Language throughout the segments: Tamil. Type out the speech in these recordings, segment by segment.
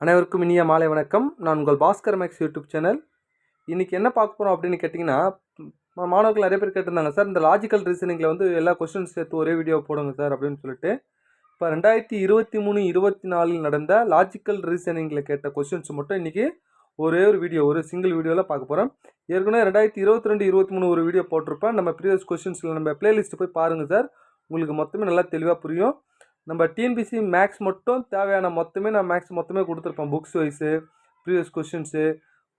அனைவருக்கும் இனிய மாலை வணக்கம். நான் உங்கள் பாஸ்கர் மேக்ஸ் யூடியூப் சேனல். இன்றைக்கி என்ன பார்க்க போகிறோம் அப்படின்னு கேட்டிங்கன்னா, மாணவர்கள் நிறைய பேர் கேட்டிருந்தாங்க, சார் இந்த லாஜிக்கல் ரீசனிங்கில் வந்து எல்லா கொஸ்டின்ஸ் சேர்த்து ஒரே வீடியோ போடுங்க சார் அப்படின்னு சொல்லிட்டு. இப்போ 2023-24 நடந்த லாஜிக்கல் ரீசனிங்கில் கேட்ட கொஸ்டின்ஸ் மட்டும் இன்றைக்கி ஒரே ஒரு வீடியோ, ஒரு சிங்கிள் வீடியோவில் பார்க்க போகிறோம். ஏற்கனவே 2022-23 ஒரு வீடியோ போட்டிருப்பேன். நம்ம ப்ரீவியஸ் கொஸ்டின்ஸில் நம்ம ப்ளேலிஸ்ட்டு போய் பாருங்கள் சார், உங்களுக்கு மொத்தமே நல்லா தெளிவாக புரியும். நம்ம டிஎன்பிசி மேக்ஸ் மட்டும் தேவையான மொத்தமே நான் மேக்ஸ் மொத்தமே கொடுத்துருப்பேன், புக்ஸ் வைஸு, ப்ரீவியஸ் கொஸ்டின்ஸு,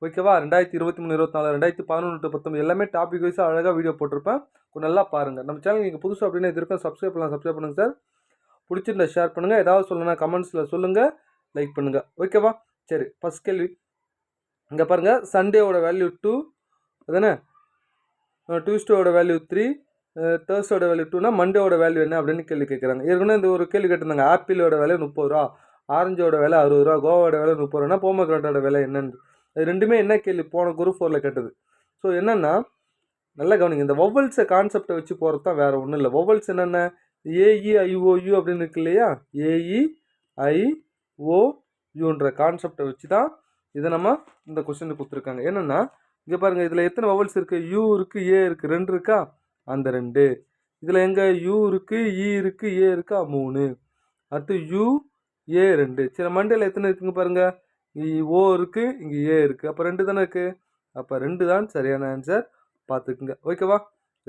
ஓகேவா. 2023-24, 2011-19 எல்லாமே டாபிக் வைஸாக அழகாக வீடியோ போட்டிருப்பேன். கொஞ்சம் நல்லா பாருங்கள். நம்ம சேனல் நீங்கள் புதுசு அப்படின்னு இது இருக்கும், சப்ஸ்கிரைப் பண்ணுங்கள் சார். பிடிச்சிருந்தா ஷேர் பண்ணுங்கள், ஏதாவது சொல்லணும்னா கமெண்ட்ஸில் சொல்லுங்கள், லைக் பண்ணுங்கள், ஓகேவா. சரி, ஃபஸ்ட் கேள்வி இங்கே பாருங்கள். சண்டேவோட வேல்யூ 2 அதானே, டியூஸ்டேவோட வேல்யூ 3, தேர்ஸ்டோட வேல்யூ 2னா மண்டேவோட வேல்யூ என்ன அப்படின்னு கேள்வி கேட்குறாங்க. ஏற்கனவே இந்த ஒரு கேள்வி கேட்டிருந்தாங்க, ஆப்பிளோட விலை 30 ரூபா, ஆரஞ்சோட விலை 60 ரூபா, கோவாவோட விலை 30 ரூபானா போமோகிரானட்டோட விலை என்னன்னு. அது ரெண்டுமே என்ன கேள்வி போன குரூப் 4ல் கேட்டது. ஸோ என்னென்னா நல்லா கவனிங்க, இந்த வொவல்ஸை கான்செப்டை வச்சு போகிறது தான், வேறு ஒன்றும் இல்லை. வொவல்ஸ் என்னென்ன, ஏஇஐஓயு அப்படின்னு இருக்கு இல்லையா, ஏஇஐஓயுன்ற கான்செப்டை வச்சு தான் இதை நம்ம இந்த கொஸ்டின் கொடுத்துருக்காங்க. என்னென்னா இங்கே பாருங்கள், இதில் எத்தனை வொவல்ஸ் இருக்குது, யூ இருக்குது, ஏ இருக்குது, 2 இருக்கா, அந்த 2. இதில் எங்கே யூ இருக்குது, இ இருக்குது, ஏ இருக்கா, 3. அடுத்து யூ, ஏ 2. சரி, மண்டேல எத்தனை இருக்குங்க பாருங்கள், ஓ இருக்குது, இங்கே ஏ இருக்குது, அப்போ 2 தானே இருக்குது. அப்போ 2 தான் சரியான ஆன்சர், பார்த்துக்குங்க, ஓகேவா.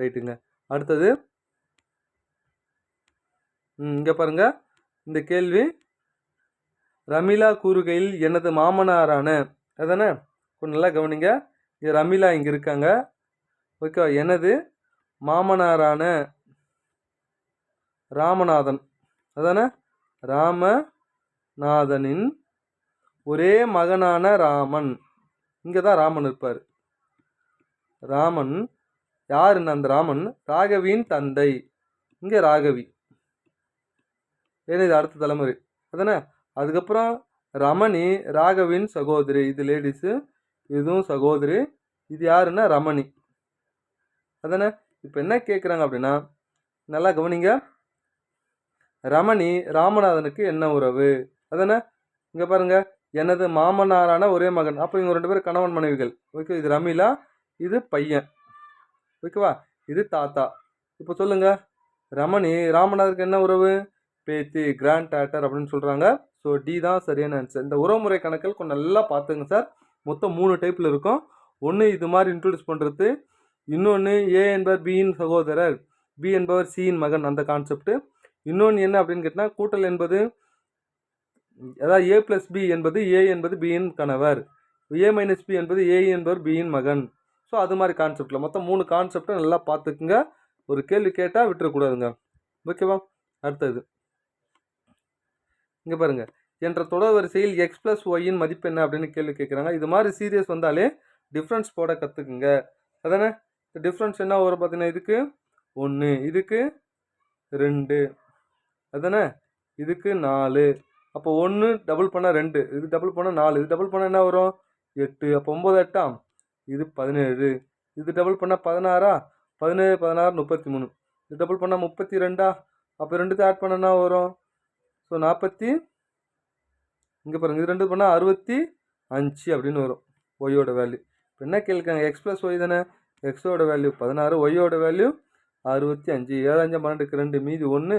ரைட்டுங்க. அடுத்தது இங்கே பாருங்கள், இந்த கேள்வி ரமிளா கூறுகையில் எனது மாமனாரான அதானே, கொஞ்சம் நல்லா கவனிங்க. இங்கே ரமிளா இங்கே இருக்காங்க, ஓகேவா. எனது மாமனாரான ராமநாதன் அதானே, ராமநாதனின் ஒரே மகனான ராமன், இங்கே தான் ராமன் இருப்பார். ராமன் யாருன்னு, அந்த ராமன் ராகவியின் தந்தை, இங்கே ராகவி, ஏன்னா இது அடுத்த தலைமுறை அதானே. அதுக்கப்புறம் ரமணி ராகவின் சகோதரி, இது லேடிஸு, இதுவும் சகோதரி, இது யாருன்னா ரமணி அதானே. இப்போ என்ன கேட்குறாங்க அப்படின்னா நல்லா கவனிங்க, ரமணி ராமநாதனுக்கு என்ன உறவு அதானே. இங்கே பாருங்கள், எனது மாமனாரான ஒரே மகன், அப்போ இவங்க 2 பேரும் கணவன் மனைவிகள், ஓகே. இது ரமிளா, இது பையன், ஓகேவா, இது தாத்தா. இப்போ சொல்லுங்கள், ரமணி ராமநாதனுக்கு என்ன உறவு, பேத்தி, கிராண்ட் டாட்டர் அப்படின்னு சொல்கிறாங்க. ஸோ டி தான் சரியான ஆன்சர். இந்த உறவுமுறை கணக்கில் கொஞ்சம் நல்லா பார்த்துங்க சார். மொத்தம் 3 டைப்பில் இருக்கும். ஒன்று இது மாதிரி இன்ட்ரடியூஸ் பண்ணுறது, இன்னொன்று ஏ என்பவர் பியின் சகோதரர், பி என்பவர் சியின் மகன், அந்த கான்செப்ட். இன்னொன்று என்ன அப்படின்னு கேட்டால், கூட்டல் என்பது அதாவது ஏ ப்ளஸ் பி என்பது ஏ என்பது பியின் கணவர், ஏ மைனஸ் பி என்பது ஏ என்பவர் பியின் மகன். ஸோ அது மாதிரி கான்செப்டில் மொத்தம் 3 கான்செப்டை நல்லா பார்த்துக்குங்க. ஒரு கேள்வி கேட்டால் விட்டுறக்கூடாதுங்க, ஓகேவா. அடுத்தது இங்கே பாருங்கள், என்ற தொடர் வரிசையில் எக்ஸ் ப்ளஸ் ஒய்யின் மதிப்பு என்ன அப்படின்னு கேள்வி கேட்குறாங்க. இது மாதிரி சீரியஸ் வந்தாலே டிஃப்ரென்ஸ் போட கற்றுக்குங்க அதானே. டிஃப்ரென்ஸ் என்ன வரும் பார்த்தீங்கன்னா, இதுக்கு 1, இதுக்கு 2 அதானே, இதுக்கு 4. அப்போ 1 டபுள் பண்ணால் 2, இது டபுள் பண்ணால் 4, இது டபுள் பண்ணால் என்ன வரும் 8. அப்போ 9 8ஆம், இது 17. இது டபுள் பண்ணால் 16ஆ, 17 16 33. இது டபுள் பண்ணால் 32ஆ, அப்போ 2 ஆட் பண்ணனா வரும். ஸோ 40, இங்கே பாருங்கள், இது 2 பண்ணால் 65 அப்படின்னு வரும் ஒய்யோட வேல்யூ. இப்போ என்ன கேட்குறாங்க, எக்ஸ் ப்ளஸ் ஒய் தானே, எக்ஸோட வேல்யூ 16, ஒய்யோட வேல்யூ 65. 7 5 12க்கு 2, மீதி 1,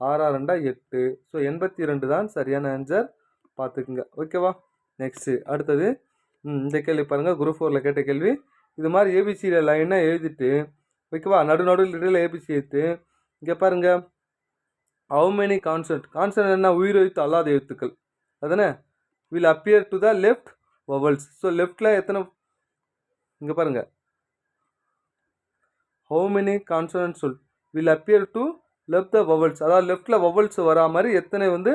6 2 8. ஸோ 82 தான் சரியான ஆன்சர், பார்த்துக்குங்க, ஓகேவா. நெக்ஸ்ட்டு அடுத்தது இந்த கேள்வி பாருங்கள், குரூப் 4ல் கேட்ட கேள்வி. இது மாதிரி ஏபிசியில் லைனாக எழுதிட்டு, ஓகேவா, நடுநடுவில் இடையில் ஏபிசி எடுத்து இங்கே பாருங்கள், ஹவு மெனி கான்சன்ட் என்ன, உயிரெழுத்து அல்லாத எழுத்துக்கள் அதானே, will appear to the left vowels. So லெஃப்டில் எத்தனை, இங்கே பாருங்கள், ஹவு மெனி கான்சனன்ட் சொல் will appear to left the vowels, அதாவது லெஃப்டில் வவல்ஸ் வரா மாதிரி எத்தனை வந்து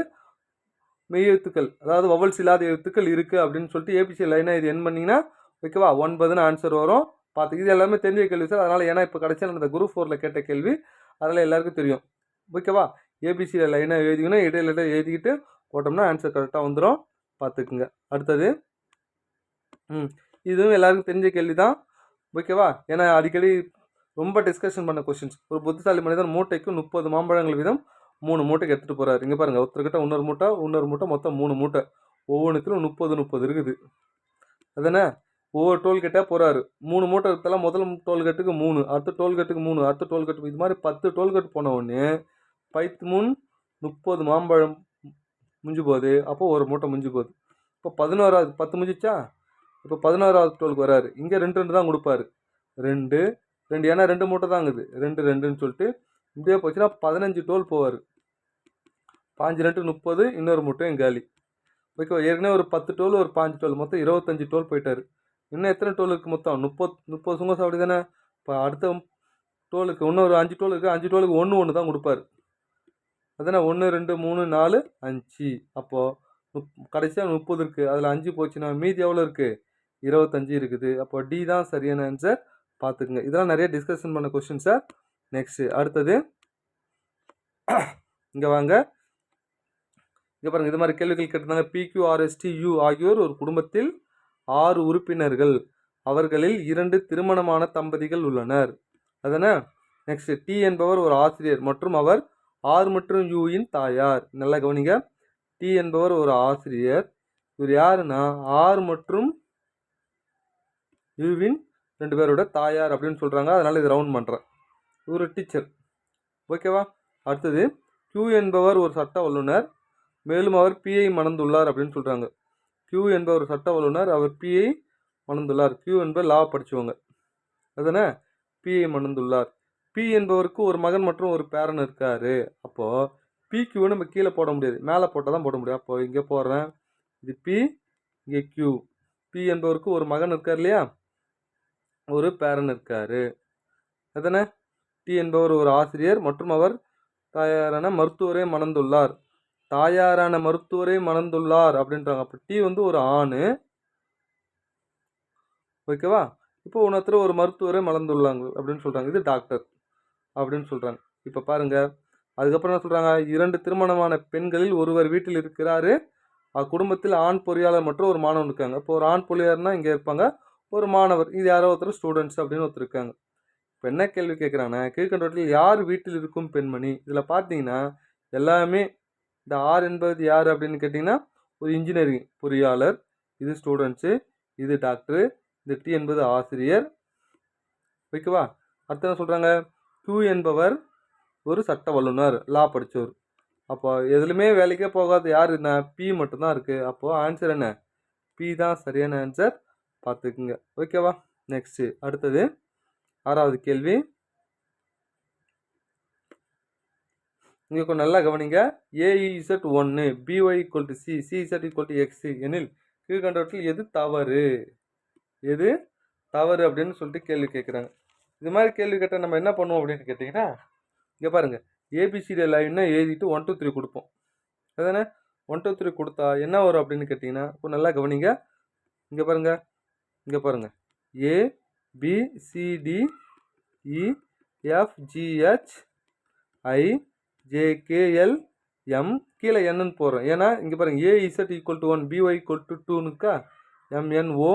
மெய் எழுத்துக்கள், அதாவது வவல்ஸ் இல்லாத எழுத்துக்கள் இருக்குது அப்படின்னு சொல்லிட்டு ஏபிசி லைனாக இது என் பண்ணிங்கன்னா, ஓகேவா, 9ன்னு ஆன்சர் வரும். பார்த்து இது எல்லாமே தெரிஞ்ச கேள்வி சார், அதனால் ஏன்னா இப்போ கடைசியில் அந்த குரூப் 4ல் கேட்ட கேள்வி, அதெல்லாம் எல்லாருக்கும் தெரியும், ஓகேவா. ஏபிசியில் லைனாக எழுதிக்கணும், இடையில எழுதிக்கிட்டு போட்டோம்னா ஆன்சர் கரெக்டாக வந்துடும், பார்த்துக்குங்க. அடுத்தது இதுவும் எல்லாருக்கும் தெரிஞ்ச கேள்வி தான், ஓகேவா. ஏன்னா அடிக்கடி ரொம்ப டிஸ்கஷன் பண்ண கொஸ்டின்ஸ். ஒரு புத்திசாலி மனிதன் மூட்டைக்கு 30 மாம்பழங்கள் வீதம் 3 மூட்டைக்கு எடுத்துகிட்டு போகிறாரு. இங்கே பாருங்கள், ஒருத்தர்கிட்ட இன்னொரு மூட்டை மொத்தம் 3 மூட்டை, ஒவ்வொன்றுத்திலும் 30 இருக்குது. அதானே? ஒவ்வொரு டோல்கேட்டாக போகிறாரு. 3 மூட்டை எடுத்தாலும் முதல் டோல்கேட்டுக்கு 3, அடுத்த டோல்கேட்டுக்கு 3, அடுத்த டோல்கேட்டுக்கு இது மாதிரி 10 டோல்கேட் போன உடனே 30 மாம்பழம் முடிஞ்சு போகுது. அப்போ ஒரு மூட்டை முடிஞ்சு போகுது. இப்போ 11வது 10 முடிஞ்சிச்சா? இப்போ 11வது டோலுக்கு வராரு. இங்கே 2 தான் கொடுப்பாரு. 2 ஏன்னா 2 மூட்டை தாங்குது. 2ன்னு சொல்லிட்டு இப்படியே போச்சுன்னா 15 டோல் போவார். 5 2 30, இன்னொரு மூட்டையும் காலி. ஓகே, ஏற்கனவே ஒரு 10 டோல், ஒரு 5 டோல், மொத்தம் 25 டோல் போயிட்டார். இன்னும் எத்தனை டோல் இருக்குது மொத்தம்? 30 சுங்க சாவடி தானே. இப்போ அடுத்த டோலுக்கு இன்னும் ஒரு 5 டோல் இருக்குது. 5 டோலுக்கு ஒன்று தான் கொடுப்பாரு. அதானே? 1 2 3 4 5. அப்போது கடைசியாக 30 இருக்குது. அதில் 5 போச்சுன்னா மீதி எவ்வளோ இருக்குது? 25 இருக்குது. அப்போ டி தான் சரியான ஆன்சர். பார்த்துக்குங்க. இதெல்லாம் நிறைய டிஸ்கஷன் பண்ண கொஸ்டின் சார். நெக்ஸ்ட்டு அடுத்தது இங்கே வாங்க. இங்கே பாருங்கள், இது மாதிரி கேள்விகள் கேட்டிருந்தாங்க. PQRSTU ஆகியோர் ஒரு குடும்பத்தில் 6 உறுப்பினர்கள். அவர்களில் 2 திருமணமான தம்பதிகள் உள்ளனர். அதானே? நெக்ஸ்ட், டி என்பவர் ஒரு ஆசிரியர் மற்றும் அவர் R மற்றும் Uயின் தாயார். நல்லா கவனிங்க. டி என்பவர் ஒரு ஆசிரியர். இவர் யாருன்னா R மற்றும் Uவின் 2 பேரோட தாயார் அப்படின்னு சொல்கிறாங்க. அதனால் இது ரவுண்ட் பண்ணுறேன். இவர் டீச்சர். ஓகேவா? அடுத்தது, Q என்பவர் ஒரு சட்ட வல்லுனர், மேலும் அவர் Pஐ மணந்துள்ளார் அப்படின்னு சொல்கிறாங்க. Q என்பவர் சட்ட வல்லுனர், அவர் Pஐ மணந்துள்ளார். Q என்பவர் லா படித்தவங்க. அதுதானே? Pஐ மணந்துள்ளார். P என்பவருக்கு ஒரு மகன் மற்றும் ஒரு பேரன் இருக்காரு. அப்போது PQ நம்ம கீழே போட முடியாது, மேலே போட்டால் தான் போட முடியும். அப்போ இங்கே போடுறேன். இது P, இங்கே Q. P என்பவருக்கு ஒரு மகன் இருக்கார் இல்லையா, ஒரு பேரன் இருக்காரு. அதுதானே? டி என்பவர் ஒரு ஆசிரியர் மற்றும் அவர் தாயாரான மருத்துவரை மணந்துள்ளார். தாயாரான மருத்துவரை மணந்துள்ளார் அப்படின்றாங்க. அப்போ டி வந்து ஒரு ஆண். ஓகேவா? இப்போ ஒருத்தர் ஒரு மருத்துவரை மணந்துள்ளாங்க அப்படின்னு சொல்கிறாங்க. இது டாக்டர் அப்படின்னு சொல்கிறாங்க. இப்போ பாருங்கள், அதுக்கப்புறம் என்ன சொல்கிறாங்க? 2 திருமணமான பெண்களில் ஒருவர் வீட்டில் இருக்கிறாரு. அக்குடும்பத்தில் ஆண் பொறியாளர் மற்றும் ஒரு மாணவன் இருக்காங்க. இப்போ ஒரு ஆண் பொறியாளர்னா இங்கே இருப்பாங்க, ஒரு மாணவர், இது யாரோ ஒருத்தர் ஸ்டூடெண்ட்ஸ் அப்படின்னு ஒருத்தர் இருக்காங்க. இப்போ என்ன கேள்வி கேட்குறாங்கன்னா, கீழ்கண்டவற்றில் யார் வீட்டில் இருக்கும் பெண்மணி? இதில் பார்த்தீங்கன்னா எல்லாமே இந்த ஆர் என்பது யார் அப்படின்னு கேட்டிங்கன்னா ஒரு இன்ஜினியரிங் பொறியாளர், இது ஸ்டூடெண்ட்ஸு, இது டாக்டரு, இந்த டி என்பது ஆசிரியர். ஓகேவா? அடுத்து என்ன சொல்கிறாங்க? Q என்பவர் ஒரு சட்ட வல்லுனர், லா படித்தவர். அப்போ எதுலையுமே வேலைக்கே போகாது யார் என்ன? P மட்டும்தான் இருக்குது. அப்போது ஆன்சர் என்ன? P தான் சரியான ஆன்சர். பார்த்துக்குங்க. ஓகேவா? நெக்ஸ்ட்டு அடுத்தது 6வது கேள்வி. இங்கே கொஞ்சம் நல்லா கவனிங்க. AEZ 1, BY = C, CZ = X எனில் கீழ்கண்டவற்றில் எது தவறு? எது தவறு அப்படின்னு சொல்லிட்டு கேள்வி கேட்குறாங்க. இது மாதிரி கேள்வி கேட்டால் நம்ம என்ன பண்ணுவோம் அப்படின்னு கேட்டிங்கன்னா, இங்கே பாருங்கள், ABCD லைன்னா எழுதிட்டு 1 2 3 கொடுப்போம். அதுதானே? 1 2 3 கொடுத்தா என்ன வரும் அப்படின்னு கேட்டிங்கன்னா, இப்போ நல்லா கவனிங்க. இங்கே பாருங்கள், இங்கே பாருங்கள், ABCDEFGHIJKLM கீழே என்னன்னு போடுறோம். ஏன்னா இங்கே பாருங்கள், AZ = 1, BY = 2னுக்கா MNO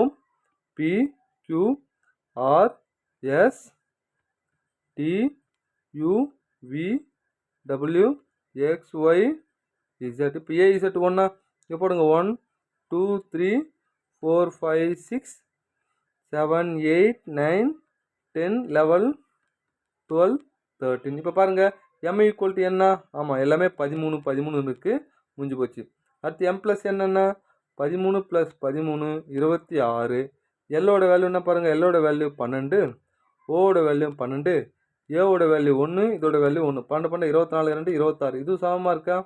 PQRSTUVW XYZ. இப்போ AZ 1னா இங்கே போடுங்க. 1 2 3 4 5 6 7 8 9 10 11 12 13. இப்போ பாருங்கள், M = என்ன? ஆமாம், எல்லாமே 13 இருக்குது, முடிஞ்சு போச்சு. அடுத்து M + என்னென்னா 13 + 13 26. எல்லோட வேல்யூ என்ன பாருங்கள்? எல்லோட வேல்யூ 12, ஓட வேல்யூ 12, ஏவோட வேல்யூ 1, இதோட வேல்யூ 1. 12 12 24 2 26. இது சமமாக இருக்கா?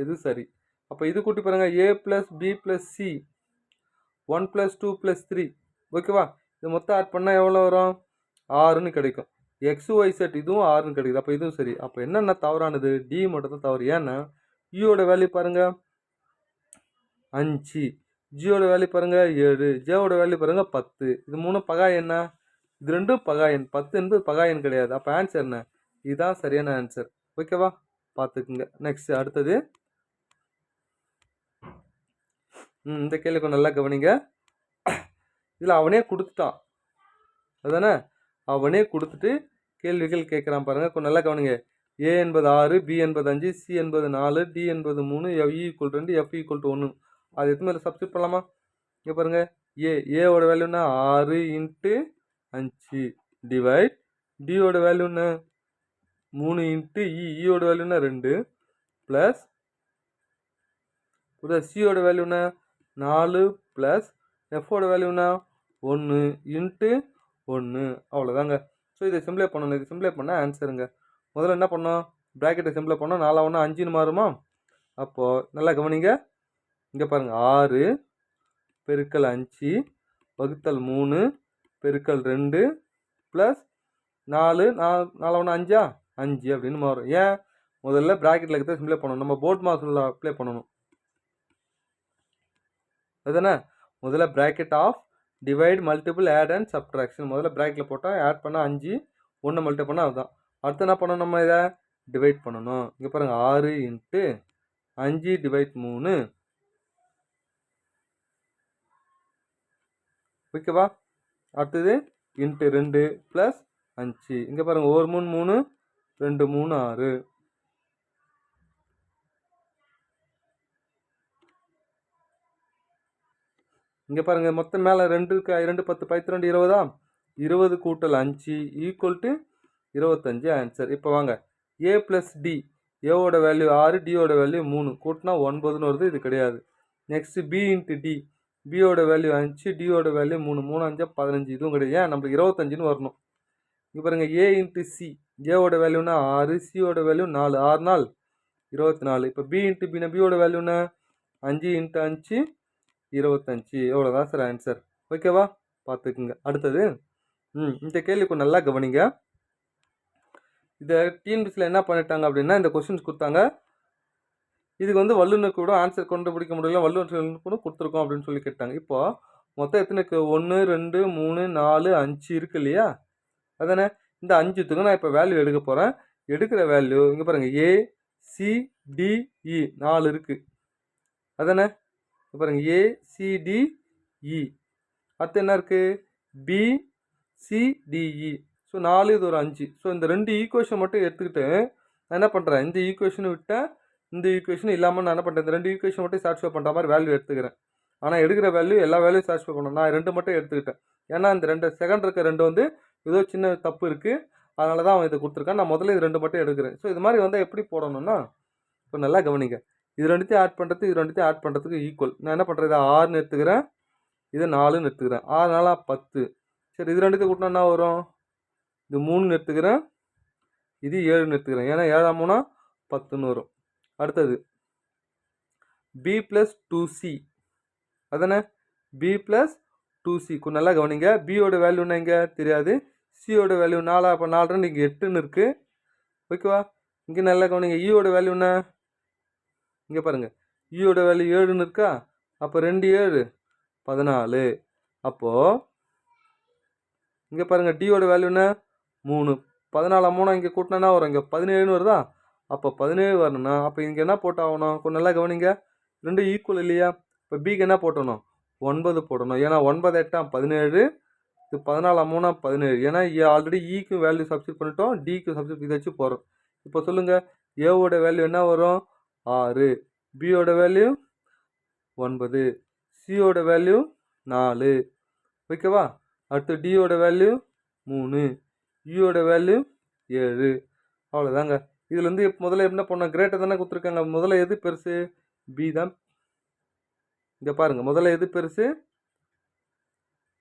இது சரி. அப்போ இது கூட்டி பாருங்கள். A + B + C 1 + 2 + 3. ஓகேவா? இது மொத்தம் ஆட் பண்ணால் எவ்வளோ வரும்? 6ன்னு கிடைக்கும். XYZ இதுவும் 6ன்னு கிடைக்குது. அப்போ இதுவும் சரி. அப்போ என்னென்ன தவறானது? டி மட்டும் தான் தவறு. ஏன்னா யூவோட வேல்யூ பாருங்கள் 5, ஜியோட வேல்யூ பாருங்கள் 7, ஜேவோட வேல்யூ பாருங்கள் 10. இது 3 பகா என்ன? இது 2 பகா எண். 10 என்பது பகா எண் கிடையாது. அப்போ ஆன்சர் என்ன? இதுதான் சரியான ஆன்சர். ஓகேவா? பார்த்துக்குங்க. நெக்ஸ்ட் அடுத்தது இந்த கேள்வி நல்லா கவனிங்க. இதில் அவனே கொடுத்துட்டான். அதுதானே? அவனே கொடுத்துட்டு கேள்விகள் கேட்குறான் பாருங்கள். கொஞ்சம் நல்லா கவனிங்க. A என்பது 6, B என்பது 5, C என்பது 4, D என்பது 3, E = 2, F = 1. அது எத்தனை மேலே சப்ஸ்டியூட் பண்ணலாமா? இங்கே பாருங்கள், ஏவோட வேல்யூன்னா 6 இன்ட்டு 5 டிவைட் டியோட வேல்யூன்னு 3 இன்ட்டு ஈயோட வேல்யூன்னா 2 ப்ளஸ் சியோட வேல்யூன்னா 4 ப்ளஸ் எஃபோட வேல்யூன்னா 1 இன்ட்டு 1. அவ்வளோதாங்க. ஸோ இதை சிம்பிளை பண்ணணும். இது சிம்பிளை பண்ணால் ஆன்சருங்க. முதல்ல என்ன பண்ணோம்? ப்ராக்கெட்டை சிம்பிளை பண்ணோம். 4 1 5ன்னு மாறுமா? அப்போது நல்லா கவனிங்க. இங்கே பாருங்கள், 6 பெருக்கல் 5 வகுத்தல் 3 பெருக்கல் 2 ப்ளஸ் 4 4 1 5 5 அப்படின்னு மாறும். ஏன்? முதல்ல ப்ராக்கெட்டில் இருக்கிறத சிம்பிளை பண்ணணும். நம்ம போர்ட் மார்க்ஸில் அப்ளை பண்ணணும். அதுதானே? முதல்ல bracket of divide multiple add and subtraction. முதல்ல ப்ராக்கெட்டில் போட்டால் ஆட் பண்ணால் 5 1 மல்டிப்ளை பண்ணால் அதுதான். அடுத்து என்ன பண்ணணும்? நம்ம இதை டிவைட் பண்ணணும். இங்கே பாருங்கள், 6 இன்ட்டு 5 டிவைட் 3. ஓகேவா? அடுத்தது இன்ட்டு 2 ப்ளஸ் 5. இங்கே பாருங்கள், 1 3 3 2 3 6. இங்கே பாருங்கள், மொத்தம் மேலே 2 இருக்கு. 2 10 12 20. 20 கூட்டல் 5 ஈக்குவல் டு 25 ஆன்சர். இப்போ வாங்க, ஏ ப்ளஸ் டி. ஏவோட வேல்யூ 6, டியோட வேல்யூ 3. கூட்டினா 9ன்னு வருது. இது கிடையாது. Next B into D. பியோட வேல்யூ 5, டியோட வேல்யூ 3. 3 5 15. இதுவும் கிடையாது. ஏன்? நம்மளுக்கு 25ன்னு வரணும். இங்கே பாருங்கள், ஏ இன்ட்டு சி. ஏவோட வேல்யூனா 6, சியோட வேல்யூ 4. 6 நாள் 24. இப்போ பி இன்ட்டு பின்னா பியோட வேல்யூனா 5 இன்ட்டு 5 25. எவ்வளோதான் சார் ஆன்சர். ஓகேவா? பார்த்துக்குங்க. அடுத்தது இந்த கேள்வி கொஞ்சம் நல்லா கவனிங்க. இதை டிஎன்பிஎஸ்சியில் என்ன பண்ணிட்டாங்க அப்படின்னா, இந்த கொஸ்டின்ஸ் கொடுத்தாங்க. இதுக்கு வந்து வல்லுநர் கூட ஆன்சர் கண்டுபிடிக்க முடியல, வல்லுநர் கூட கொடுத்துருக்கோம் அப்படின்னு சொல்லி கேட்டாங்க. இப்போது மொத்தம் எத்தனைக்கு 1 2 3 4 5 இருக்கு இல்லையா? அதானே? இந்த 5த்துக்கு நான் இப்போ வேல்யூ எடுக்க போகிறேன். எடுக்கிற வேல்யூ இங்கே பாருங்கள், ஏ சி டி இ 4 இருக்குது. அதானே? பாருங்கள், ஏ சி டி இ. அடுத்து என்ன இருக்குது? B C DE. ஸோ 4 இது ஒரு 5. ஸோ இந்த 2 ஈக்குவேஷன் மட்டும் எடுத்துக்கிட்டு நான் என்ன பண்ணுறேன்? இந்த ஈக்குவேஷனை விட்டேன், இந்த ஈக்குவேஷன் இல்லாமல் நான் என்ன பண்ணுறேன்? இந்த 2 ஈக்குவேஷன் மட்டும் சாட்டிஸ்ஃபை பண்ணுற மாதிரி வேல்யூ எடுத்துக்கிறேன். ஆனால் எடுக்கிற வேல்யூ எல்லா வேல்யூ சாட்டிஸ்ஃபை பண்ணணும். நான் 2 மட்டும் எடுத்துக்கிட்டேன். ஏன்னா இந்த 2 செகண்ட் இருக்க 2 வந்து ஏதோ சின்ன தப்பு இருக்குது, அதனால தான் அவன் இதை கொடுத்துருக்கான். நான் முதல்ல இது 2 மட்டும் எடுக்கிறேன். ஸோ இது மாதிரி வந்து எப்படி போடணும்னா, இப்போ நல்லா கவனிங்க. இது 2த்தையும் ஆட் பண்ணுறது, இது 2த்தையும் ஆட் பண்ணுறதுக்கு ஈக்குவல். நான் என்ன பண்ணுறேன்? இதை 6ன்னு எடுத்துக்கிறேன், இதை 4ன்னு எடுத்துக்கிறேன். 6 4 10. சரி, இது 2த்தையும் கூட்டினா என்ன வரும்? இது 3ன்னு எடுத்துக்கிறேன், இது 7ன்னு எடுத்துக்கிறேன். ஏன்னா 7 3 10ன்னு வரும். அடுத்தது பி ப்ளஸ் 2சி. அதானே? பி ப்ளஸ் 2சி. கொஞ்சம் நல்லா கவனிங்க. பியோட வேல்யூன்னா இங்கே தெரியாது, சியோட வேல்யூ 4. அப்போ 4 2 இங்கே 8ன்னு இருக்குது. ஓகேவா? இங்கே நல்லா கவனிங்க. ஈயோட வேல்யூன்னா இங்கே பாருங்கள், ஈயோட வேல்யூ 7ன்னு இருக்கா? அப்போ 2 7 14. அப்போது இங்கே பாருங்கள், டியோட வேல்யூன்னா 3. 14 3 இங்கே கூட்டினா வரும்? இங்கே 17ன்னு வருதா? அப்போ 17 வரணும்னா அப்போ இங்கே என்ன போட்டாகணும்? கொஞ்சம் நல்லா கவனிங்க. 2 ஈக்குவல் இல்லையா? இப்போ பிக்கு என்ன போட்டணும்? 9 போடணும். ஏன்னா 9 8 17. இது 14 3 17. ஏன்னா ஆல்ரெடி ஈக்கு வேல்யூ சப்ஸ்டியூட் பண்ணிட்டோம், டிக்கு சப்ஸ்டியூட் இதை வச்சு போகிறோம். இப்போ சொல்லுங்கள், ஏவோட வேல்யூ என்ன வரும்? 6. பியோட வேல்யூ 9. சியோட வேல்யூ 4. ஓகேவா? அடுத்து டியோட வேல்யூ 3. யூயோட வேல்யூ 7. அவ்வளோதாங்க. இதுலேருந்து முதல்ல என்ன பண்ணோம்? கிரேட்டர் தானே கொடுத்துருக்காங்க. முதல்ல எது பெருசு? பி தான். இங்கே பாருங்கள், முதல்ல எது பெருசு?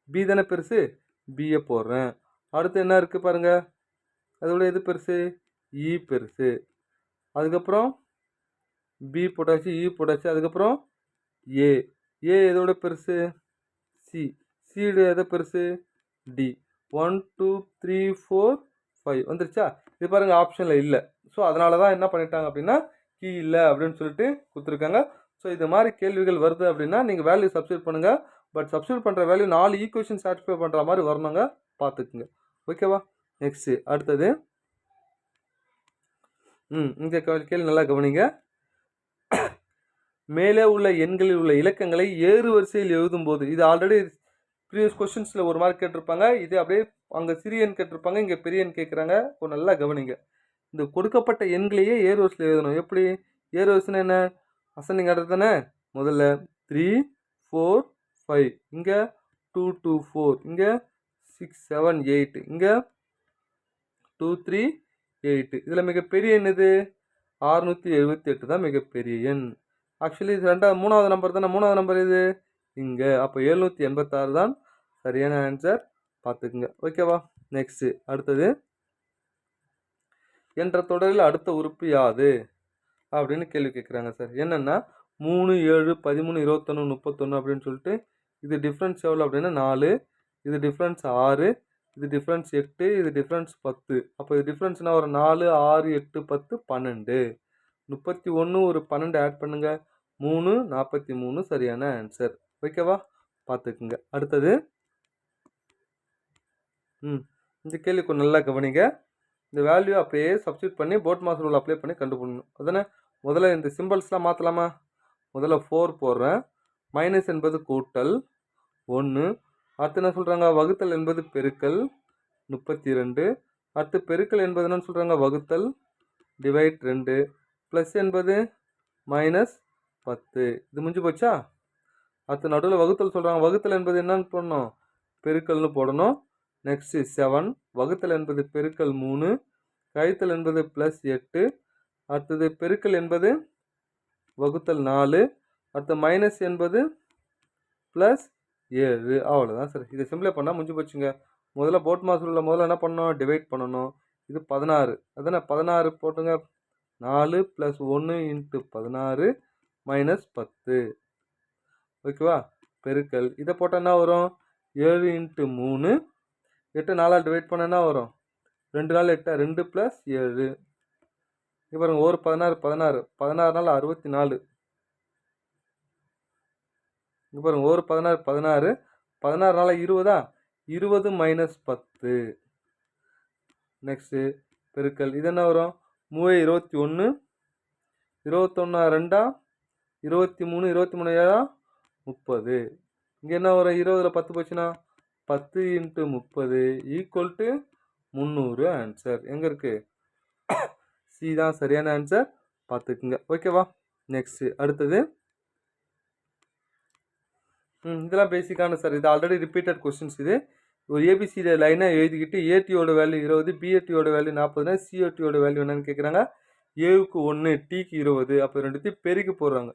பி தானே பெருசு. பியை போடுறேன். அடுத்து என்ன இருக்குது பாருங்கள், அதோட எது பெருசு? இ பெருசு. அதுக்கப்புறம் பி போட்டாச்சு, இ போட்டாச்சு. அதுக்கப்புறம் ஏ. ஏ எதோட பெருசு? சி. சியோட எதை பெருசு? டி. 1 2 3 4 5 வந்துருச்சா? இது பாருங்கள், ஆப்ஷனில் இல்லை. ஸோ அதனால தான் என்ன பண்ணிட்டாங்க அப்படின்னா, கீ இல்லை அப்படின்னு சொல்லிட்டு கொடுத்துருக்காங்க. ஸோ இது மாதிரி கேள்விகள் வருது அப்படின்னா நீங்கள் வேல்யூ சப்ஸ்டியூட் பண்ணுங்கள். பட் சப்ஸ்டியூட் பண்ணுற வேல்யூ 4 ஈக்குவேஷன் சாட்டிஸ்ஃபை பண்ணுற மாதிரி வரணுங்க, பார்த்துக்குங்க. ஓகேவா? நெக்ஸ்ட்டு அடுத்தது இந்த கேள்வி நல்லா கவனிங்க. மேலே உள்ள எண்களில் உள்ள இலக்கங்களை ஏறு வரிசையில் எழுதும்போது, இது ஆல்ரெடி ப்ரீவியஸ் கொஸ்டின்ஸில் ஒரு மார்க் கேட்டிருப்பாங்க. இது அப்படியே அங்கே சிறிய எண் கேட்டிருப்பாங்க, இங்கே பெரிய எண் கேட்குறாங்க. கொஞ்சம் நல்லா கவனிங்க. இந்த கொடுக்கப்பட்ட எண்களையே ஏறு வரிசையில் எழுதணும். எப்படி? ஏறு வரிசைன்னா என்ன? அசனிங் ஆர்டர் தானே. முதல்ல 3 4 5, இங்கே 2 2 4, இங்கே 6 7 8, இங்கே 2 3 8. இதில் மிகப்பெரிய என்னது 678 தான் மிகப்பெரிய எண். ஆக்சுவலி இது மூணாவது நம்பர் தானே, மூணாவது நம்பர் இது இங்கே. அப்போ 786 தான் சரியான ஆன்சர், பார்த்துக்குங்க. ஓகேவா? நெக்ஸ்ட்டு அடுத்தது, என்ற தொடரில் அடுத்த உறுப்பு யாது அப்படின்னு கேள்வி கேட்குறாங்க சார். என்னென்னா 3 7 13 21 31 அப்படின்னு சொல்லிட்டு, இது டிஃப்ரென்ஸ் எவ்வளோ அப்படின்னா 4, இது டிஃப்ரென்ஸ் 6, இது டிஃப்ரென்ஸ் 8, இது டிஃப்ரென்ஸ் 10. அப்போ இது டிஃப்ரென்ஸ்னால் ஒரு 4 6 8 10 12, 31 ஒரு 12 ஆட் பண்ணுங்க, 3 43 சரியான ஆன்சர். ஓகேவா? பார்த்துக்குங்க. அடுத்தது, இந்த கேள்வி கொஞ்சம் நல்லா கவனிங்க. இந்த வேல்யூ அப்படியே சப்ஸ்டியூட் பண்ணி போட் மாஸ் ரூல் அப்ளை பண்ணி கண்டுபிடிக்கணும். அதானே முதல்ல இந்த சிம்பிள்ஸ்லாம் மாற்றலாமா? முதல்ல 4 போடுறேன், மைனஸ் என்பது கூட்டல் 1, அடுத்து என்ன சொல்கிறாங்க, வகுத்தல் என்பது பெருக்கல் 32, அடுத்து பெருக்கல் என்பது என்னன்னு சொல்கிறாங்க, வகுத்தல் டிவைட் 2, ப்ளஸ் என்பது மைனஸ் 10. இது முடிஞ்சு போச்சா? அடுத்து நடுவில் வகுத்தல் சொல்கிறாங்க, வகுத்தல் என்பது என்னன்னு போடணும், பெருக்கல்னு போடணும். நெக்ஸ்ட்டு 7, வகுத்தல் என்பது பெருக்கல் 3, கழித்தல் என்பது ப்ளஸ் 8, அடுத்தது பெருக்கல் என்பது வகுத்தல் 4, அடுத்து மைனஸ் என்பது ப்ளஸ் 7. அவ்வளோதான் சார். இதை சிம்பிளை பண்ணால் முடிஞ்சு போச்சுங்க. முதல்ல போட் மாஸ் ரூலில் முதல்ல என்ன பண்ணணும், டிவைட் பண்ணணும். இது 16, அதானே 16 போட்டுங்க, 4 + 1 × 16 மைனஸ் 10. ஓகேவா? பெருக்கல் இதை போட்டால் என்ன வரும், 7 × 3, 8 4ஆல் டிவைட் பண்ண என்ன வரும், 2 நாள் 8 2 + 7. இங்கே பாருங்கள், ஒரு 16 16 16 நாள் 64. இங்கே பாருங்கள், ஒரு 16 16 16 நாள் 20, 20 மைனஸ் 10. நெக்ஸ்ட்டு பெருக்கல் இது என்ன வரும், 3 21 21 2 23 23 7 30. இங்கே என்ன வரும், 20ல் 10 போச்சுன்னா 10 × 30 = 300 ஆன்சர். எங்கே இருக்குது, சி தான் சரியான ஆன்சர், பார்த்துக்குங்க. ஓகேவா? நெக்ஸ்ட்டு அடுத்தது, இதெல்லாம் பேசிக்கான சார். இது ஆல்ரெடி ரிப்பீட்டட் கொஸ்டின்ஸ். இது ஒரு ஏபிசிடி லைனாக எழுதிக்கிட்டு ஏடியோட வேல்யூ 20, பிஏடியோட வேல்யூ 40, சிஓடியோட வேல்யூ என்னன்னு கேட்குறாங்க. ஏவுக்கு 1, டிக்கு 20. அப்போ ரெண்டுத்தையும் பெருக்கி போடுறாங்க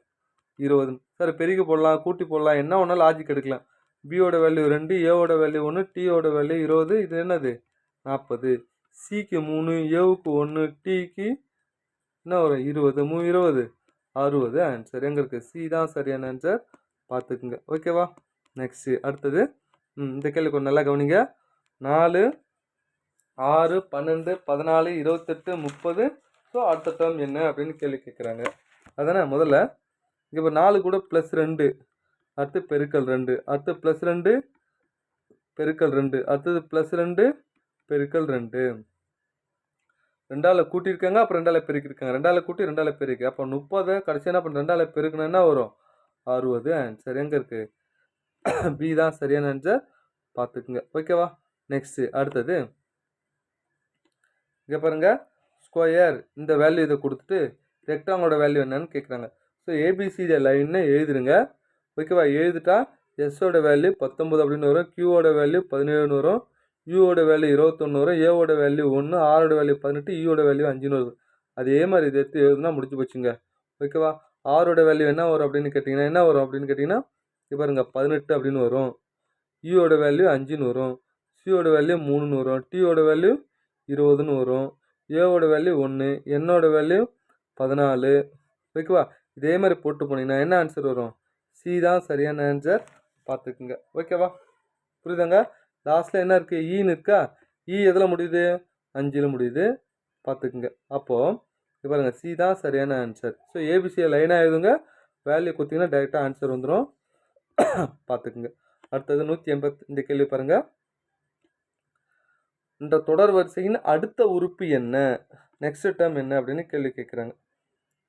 20. சார் பெருக்கி போடலாம், கூட்டி போடலாம், என்ன ஒன்றாலும் லாஜிக் எடுக்கலாம். பியோட வேல்யூ 2, ஏவோட வேல்யூ 1, டியோட வேல்யூ 20. இது என்னது 40. சிக்கு 3, ஏவுக்கு 1, டிக்கு என்ன வரும் 20, 3 20 60 ஆன்சர். எங்கே இருக்குது, சி தான் சரியான ஆன்சர், பார்த்துக்குங்க. ஓகேவா? நெக்ஸ்ட்டு அடுத்தது, இந்த கேள்வி கொஞ்சம் நல்லா கவனிங்க. 4 6 12 14 28 30. ஸோ அடுத்த டேர்ம் என்ன அப்படின்னு கேள்வி கேட்குறாங்க. அதானே முதல்ல இங்கே இப்போ 4 கூட +2, அடுத்து பெருக்கல் 2, அடுத்து +2 பெருக்கல் 2, அடுத்தது +2 பெருக்கல் 2. 2ஆல் கூட்டியிருக்காங்க, அப்புறம் 2ஆல் பெருக்கியிருக்காங்க, 2ஆல் கூட்டி 2ஆல் பெருக்கி, அப்போ 30 கடைசி என்ன பண்ண 2ஆல் பெருக்கணும், என்ன வரும் 60 ஆன்சர். எங்கே இருக்குது, பி தான் சரியான ஆன்சர், பார்த்துக்குங்க. ஓகேவா? நெக்ஸ்ட்டு அடுத்தது, இங்கே பாருங்கள், ஸ்கொயர் இந்த வேல்யூ இதை கொடுத்துட்டு ரெக்டாங்கிளோட வேல்யூ என்னன்னு கேட்குறாங்க. ஸோ ஏபிசிடி லைன்னு எழுதிருங்க. ஓகேவா? எழுதிட்டா எஸ்ஸோட வேல்யூ 19 அப்படின்னு வரும், கியூவோட வேல்யூ 17ன்னு வரும், யூவோட வேல்யூ 21 வரும், ஏவோட வேல்யூ 1, ஆரோட வேல்யூ 18, யூவோட வேல்யூ 5ன்னு வருது. அதே மாதிரி இதை எடுத்து எழுதுனா முடிச்சு போச்சுங்க. ஓகேவா? ஆரோட வேல்யூ என்ன வரும் அப்படின்னு கேட்டிங்கன்னா, என்ன வரும் அப்படின்னு கேட்டிங்கன்னா, இப்போ பாருங்க 18 அப்படின்னு வரும், யூவோட வேல்யூ 5ன்னு வரும், சியோட வேல்யூ 3ன்னு வரும், டியோட வேல்யூ 20ன்னு வரும், ஏவோட வேல்யூ 1, என்னோட வேல்யூ 14. ஓகேவா? இதே மாதிரி போட்டு போனீங்கன்னா என்ன ஆன்சர் வரும், சி தான் சரியான ஆன்சர், பார்த்துக்குங்க. ஓகேவா? புரியுதாங்க? லாஸ்ட்டில் என்ன இருக்குது, ஈன்னு இருக்கா, இ எதில் முடியுது, 5ல் முடியுது, பார்த்துக்குங்க. அப்போது பாருங்க, சி தான் சரியான ஆன்சர். ஸோ ஏபிசியை லைனாக எழுதுங்க, வேல்யூ கொடுத்தீங்கன்னா டைரெக்டாக ஆன்சர் வந்துடும், பார்த்துக்குங்க. அடுத்தது 180. இந்த கேள்வி பாருங்கள், இந்த தொடர் வரிசையின் அடுத்த உறுப்பு என்ன, நெக்ஸ்ட் டேர்ம் என்ன அப்படின்னு கேள்வி கேட்குறாங்க.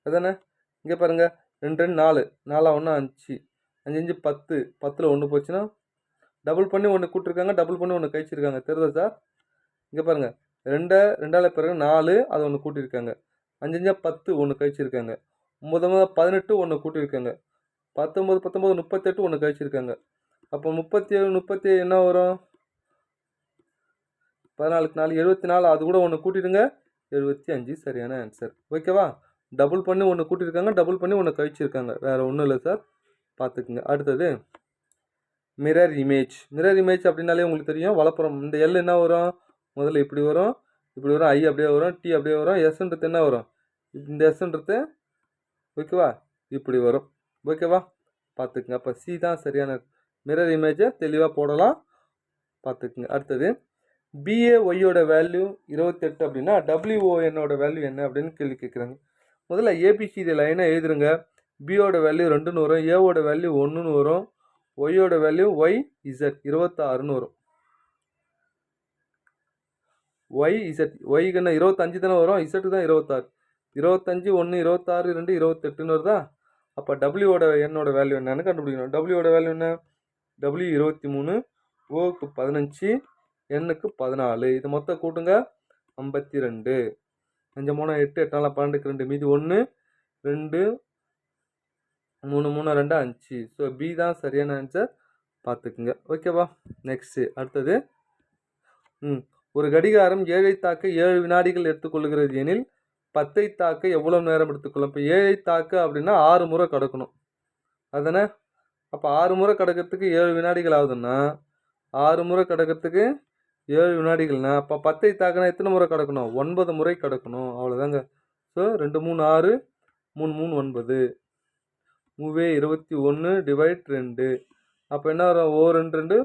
அதானே இங்கே பாருங்கள், 2 2 4, 4 1 5, 5 5 10, 10ல் 1 போச்சுன்னா டபுள் பண்ணி 1 கூட்டிருக்காங்க, டபுள் பண்ணி 1 கழிச்சிருக்காங்க, தெரியுதா சார்? இங்கே பாருங்கள், 2 2ஆல் பிறகு 4, அதை 1 கூட்டியிருக்காங்க, 5 5 10 1 கழிச்சிருக்காங்க, 9 18 1 கூட்டியிருக்காங்க, 19 19 38 ஒன்று கழிச்சிருக்காங்க. அப்போ 37 37 என்ன வரும்? 14க்கு 4 74. அது கூட ஒன்று கூட்டிடுங்க. 75 சரியான ஆன்சர். ஓகேவா? டபுள் பண்ணி ஒன்று கூட்டியிருக்காங்க, டபுள் பண்ணி ஒன்று கழிச்சிருக்காங்க. வேறு ஒன்றும் இல்லை சார், பார்த்துக்குங்க. அடுத்தது மிரர் இமேஜ். மிரர் இமேஜ் அப்படின்னாலே உங்களுக்கு தெரியும், வலப்புறம் இந்த எல் என்ன வரும்? முதல்ல இப்படி வரும், இப்படி வரும், ஐ அப்படியே வரும், டி அப்படியே வரும், எஸ்ன்றது என்ன வரும்? இந்த எஸ்ன்றது ஓகேவா இப்படி வரும். ஓகேவா? பார்த்துக்குங்க. அப்போ சி தான் சரியான மிரர் இமேஜை தெளிவாக போடலாம், பார்த்துக்குங்க. அடுத்தது பிஏஒய்யோட வேல்யூ 28 அப்படின்னா டபிள்யூஓஎன்னோட வேல்யூ என்ன அப்படின்னு கேள்வி கேட்குறாங்க. முதல்ல ஏபிசிடி லைனை எழுதுருங்க. பியோட வேல்யூ 2ன்னு வரும், ஏவோட வேல்யூ 1ன்னு வரும், ஒய்யோட வேல்யூ ஒய் இசட் 26ன்னு வரும். ஒய் இசட் ஒய்க்குன்னா 25 தானே வரும், இசட்டு தான் 26. 25 1 26 2 28ன்னு வருதா? அப்போ டபிள்யூட என்னோட வேல்யூ என்னன்னு கண்டுபிடிக்கணும். டபிள்யூட வேல்யூ என்ன? டபிள்யூ 23, ஓக்கு 15, எண்ணுக்கு 14. இது மொத்தம் கூட்டுங்க 52. 5 3 8 8 4 12க்கு 2 மீதி 1 2 3 3 2 5. ஸோ பி தான் சரியான ஆன்சர், பார்த்துக்குங்க. ஓகேவா? நெக்ஸ்ட்டு அடுத்தது ஒரு கடிகாரம் 7ஐ தாக்க 7 வினாடிகள் எடுத்துக்கொள்கிறது எனில் 10ஐ தாக்க எவ்வளோ நேரம் எடுத்துக்கொள்ளும்? இப்போ 7ஐ தாக்க அப்படின்னா 6 முறை கடக்கணும் அதானே? அப்போ 6 முறை கடக்கிறதுக்கு 7 வினாடிகள் ஆகுதுன்னா 6 முறை கடக்கிறதுக்கு 7 வினாடிகள்னா அப்போ 10ஐ தாக்கினா எத்தனை முறை கடக்கணும்? 9 முறை கடக்கணும். அவ்வளோதாங்க. So 2 3 6 3 3 9 3 21 divide 2. அப்போ என்ன வரும்? ஓ 2 2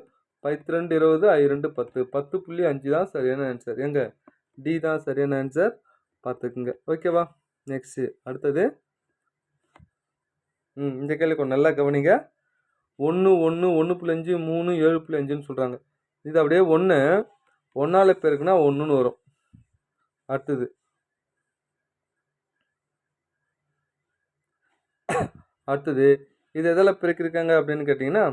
12 20 ஐ 2 10 10.5 தான் சரியான ஆன்சர். எங்க டி தான் சரியான ஆன்சர், பார்த்துக்குங்க. ஓகேவா? நெக்ஸ்ட்டு அடுத்தது இந்த கேள்வி கொஞ்சம் நல்லா கவனிங்க. 1 1 1.5 3 7.5ன்னு சொல்கிறாங்க. இது அப்படியே 1 1ஆல் பெருக்குனா 1ன்னு வரும். அடுத்தது இது எதில் பெருக்கிருக்காங்க அப்படின்னு கேட்டிங்கன்னா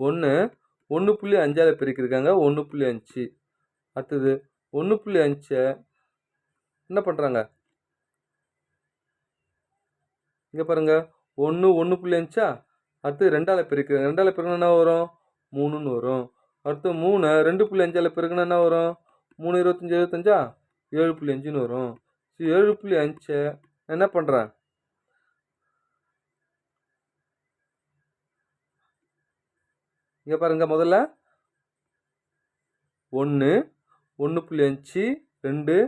1 1.5ஆல் பெருக்கிருக்காங்க 1.5. அடுத்தது 1.5 என்ன பண்ணுறாங்க? இங்கே பாருங்கள் 1 1.5 அடுத்து 2ஆல் பெருக்குறாங்க. 2ஆல் பெருக்குனா என்ன வரும்? 3ன்னு வரும். அடுத்து 3 2.5ஆல் பெருக்குனா என்ன வரும்? 3 25 75 7.5ன்னு வரும். ஸோ 7.5 என்ன பண்ணுறேன்? இங்கே பாருங்கள், முதல்ல 1 1.5 2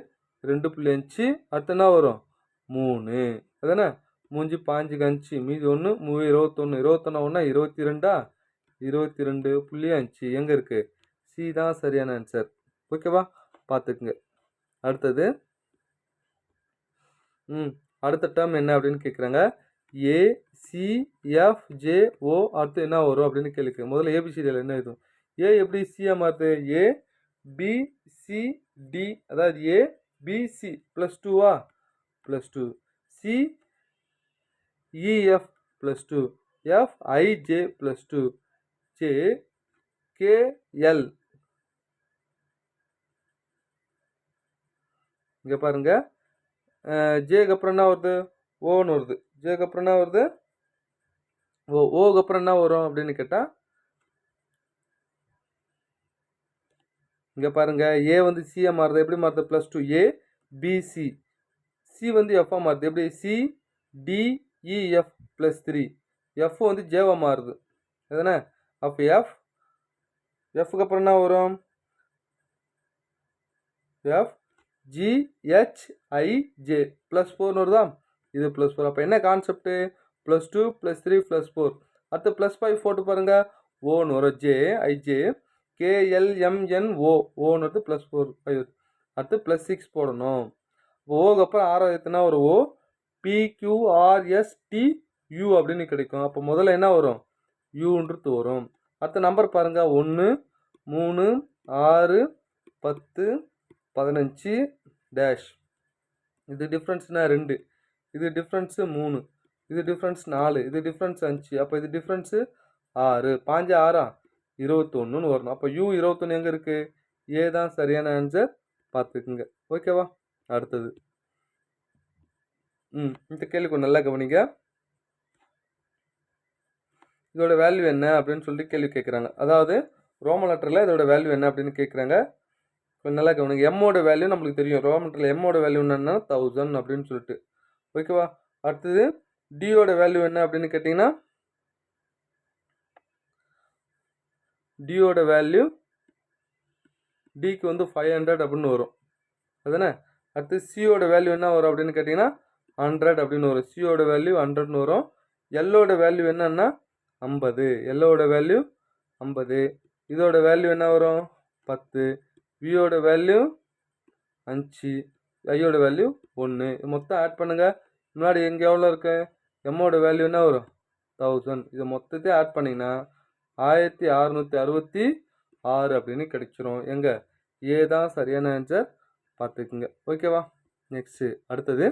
2.5 அடுத்து என்ன வரும்? 3 அதானே? 3 5 5 மீதி 1 3 21 21 1 22 22.5 எங்கே இருக்குது? சி தான் சரியான ஆன்சர். ஓகேவா? பார்த்துக்குங்க. அடுத்தது அடுத்த டேர்ம் என்ன அப்படின்னு கேட்குறாங்க. A C F J O அடுத்து என்ன வரும் அப்படின்னு கேட்குறாங்க. முதல்ல ஏபிசிடியில் என்ன எழுதும்? ஏ எப்படி சியாக மாறுது? ஏ பி சி டி, அதாவது A BC +2 +2, C EF +2, F IJ +2, J KL. இங்கே பாருங்க, ஜேக்கு அப்புறம் என்ன வருது? ஓன்னு வருது. ஜேக்கு அப்புறம் என்ன வருது? ஓக்கு அப்புறம் என்ன வரும் அப்படின்னு கேட்டால் இங்கே பாருங்க, ஏ வந்து சியை மாறுது. எப்படி மாறுது? +2 ஏ பிசி. சி வந்து எஃப்ஆ மாறுது. எப்படி? C DEF +3. எஃப் வந்து ஜேவா மாறுது. எதுனா அப்போ எஃப்க்கு அப்புறம் என்ன வரும்? எஃப் ஜிஹெச்ஐஜே +4ன்னு வருதா? இது +4. அப்போ என்ன கான்செப்ட்? +2 +3 +4. அடுத்து +5 போட்டு பாருங்க, ஓன்னு வரும். ஜே ஐஜே கேஎல்எம்என்ஓ ஓன்னு வருது. +4 5. அடுத்து +6 போடணும். ஓக்கு அப்புறம் 6 எத்தனை ஒரு ஓ PQRSTU அப்படின்னு கிடைக்கும். அப்போ முதல்ல என்ன வரும்? யூன்றது வரும். அடுத்த நம்பர் பாருங்க, 1 3 6 10 15 டேஷ். இது டிஃப்ரென்ஸ்னா 2, இது டிஃப்ரென்ஸு 3, இது டிஃப்ரென்ஸ் 4, இது டிஃப்ரென்ஸ் 5. அப்போ இது டிஃப்ரென்ஸு 6. 5 6 21ன்னு வரணும். அப்போ யூ 21 எங்கே இருக்குது? ஏ தான் சரியான ஆன்சர், பார்த்துக்குங்க. ஓகேவா? அடுத்தது இந்த கேள்விக்கு நல்லா கவனிங்க. இதோட வேல்யூ என்ன அப்படின்னு சொல்லிட்டு கேள்வி கேட்குறாங்க. அதாவது ரோமன் லெட்டரில் இதோட வேல்யூ என்ன அப்படின்னு கேட்குறாங்க. கொஞ்சம் நல்லா கவனிங்க. எம்மோட வேல்யூ நம்மளுக்கு தெரியும். ரோமன் லெட்டரில் எம்மோட வேல்யூ என்னன்னா 1000 அப்படின்னு சொல்லிட்டு. ஓகேவா? அடுத்தது டியோட வேல்யூ என்ன அப்படின்னு கேட்டிங்கன்னா டியோட வேல்யூ டிக்கு வந்து 500 அப்படின்னு வரும். அதுதானே? அடுத்து சியோட வேல்யூ என்ன வரும் அப்படின்னு கேட்டிங்கன்னா 100 அப்படின்னு வரும். சியோட வேல்யூ 100ன்னு வரும். எல்லோட வேல்யூ என்னன்னா 50. எல்லோட வேல்யூ 50. இதோட வேல்யூ என்ன வரும்? 10. வியோட வேல்யூ 5. ஐயோட வேல்யூ 1. மொத்தம் ஆட் பண்ணுங்க. முன்னாடி எங்கே எவ்வளோ இருக்கு? எம்மோட வேல்யூ என்ன வரும்? 1000. இதை மொத்தத்தையும் ஆட் பண்ணிங்கன்னா 1666 அப்படின்னு கிடைச்சிரும். எங்க ஏ தான் சரியான ஆன்சர், பார்த்துக்குங்க. ஓகேவா? நெக்ஸ்ட்டு அடுத்தது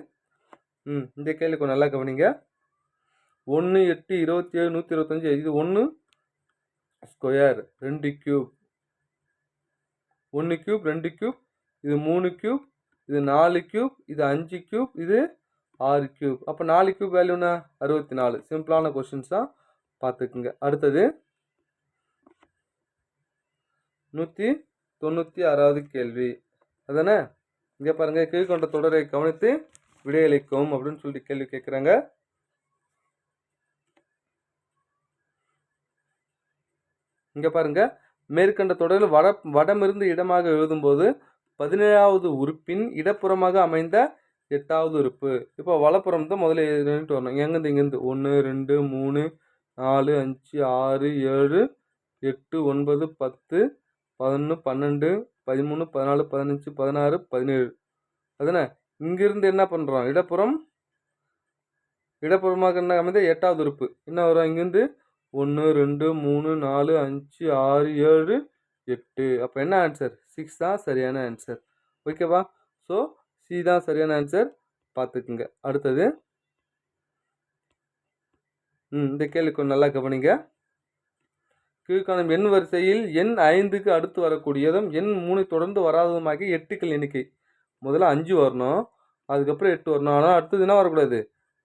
இந்த கேள்விக்கு நல்லா கவனிங்க. 1 8 27 125. இது 1 ஸ்கொயர் 2 கியூப், 1 கியூப் 2 கியூப், இது 3 கியூப், இது 4 கியூப், இது 5 கியூப், இது 6 கியூப். அப்போ 4 கியூப் வேல்யூனா 64. சிம்பிளான கொஸ்டின்ஸ் தான், பார்த்துக்குங்க. அடுத்தது 196வது கேள்வி. அதானே? இங்கே பாருங்க, கீழ்கொண்ட தொடரை கவனித்து விடையளிக்கும் அப்படின்னு சொல்லிட்டு கேள்வி கேட்குறாங்க. இங்கே பாருங்க, மேற்கண்ட தொடரில் வடமிருந்து இடமாக எழுதும்போது 17வது உறுப்பின் இடப்புறமாக அமைந்த 8வது உறுப்பு. இப்போ வலப்புறம் தான் முதல்ல எழுதிட்டு வரணும். எங்கேருந்து இங்கேருந்து 1 2 3 4 5 6 7 8 9 10 11 12 13 14 15 16 17. அதுதானே? இங்கிருந்து என்ன பண்ணுறோம்? இடப்புறமாக என்ன அமைந்த 8வது உறுப்பு என்ன வரும்? இங்கேருந்து 1 2 3 4 5 6 7 8. அப்போ என்ன ஆன்சர்? 6 தான் சரியான ஆன்சர். ஓகேவா? ஸோ சி தான் சரியான ஆன்சர், பார்த்துக்குங்க. அடுத்தது இந்த கேள்விக்கு நல்லா கவனிங்க. கீழ்காணும் எண் வரிசையில் எண் 5க்கு அடுத்து வரக்கூடியதும் எண் 3 தொடர்ந்து வராததுமாகி 8கள் எண்ணிக்கை. முதல்ல 5 வரணும், அதுக்கப்புறம் 8 வரணும். ஆனால் அடுத்தது என்ன வரக்கூடாது?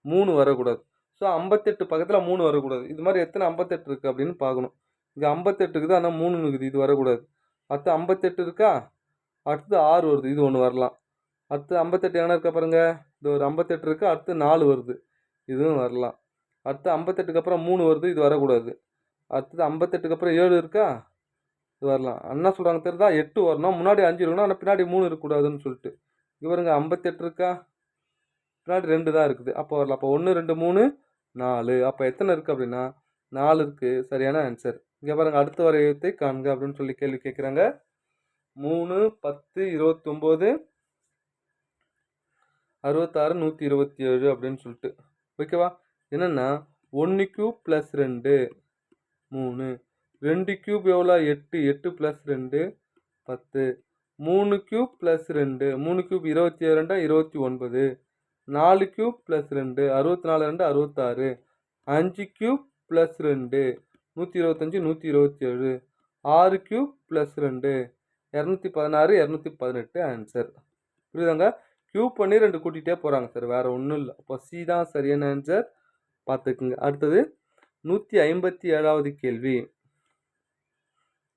3 வரக்கூடாது. ஸோ 58 பக்கத்தில் 3 வரக்கூடாது. இது மாதிரி எத்தனை 58 இருக்குது அப்படின்னு பார்க்கணும். இங்கே 58 இருக்குது, ஆனால் 3 இருக்குது, இது வரக்கூடாது. அடுத்து 58 இருக்கா, அடுத்தது 6 வருது, இது ஒன்று வரலாம். அடுத்து 58 என்ன இருக்கா பாருங்க, இது ஒரு 58 இருக்குது, அடுத்து 4 வருது, இதுவும் வரலாம். அடுத்து 58க்கு அப்புறம் 3 வருது, இது வரக்கூடாது. அடுத்தது 58க்கு அப்புறம் 7 இருக்கா, இது வரலாம். என்ன சொல்கிறாங்க தெரியுதா? 8 வரணும், முன்னாடி 5 இருக்கணும், ஆனால் பின்னாடி 3 இருக்கக்கூடாதுன்னு சொல்லிட்டு. இது பாருங்க, 58 இருக்கா, பின்னாடி 2 தான் இருக்குது, அப்போ வரலாம். அப்போ 1 2 3 4. அப்போ எத்தனை இருக்குது அப்படின்னா 4 இருக்குது, சரியான ஆன்சர். இங்கே பாருங்க, அடுத்த வரையத்தை காண்க அப்படின்னு சொல்லி கேள்வி கேட்குறாங்க. 3 10 29 66 127 அப்படின்னு சொல்லிட்டு. ஓகேவா? என்னென்னா 1 கியூப் ப்ளஸ் 2 3, 2 கியூப் எவ்வளோ? 8, 8 plus 2 10, 3 cube plus 2, 3 cube 22 29, 4 cube plus 2 64 2 66, 5 cube plus 2 125 127, 6 cube plus 2 216 218 answer. புரியுதாங்க? கியூப் பண்ணி 2 கூட்டிகிட்டே போகிறாங்க சார், வேறு ஒன்றும் இல்லை. அப்போ சி தான் சரியான ஆன்சர், பார்த்துக்குங்க. அடுத்தது 157வது கேள்வி.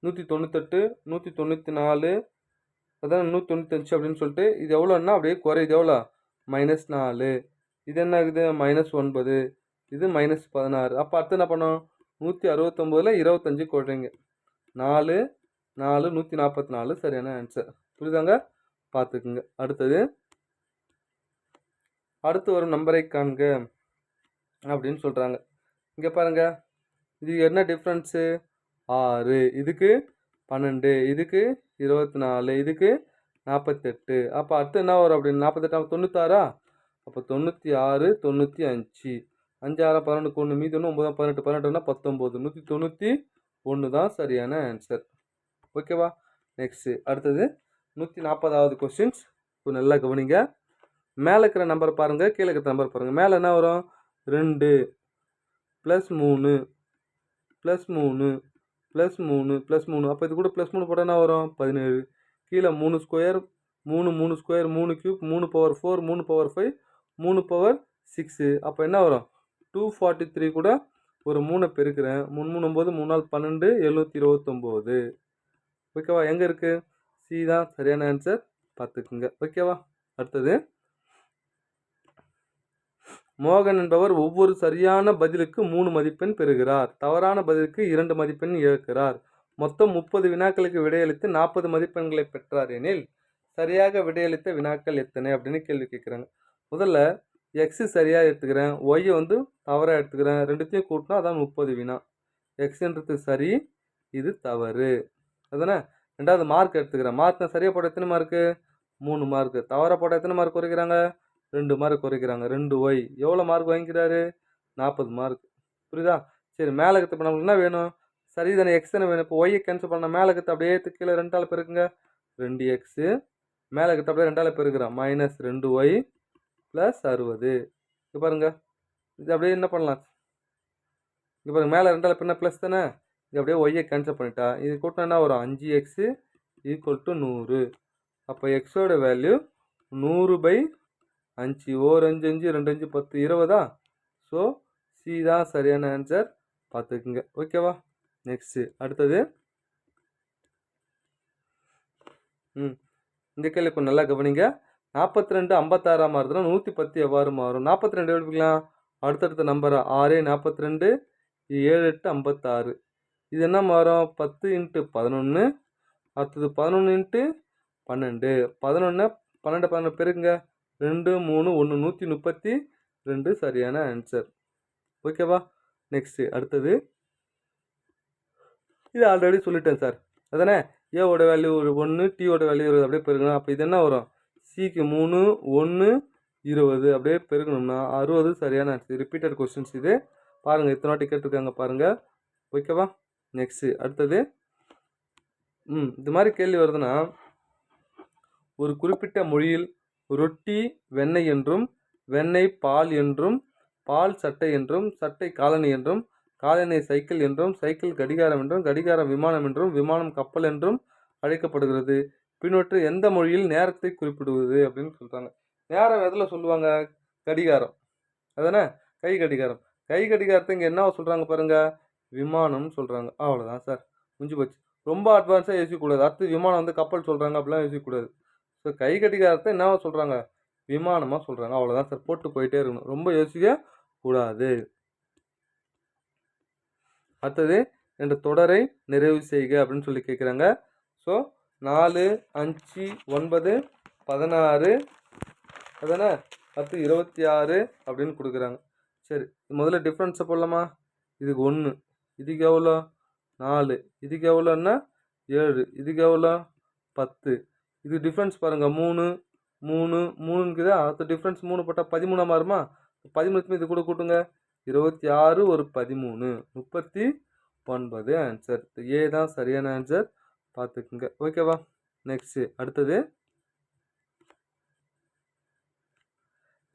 198 194, அதான் 195 அப்படின்னு சொல்லிட்டு இது எவ்வளோன்னா அப்படியே குறையுது. எவ்வளோ? -4. இது என்ன ஆகுது? -9. இது -16. அப்போ அடுத்து என்ன பண்ணோம்? 169ல் 25 குறைங்க. 4 4 144 சரியான ஆன்சர். புரியுதாங்க? பார்த்துக்குங்க. அடுத்து வரும் நம்பரை காண்க அப்படின்னு சொல்கிறாங்க. இங்கே பாருங்க, இது என்ன டிஃப்ரென்ஸு? 6, இதுக்கு 12, இதுக்கு 24, இதுக்கு 48. அப்போ அடுத்து என்ன வரும் அப்படின்னு 48 96. அப்போ 96 95 5 6 11 1 மீதி 1 9 18 18 19 191 தான் சரியான ஆன்சர். ஓகேவா? நெக்ஸ்ட்டு அடுத்தது 140வது கொஸ்டின்ஸ். இப்போ நல்லா கவனிங்க. மேலே இருக்கிற நம்பர் பாருங்கள், கீழே இருக்கிற நம்பர் பாருங்கள். மேலே என்ன வரும்? 2 +3 +3 +3 +3. அப்போ இது கூட +3 போட்டால் என்ன வரும்? 17. கீழே 3 square 3 3 square 3 cube 3 power 4 3 power 5 3 power 6. அப்போ என்ன வரும்? 243 கூட ஒரு 3 பெருக்கிறேன். 3 3 9 3 நாள் 12 729. ஓகேவா? எங்கே இருக்குது? சி தான் சரியான ஆன்சர், பார்த்துக்குங்க. ஓகேவா? அடுத்தது, மோகன் என்பவர் ஒவ்வொரு சரியான பதிலுக்கு 3 மதிப்பெண் பெறுகிறார். தவறான பதிலுக்கு 2 மதிப்பெண் இழக்கிறார். மொத்தம் 30 வினாக்களுக்கு விடையளித்து 40 மதிப்பெண்களை பெற்றார் எனில் சரியாக விடையளித்த வினாக்கள் எத்தனை அப்படின்னு கேள்வி கேட்குறாங்க. முதல்ல எக்ஸு சரியாக எடுத்துக்கிறேன், ஒய்யை வந்து தவறாக எடுத்துக்கிறேன். ரெண்டுத்தையும் கூட்டினா அதான் 30 வினா. எக்ஸுன்றது சரி, இது தவறு. அதுதானே? ரெண்டாவது மார்க் எடுத்துக்கிறேன். மார்க் நான் சரியாக போட்ட எத்தனை மார்க்கு? 3 மார்க்கு. தவறாக போட்ட எத்தனை மார்க் குறைக்கிறாங்க? 2 மார்க் குறைக்கிறாங்க. 2 ஒய் எவ்வளோ மார்க் வாங்கிக்கிறாரு? 40 மார்க். புரியுதா? சரி, மேலே கற்று இப்போ நம்மளுக்கு என்ன வேணும்? சரி தானே, எக்ஸ் தானே வேணும். இப்போ ஒய்யை கேன்சல் பண்ண மேலே கற்று அப்படியே கீழே 2ஆல் பெருக்குங்க. 2 எக்ஸு மேலே கற்று அப்படியே 2ஆல் பெருக்குறோம். -2 ஒய் ப்ளஸ் 60. இது பாருங்க, இது அப்படியே என்ன பண்ணலாம்? இது பாருங்க, மேலே 2ஆல் பெருனா ப்ளஸ் தானே. இது அப்படியே ஒய்யை கேன்சல் பண்ணிட்டா இது கூட்டினா என்ன வரும்? 5x = 100. அப்போ எக்ஸோட வேல்யூ 100/5. 1 5 5 2 5 10 20. ஸோ சி தான் சரியான ஆன்சர், பார்த்துக்குங்க. ஓகேவா? நெக்ஸ்ட்டு அடுத்தது, இந்த கேள்வி கொஞ்சம் நல்லா கவனிங்க. 42 56 மாறுதுன்னா 110 எவ்வாறு மாறும்? 42 எடுத்துக்கலாம். அடுத்தடுத்த நம்பரை 6 42 7 8 56. இது என்ன மாறும்? 10 × 11. அடுத்தது 11 × 12. 11 12 12 பெருக்குங்க. 2 3 1 132 சரியான ஆன்சர். ஓகேவா? நெக்ஸ்ட்டு அடுத்தது, இது ஆல்ரெடி சொல்லிட்டேன் சார். அதானே? ஏவோட வேல்யூ 1, டியோட வேல்யூ 20 அப்படியே பெருக்கணும். அப்போ இது என்ன வரும்? சிக்கு 3 1 20 அப்படியே பெருக்கணும்னா 60 சரியான ஆன்சர். ரிப்பீட்டட் கொஸ்டின்ஸ் இது பாருங்கள், இத்தனை வாட்டி கேட்டிருக்காங்க பாருங்கள். ஓகேவா? நெக்ஸ்ட்டு அடுத்தது, இது மாதிரி கேள்வி வருதுன்னா, ஒரு குறிப்பிட்ட மொழியில் ரொட்டி வெண்ணெய் என்றும், வெண்ணெய் பால் என்றும், பால் சட்டை என்றும், சட்டை காலணி என்றும், காலணி சைக்கிள் என்றும், சைக்கிள் கடிகாரம் என்றும், கடிகாரம் விமானம் என்றும், விமானம் கப்பல் என்றும் அழைக்கப்படுகிறது. பின்னொற்று எந்த மொழியில் நேரத்தை குறிப்பிடுவது அப்படின்னு சொல்கிறாங்க. நேரம் எதில் சொல்லுவாங்க? கடிகாரம். அதானே? கை கடிகாரம். கை கடிகாரத்தை இங்கே என்ன சொல்கிறாங்க பாருங்கள்? விமானம்னு சொல்கிறாங்க. அவ்வளோதான் சார், முடிஞ்சு போச்சு. ரொம்ப அட்வான்ஸாக யோசிக்கக்கூடாது. அடுத்து விமானம் வந்து கப்பல் சொல்கிறாங்க அப்படிலாம் யோசிக்கக்கூடாது. ஸோ கை கடிகாரத்தை என்ன சொல்கிறாங்க? விமானமாக சொல்கிறாங்க. அவ்வளோதான் சார், போட்டு போயிட்டே இருக்கணும், ரொம்ப யோசிக்க கூடாது. அடுத்தது, என்ற தொடரை நிறைவு செய்க அப்படின்னு சொல்லி கேட்குறாங்க. ஸோ 4 5 9 16 அதானே, அடுத்து 26 அப்படின்னு கொடுக்குறாங்க. சரி, முதல்ல டிஃப்ரென்ஸை போடலாமா? இதுக்கு 1, இதுக்கு எவ்வளோ? 4, இதுக்கு எவ்வளோன்னா 7, இதுக்கு எவ்வளோ? 10. இது டிஃப்ரென்ஸ் பாருங்கள், 3 3 3க்குதா? அடுத்த டிஃப்ரென்ஸ் 3 போட்டால் 13 மாறுமா? 13 இது கூட கூட்டுங்க. 26 ஒரு 13 39 ஆன்சர். ஏ தான் சரியான ஆன்சர், பார்த்துக்குங்க. ஓகேவா? நெக்ஸ்ட்டு அடுத்தது,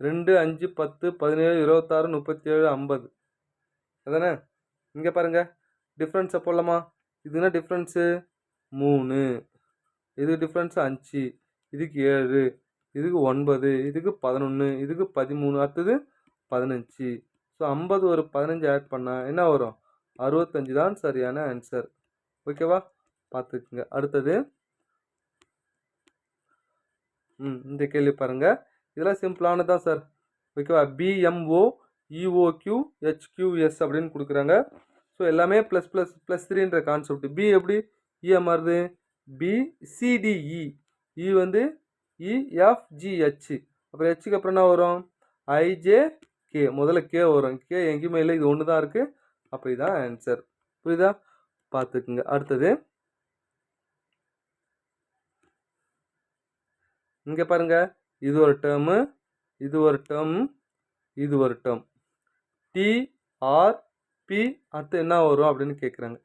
2 5 10 17 26 37 50 அதானே? இங்கே பாருங்கள், டிஃப்ரென்ஸை போடலாமா? இதுனா டிஃப்ரென்ஸு 3, இது டிஃப்ரென்ஸ் 5, இதுக்கு 7, இதுக்கு 9, இதுக்கு 11, இதுக்கு 13, அடுத்தது 15. ஸோ 50 ஒரு 15 ஆட் பண்ணால் என்ன வரும்? 65 தான் சரியான ஆன்சர். ஓகேவா? பார்த்துக்குங்க. அடுத்தது, இந்த கேள்வி பாருங்கள். இதெல்லாம் சிம்பிளானதான் சார். ஓகேவா? BMO EOQ HQS அப்படின்னு கொடுக்குறாங்க. ஸோ எல்லாமே +++3ன்ற கான்செப்ட். பி எப்படி இஏ மாறுது? BCDE. இ வந்து EFGH. அப்புறம் ஹெச்சுக்கு அப்புறம் என்ன வரும்? IJK. முதல்ல கே வரும். கே எங்கேயுமே இல்லை, இது ஒன்று தான் இருக்குது. அப்போ இதுதான் ஆன்சர். புரியுதா? பார்த்துக்குங்க. அடுத்தது, இங்கே பாருங்கள், இது ஒரு டேர்மு, இது ஒரு டேர்ம், இது ஒரு டேர்ம். TRP அடுத்து என்ன வரும் அப்படின்னு கேட்குறாங்க.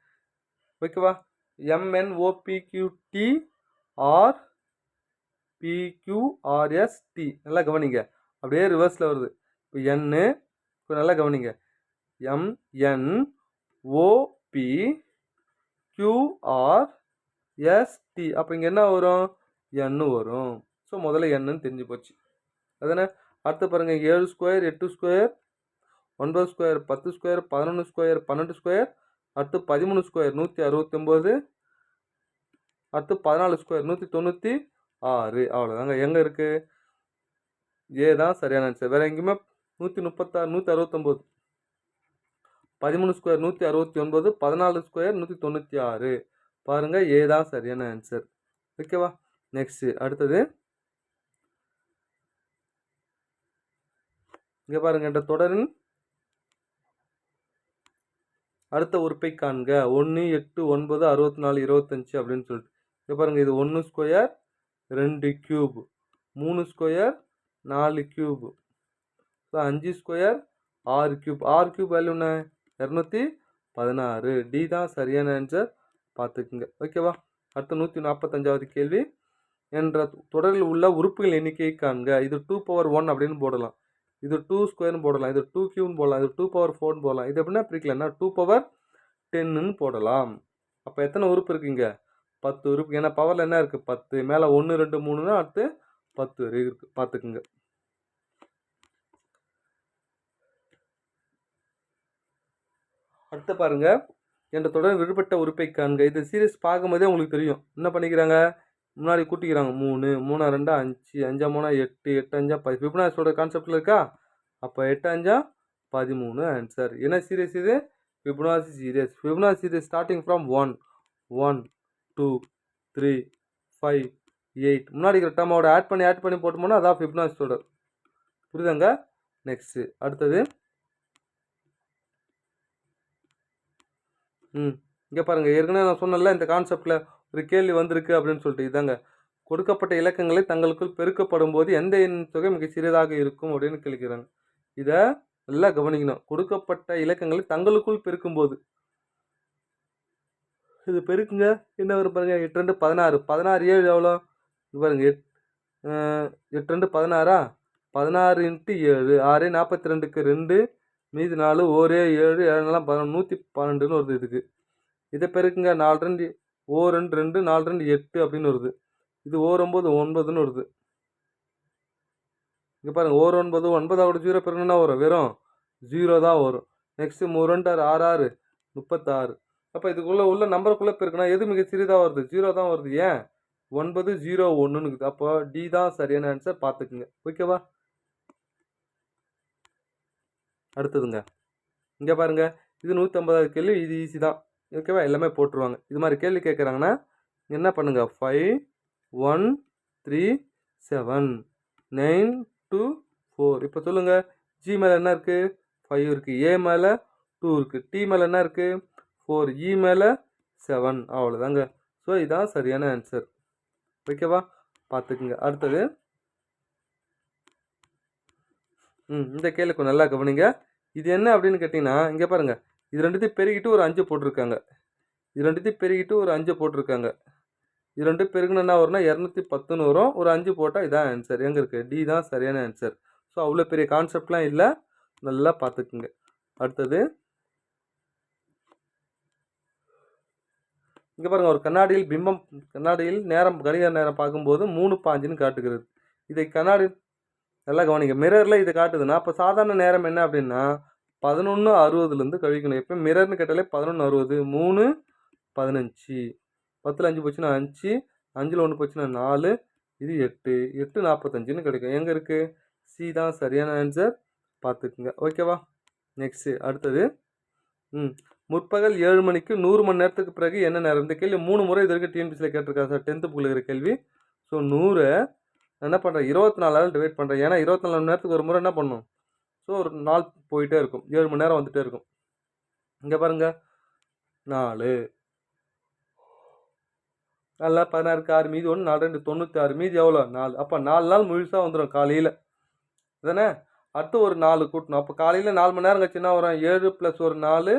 ஓகேவா? MNOPQTRPQRST. நல்லா கவனிங்க, அப்படியே ரிவர்ஸில் வருது. இப்போ என்னு, இப்போ நல்லா கவனிங்க, MNOPQRST. அப்போ இங்கே என்ன வரும்? என்னு வரும். ஸோ முதல்ல என்னன்னு தெரிஞ்சு போச்சு, அதானே? அடுத்து பாருங்கள், 7 square 8 square 9 square 10 square 11 square 12 square, அடுத்து 13 ஸ்கொயர் 169, அடுத்து 14 ஸ்கொயர் 196. அவ்வளோதாங்க. எங்கே இருக்குது? ஏ தான் சரியான ஆன்சர். வேறு எங்கேயுமே 136 169, 13 ஸ்கொயர் 169, 14 ஸ்கொயர் 196. பாருங்கள், ஏ தான் சரியான ஆன்சர். ஓகேவா? நெக்ஸ்ட்டு அடுத்தது இங்கே பாருங்கள், என்ற தொடரின் அடுத்த உறுப்பை காண்க. 1 8 9 64 25 அப்படின்னு சொல்லிட்டு. இங்கே பாருங்கள், இது 1 square 2 cube, 3 square 4 cube, 5 square 6 cube. 6 cube value என்ன? 216. டி தான் சரியான ஆன்சர். பார்த்துக்குங்க. ஓகேவா? அடுத்து 145வது கேள்வி. என்ற தொடரில் உள்ள உறுப்புகள் எண்ணிக்கையை காண்க. இது 2 power 1 அப்படின்னு போடலாம், இது 2 ஸ்கொயர்னு போடலாம், இது 2 கியூப்னு போடலாம், இது 2 power 4ன்னு போடலாம். இது எப்படின்னா பிரிக்கலன்னா 2 power 10ன்னு போடலாம். அப்போ எத்தனை உறுப்பு இருக்குங்க? 10 உறுப்பு. ஏன்னா பவரில் என்ன இருக்குது? 10. மேலே 1 2 3னா அடுத்து 10 இருக்குது. பார்த்துக்குங்க. அடுத்து பாருங்க, என்ற தொடர் விடுபட்ட உறுப்பை காண்க. இது சீரியஸ் பார்க்கும்போதே உங்களுக்கு தெரியும். என்ன பண்ணிக்கிறாங்க? முன்னாடி கூட்டிக்கிறாங்க. 3 3 2 5 5 3 8 8 5 10. ஃபிபனாசியோட கான்செப்டில் இருக்கா? அப்போ 8 5 13 ஆன்சர். என்ன சீரியஸ் இது? Fibonacci series. Fibonacci series starting from 1 1 2 3 5 8. முன்னாடி இருக்கிற டேர்மோட ஆட் பண்ணி போட்டோம்னா அதான் ஃபிபனாசி தொடர். புரியுதாங்க? நெக்ஸ்ட்டு அடுத்தது இங்கே பாருங்கள், ஏற்கனவே நான் சொன்னல இந்த கான்செப்டில் ஒரு கேள்வி வந்திருக்கு அப்படின்னு சொல்லிட்டு. இதாங்க, கொடுக்கப்பட்ட இலக்கங்களை தங்களுக்குள் பெருக்கப்படும் போது எந்த எண் தொகை மிக சிறியதாக இருக்கும் அப்படின்னு கேட்குறாங்க. இதை நல்லா கவனிக்கணும். கொடுக்கப்பட்ட இலக்கங்களை தங்களுக்குள் பெருக்கும்போது இது பெருக்குங்க, என்ன வரும் பாருங்க. 8 2 16, 16 7 எவ்வளோ? பாருங்க, 8 2 16, 16 × 7 6 42க்கு 2 மீதி 4 1 7 7 112ன்னு வருது. இதுக்கு இதை பெருக்குங்க. 4 2 ஓ 2 2 4 2 8 அப்படின்னு வருது. இது ஓ 9 9ன்னு வருது. இங்கே பாருங்கள், ஓ 9 9 0 பெருக்குன்னா வரும், வெறும் 0 தான் வரும். நெக்ஸ்ட்டு 3 2 6 6 36. அப்போ இதுக்குள்ளே உள்ள நம்பருக்குள்ளே பெருக்குனா எது மிக சிறிதாக வருது? 0 தான் வருது. ஏன்? 9 0 1ன்னு இருக்குது. அப்போ டி தான் சரியான ஆன்சர். பார்த்துக்குங்க. ஓகேவா? அடுத்ததுங்க, இங்கே பாருங்கள், இது 150வது கேள்வி. இது ஈஸி தான். ஓகேவா? எல்லாமே போட்டுருவாங்க. இது மாதிரி கேள்வி கேட்குறாங்கன்னா என்ன பண்ணுங்கள்? 5 1 3 7 9 2 4. இப்போ சொல்லுங்கள், ஜி மேலே என்ன இருக்குது? 5 இருக்குது. ஏ மேலே 2 இருக்குது. டி மேலே என்ன இருக்குது? 4. இ மேலே 7. அவ்வளோதாங்க. ஸோ இதுதான் சரியான ஆன்சர். ஓகேவா? பார்த்துக்குங்க. அடுத்தது இந்த கேள்விக்கு நல்லா கவனிங்க. இது என்ன அப்படின்னு கேட்டிங்கன்னா, இங்கே பாருங்கள், இது ரெண்டுத்தையும் பெருகிட்டு ஒரு 5 போட்டிருக்காங்க. இது ரெண்டுத்தையும் பெருகிட்டு ஒரு 5 போட்டிருக்காங்க. இது ரெண்டும் பெருகுனா என்ன வரும்னா 210ன்னு வரும். ஒரு 5 போட்டால் இதான் ஆன்சர். எங்கே இருக்குது? டி தான் சரியான ஆன்சர். ஸோ அவ்வளோ பெரிய கான்செப்ட்லாம் இல்லை, நல்லா பார்த்துக்குங்க. அடுத்தது இங்கே பாருங்கள், ஒரு கண்ணாடியில் நேரம் கடிகார நேரம் பார்க்கும்போது 3:05ன்னு காட்டுகிறது. இதை கண்ணாடி நல்லா கவனிங்க. மிரரில் இதை காட்டுதுன்னா அப்போ சாதாரண நேரம் என்ன அப்படின்னா 11:60லேருந்து கழிக்கணும். எப்போ மிரர்னு கேட்டாலே 11:60. 3 15, 10ல் 5 போச்சுன்னா 5, 5ல் 1 போச்சுன்னா 4, இது 8 8:45ன்னு கிடைக்கும். எங்கே இருக்குது? சி தான் சரியான ஆன்சர். பார்த்துக்குங்க. ஓகேவா? நெக்ஸ்ட்டு அடுத்தது முற்பகல் 7 மணிக்கு 100 மணி நேரத்துக்கு பிறகு என்ன நேரம்? இந்த கேள்வி 3 முறை இது வரைக்கும் டிஎன்பிசியில் கேட்டிருக்காங்க சார். 10th புக்கில் இருக்கிற கேள்வி. ஸோ 100 என்ன பண்ணுறேன்? 24ஆல் டிவைட் பண்ணுறேன். ஏன்னா 24 மணி நேரத்துக்கு ஒரு முறை என்ன பண்ணணும்? ஸோ ஒரு நாள் போயிட்டே இருக்கும். 7 மணி நேரம் வந்துகிட்டே இருக்கும். இங்கே பாருங்கள், 4 நல்லா 16க்கு 6 மீதி 1 4 2 96 மீதி எவ்வளோ? 4. அப்போ 4 நாள் முழுசாக வந்துடும் காலையில் தானே. அடுத்து ஒரு 4 கூட்டணும். அப்போ காலையில் 4 மணி நேரம் கழிச்சுன்னா வரும் 7 + ஒரு 4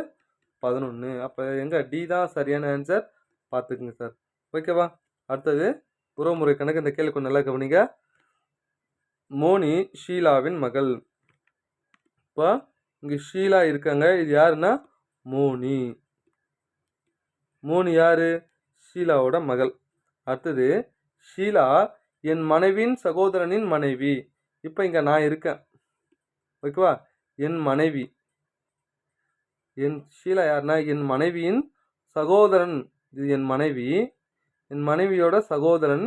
11. அப்போ எங்கே? டி தான் சரியான ஆன்சர். பார்த்துக்குங்க சார். ஓகேவா? அடுத்தது உறவுமுறை கணக்கு. இந்த கேள்வி கொஞ்சம் நல்லா கவனிங்க. மோனி ஷீலாவின் மகள். இப்போ இங்கே ஷீலா இருக்காங்க. இது யாருன்னா மோனி. மோனி யார்? ஷீலாவோட மகள். அடுத்தது ஷீலா என் மனைவியின் சகோதரனின் மனைவி. இப்போ இங்கே நான் இருக்கேன். ஓகேவா? என் மனைவி என் ஷீலா யாருன்னா என் மனைவியின் சகோதரன். இது என் மனைவி, என் மனைவியோட சகோதரன்.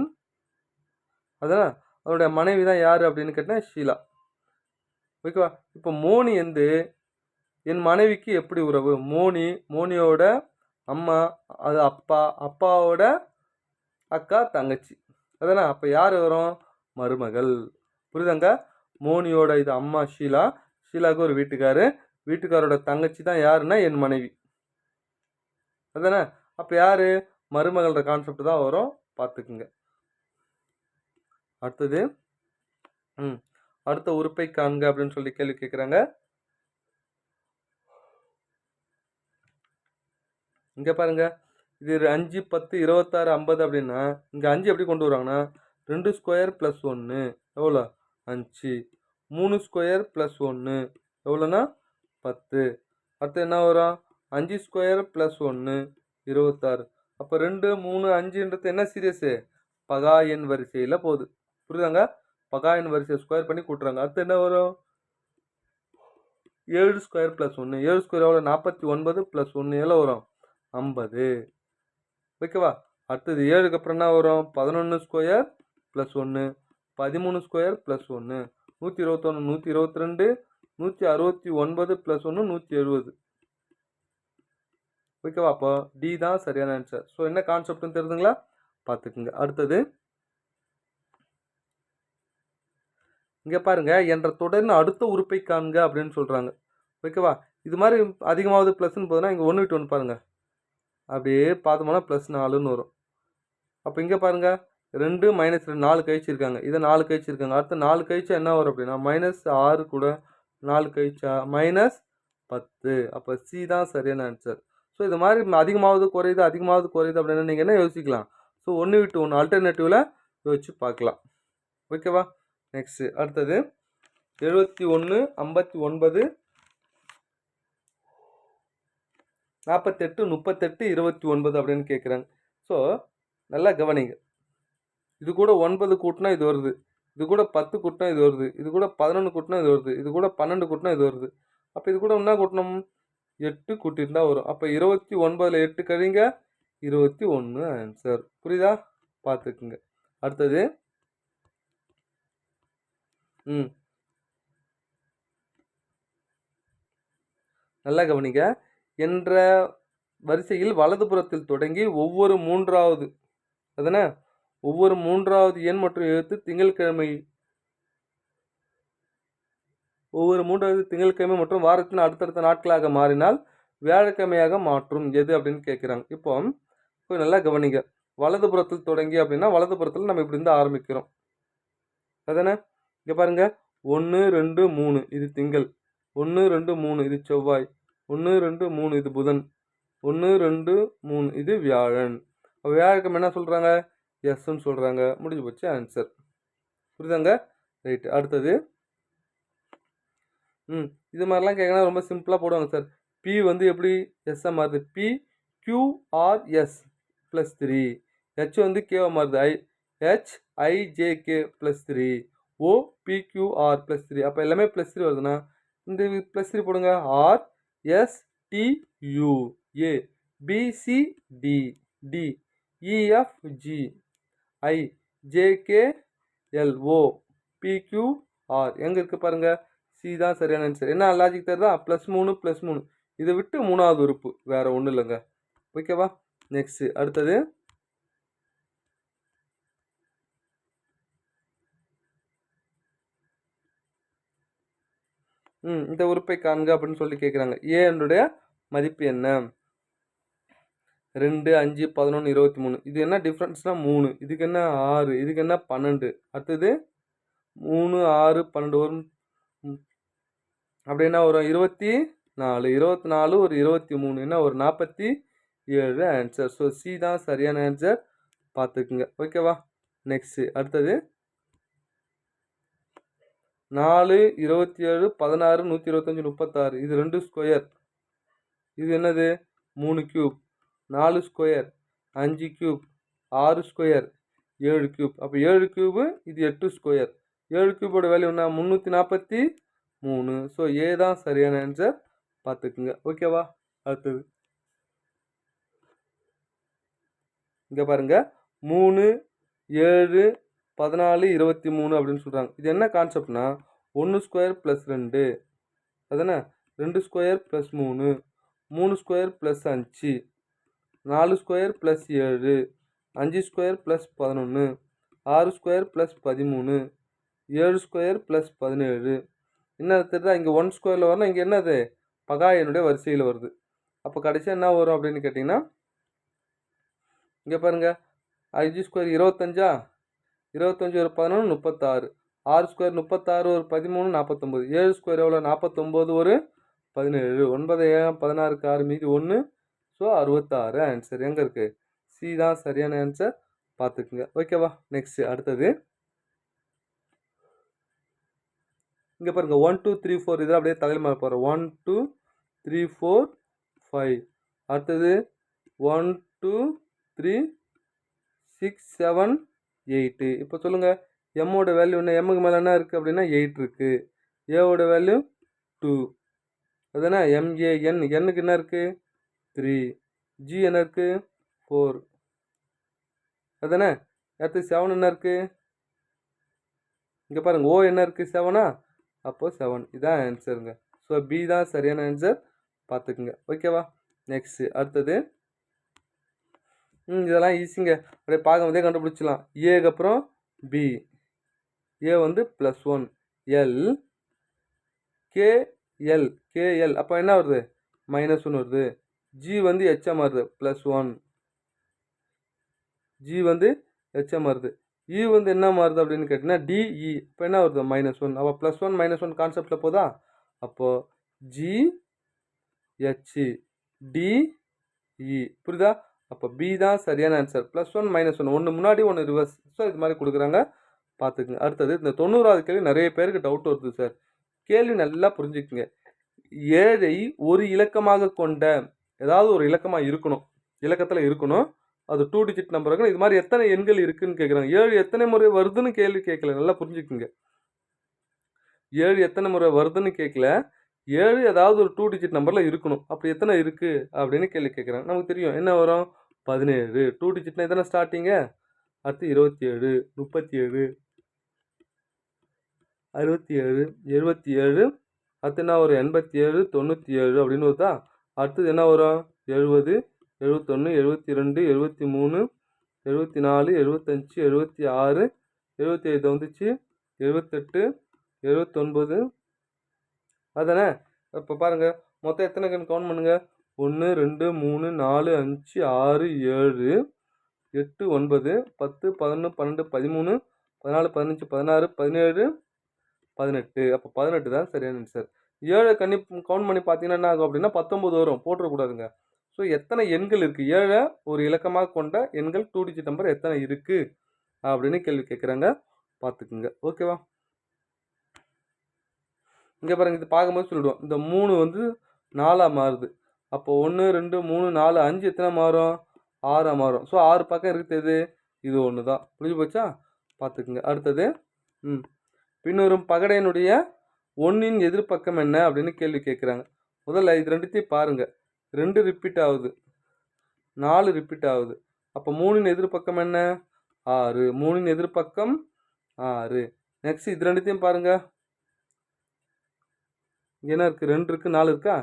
அதான் அவருடைய மனைவி தான் யார் அப்படின்னு கேட்டால் ஷீலா. ஓகேவா? இப்போ மோனி வந்து என் மனைவிக்கு எப்படி உறவு? மோனியோட அம்மா, அது அப்பா, அப்பாவோட அக்கா, தங்கச்சி. அதானே? அப்போ யார் வரும்? மருமகள். புரியுதாங்க? மோனியோட இது அம்மா ஷீலா, ஷீலாவுக்கு ஒரு வீட்டுக்காரோட தங்கச்சி தான் யாருன்னா என் மனைவி. அதானே? அப்போ யார்? மருமகளோட கான்செப்ட் தான் வரும், பார்த்துக்குங்க. அடுத்தது அடுத்த உறுப்பை காண்க அப்படின்னு சொல்லி கேள்வி கேட்குறாங்க. இங்கே பாருங்க, இது 5, 10, 26, 50 அப்படின்னா இங்கே 5 எப்படி கொண்டு வருவாங்கன்னா 2 ஸ்கொயர் + 1 எவ்வளோ? 5. 3 ஸ்கொயர் + 1 எவ்வளோன்னா 10. அடுத்து என்ன வரும்? 5 ஸ்கொயர் + 1 26. அப்போ 2, 3, 5ன்றது என்ன சீரியஸு? பகா எண் வரிசையில் போகுது. புரியுதாங்க? பகா எண் வரிசையை ஸ்கொயர் பண்ணி கூட்டுறாங்க. அடுத்து என்ன வரும்? 7 ஸ்கொயர் + 1. 7 ஸ்கொயர் எவ்வளோ? 49 + 1 எவ்வளோ வரும்? 50. ஓகேவா? அடுத்தது 7க்கு அப்புறம் என்ன வரும்? 11 ஸ்கொயர் + 1, 13 ஸ்கொயர் + 1, 121, 122, 169 + 1, 170. ஓகேவா? அப்போ டி தான் சரியான ஆன்சர். ஸோ என்ன கான்செப்ட்னு தெரியுதுங்களா? பார்த்துக்குங்க. அடுத்தது இங்கே பாருங்க, என்ற தொடரின் அடுத்த உறுப்பை காண்க அப்படின்னு சொல்கிறாங்க. ஓகேவா? இது மாதிரி அதிகமாவது ப்ளஸ்ன்னு போதுன்னா இங்கே 1 விட்டு 1 பாருங்கள், அப்படியே பார்த்தோம்னா +4ன்னு வரும். அப்போ இங்கே பாருங்கள், 2 - 2 4 கழிச்சிருக்காங்க, இதை 4 கழிச்சிருக்காங்க. அடுத்து 4 கழிச்சா என்ன வரும் அப்படின்னா -6 கூட 4 கழிச்சா -10. அப்போ சி தான் சரியான ஆன்சர். ஸோ இது மாதிரி அதிகமாவது குறையுது அப்படின்னா நீங்கள் என்ன யோசிக்கலாம்? ஸோ 1 விட்டு 1 ஆல்டர்னேட்டிவில் யோசிச்சு பார்க்கலாம். ஓகேவா? நெக்ஸ்ட்டு அடுத்தது 71, 59, 48, 38, 29 அப்படின்னு கேட்குறாங்க. ஸோ நல்லா கவனிங்க. இது கூட 9 கூட்டினா இது வருது, இது கூட 10 கூட்டினா இது வருது, இது கூட 11 கூட்டினா இது வருது, இது கூட 12 கூட்டினா இது வருது. அப்போ இது கூட என்ன கூட்டணும்? 8 கூட்டிட்டு தான் வரும். அப்போ 29ல் 8 கழிங்க, 21 ஆன்சர். புரியுதா? பார்த்துக்குங்க. அடுத்தது நல்லா கவனிங்க. என்ற வரிசையில் வலதுபுறத்தில் தொடங்கி ஒவ்வொரு மூன்றாவது எண் மற்றும் எழுத்து திங்கட்கிழமை மற்றும் வாரத்தின் அடுத்தடுத்த நாட்களாக மாறினால் வியாழக்கிழமையாக மாற்றும் எது அப்படின்னு கேட்குறாங்க. இப்போ நல்லா கவனிங்க. வலதுபுறத்தில் தொடங்கி அப்படின்னா வலதுபுறத்தில் நம்ம இப்படி இருந்து ஆரம்பிக்கிறோம். அதானே? இங்கே பாருங்க, 1, 2, 3 இது திங்கள், 1, 2, 3 இது செவ்வாய், 1, 2, 3 இது புதன், 1, 2, 3 இது வியாழன். வியாழக்கிழமை என்ன சொல்கிறாங்க? எஸ்ன்னு சொல்கிறாங்க. முடிஞ்சு போச்சு ஆன்சர். புரியுதாங்க? ரைட்டு. அடுத்தது இது மாதிரிலாம் கேட்கனா ரொம்ப சிம்பிளாக போடுவாங்க சார். பி வந்து எப்படி எஸ்ஸாக மாறுது? PQRS +3. ஹெச் வந்து கேவாக மாறுது, HIJK +3. OPQR +3. அப்போ எல்லாமே +3 வருதுன்னா இந்த +3 போடுங்க. RSTU ABCD EFG IJKL OPQR எங்கே இருக்குது பாருங்கள். சி தான் சரியான ஆன்சர். என்ன லாஜிக் தருதா? +3 +3. இதை விட்டு மூணாவது உறுப்பு வேறு ஒன்றும் இல்லைங்க. ஓகேவா? நெக்ஸ்ட்டு அடுத்தது இந்த உறுப்பை காண்க அப்படின்னு சொல்லி கேட்குறாங்க. ஏனுடைய மதிப்பு என்ன? 2, 5, 11, 23. இது என்ன டிஃப்ரென்ஸ்னால் 3. இதுக்கு என்ன 6, இதுக்கு என்ன 12. அடுத்தது 3, 6, 12 வரும். அப்படி என்ன வரும்? 24. 24 ஒரு 23 என்ன ஒரு 47 ஆன்சர். ஸோ சி தான் சரியான ஆன்சர். பார்த்துக்குங்க. ஓகேவா? நெக்ஸ்ட்டு அடுத்தது 4, 27, 16, 125, 36. இது 2 ஸ்கொயர். இது என்னது? 3 cube. 4 square, 5 cube, 6 square, 7 cube. அப்போ 7 கியூபு, இது 8 ஸ்கொயர். 7 கியூபோட வேல்யூ என்ன? 343. ஸோ ஏ தான் சரியான ஆன்சர். பார்த்துக்குங்க. ஓகேவா? அடுத்தது இங்கே பாருங்க 3 7 14 23 அப்படின்னு சொல்கிறாங்க. இது என்ன கான்செப்ட்னா 1 ஸ்கொயர் ப்ளஸ் 2 அதானே, 2 square plus 3 3 square plus 5 4 square plus 7 5 square plus 11 6 square plus 13 7 square plus 17. என்ன தெரியுதா, இங்கே 1 ஸ்கொயரில் வரணும், இங்கே என்னது பகாயனுடைய வரிசையில் வருது. அப்போ கடைசியாக என்ன வரும் அப்படின்னு கேட்டிங்கன்னா, இங்கே பாருங்கள் 5 ஸ்கொயர் 25 25 ஒரு 11 36 6 ஸ்கொயர் 36 ஒரு 13 49 7 ஸ்கொயர் எவ்வளோ 49 ஒரு 17 9 16 6 மீதி 1 ஸோ 66 ஆன்சர் எங்கே இருக்குது, சி தான் சரியான ஆன்சர் பார்த்துக்குங்க. ஓகேவா, நெக்ஸ்ட் அடுத்தது இங்கே பாருங்கள் 1 2 3 4 இதில் அப்படியே தலையில் மேலே போகிறோம். 1 2 3 4 5 அடுத்தது 1 2 3 6 7 8. இப்போ சொல்லுங்கள் எம்மோட வேல்யூ என்ன, எம்முக்கு மேலே என்ன இருக்குது அப்படின்னா 8 இருக்குது. ஏவோட வேல்யூ 2 அதுதானே, எம்ஏஎன் எண்ணுக்கு என்ன இருக்குது 3, ஜி என்ன இருக்குது 4 அதுதானே. அடுத்து 7 என்ன இருக்குது, இங்கே பாருங்கள் ஓ என்ன இருக்குது 7ஆ, அப்போது 7 இதான் ஆன்சருங்க. ஸோ பி தான் சரியான ஆன்சர் பார்த்துக்குங்க. ஓகேவா, நெக்ஸ்ட்டு அடுத்தது இதெல்லாம் ஈஸிங்க, அப்படியே பார்க்கும்போதே கண்டுபிடிச்சிடலாம். ஏக்கு அப்புறம் பி, ஏ வந்து +1 எல் கேஎல் கேஎல் அப்போ என்ன வருது -1 வருது. ஜி வந்து ஹெச்எம் வருது +1, ஜி வந்து ஹெச்எம் வருது. இ வந்து என்ன மாறுது அப்படின்னு கேட்டிங்கன்னா டிஇ, இப்போ என்ன வருது -1. அப்போ +1 -1 கான்செப்டில் போதா, அப்போது ஜி ஹெச் டிஇ புரியுதா. அப்போ பி தான் சரியான ஆன்சர். +1 -1 ஒன்று முன்னாடி ஒன்று ரிவர்ஸ். ஸோ இது மாதிரி கொடுக்குறாங்க பார்த்துக்குங்க. அடுத்தது இந்த 90வது கேள்வி நிறைய பேருக்கு டவுட் வருது சார். கேள்வி நல்லா புரிஞ்சுக்குங்க. 7ஐ ஒரு இலக்கமாக கொண்ட ஏதாவது ஒரு இலக்கமாக இருக்கணும், இலக்கத்தில் இருக்கணும், அது 2 டிஜிட் நம்பர் இருக்கணும். இது மாதிரி எத்தனை எண்கள் இருக்குன்னு கேட்குறாங்க. 7 எத்தனை முறை வருதுன்னு கேள்வி கேட்கல, நல்லா புரிஞ்சுக்குங்க. 7 எத்தனை முறை வருதுன்னு கேட்கல, 7 ஏதாவது ஒரு 2 டிஜிட் நம்பரில் இருக்கணும். அப்படி எத்தனை இருக்குது அப்படின்னு கேள்வி கேட்குறாங்க. நமக்கு தெரியும் என்ன வரும் 17. 2 டிஜிட்னா எத்தனை ஸ்டார்டிங்க, அடுத்து 27 37 67 77 அடுத்து என்ன வரும் 87 97 அப்படின்னு வருதா. அடுத்தது என்ன வரும் 70 71 72 73 74 75 76 77 வந்துச்சு 78 79 அதானே. இப்போ பாருங்கள் மொத்தம் எத்தனை கண் கவுண்ட் பண்ணுங்க, 1 2 3 4 5 6 7 8 9 10 11 12 13 14 15 16 17 18. அப்போ 18 தான் சரியான ஆன்சர். 7 கவுண்ட் பண்ணி பார்த்தீங்கன்னா என்ன ஆகும் அப்படின்னா 19 வரும், போட்டுறக்கூடாதுங்க. ஸோ எத்தனை எண்கள் இருக்குது, 7 ஒரு இலக்கமாக கொண்ட எண்கள் 2 டிஜிட் நம்பர் எத்தனை இருக்குது அப்படின்னு கேள்வி கேட்குறாங்க பார்த்துக்குங்க. ஓகேவா, இங்கே பாருங்கள் இது பார்க்கும்போது சொல்லிவிடுவோம். இந்த 3 வந்து 4ஆக மாறுது. அப்போ 1 2 3 4 5 எத்தனை மாறும் 6ஆக மாறும். ஸோ 6 பக்கம் இருக்குது, இது ஒன்று தான். புரிஞ்சு போச்சா, பார்த்துக்குங்க. அடுத்தது பின்வரும் பகடையினுடைய 1இன் எதிர்பக்கம் என்ன அப்படின்னு கேள்வி கேட்குறாங்க. முதல்ல இது ரெண்டுத்தையும் பாருங்கள், 2 ரிப்பீட் ஆகுது, 4 ரிப்பீட் ஆகுது. அப்போ 3இன் எதிர்பக்கம் என்ன 6, 3இன் எதிர்பக்கம் 6. நெக்ஸ்ட் இது ரெண்டுத்தையும் பாருங்கள், என்ன இருக்குது 2 இருக்குது 4 இருக்கா,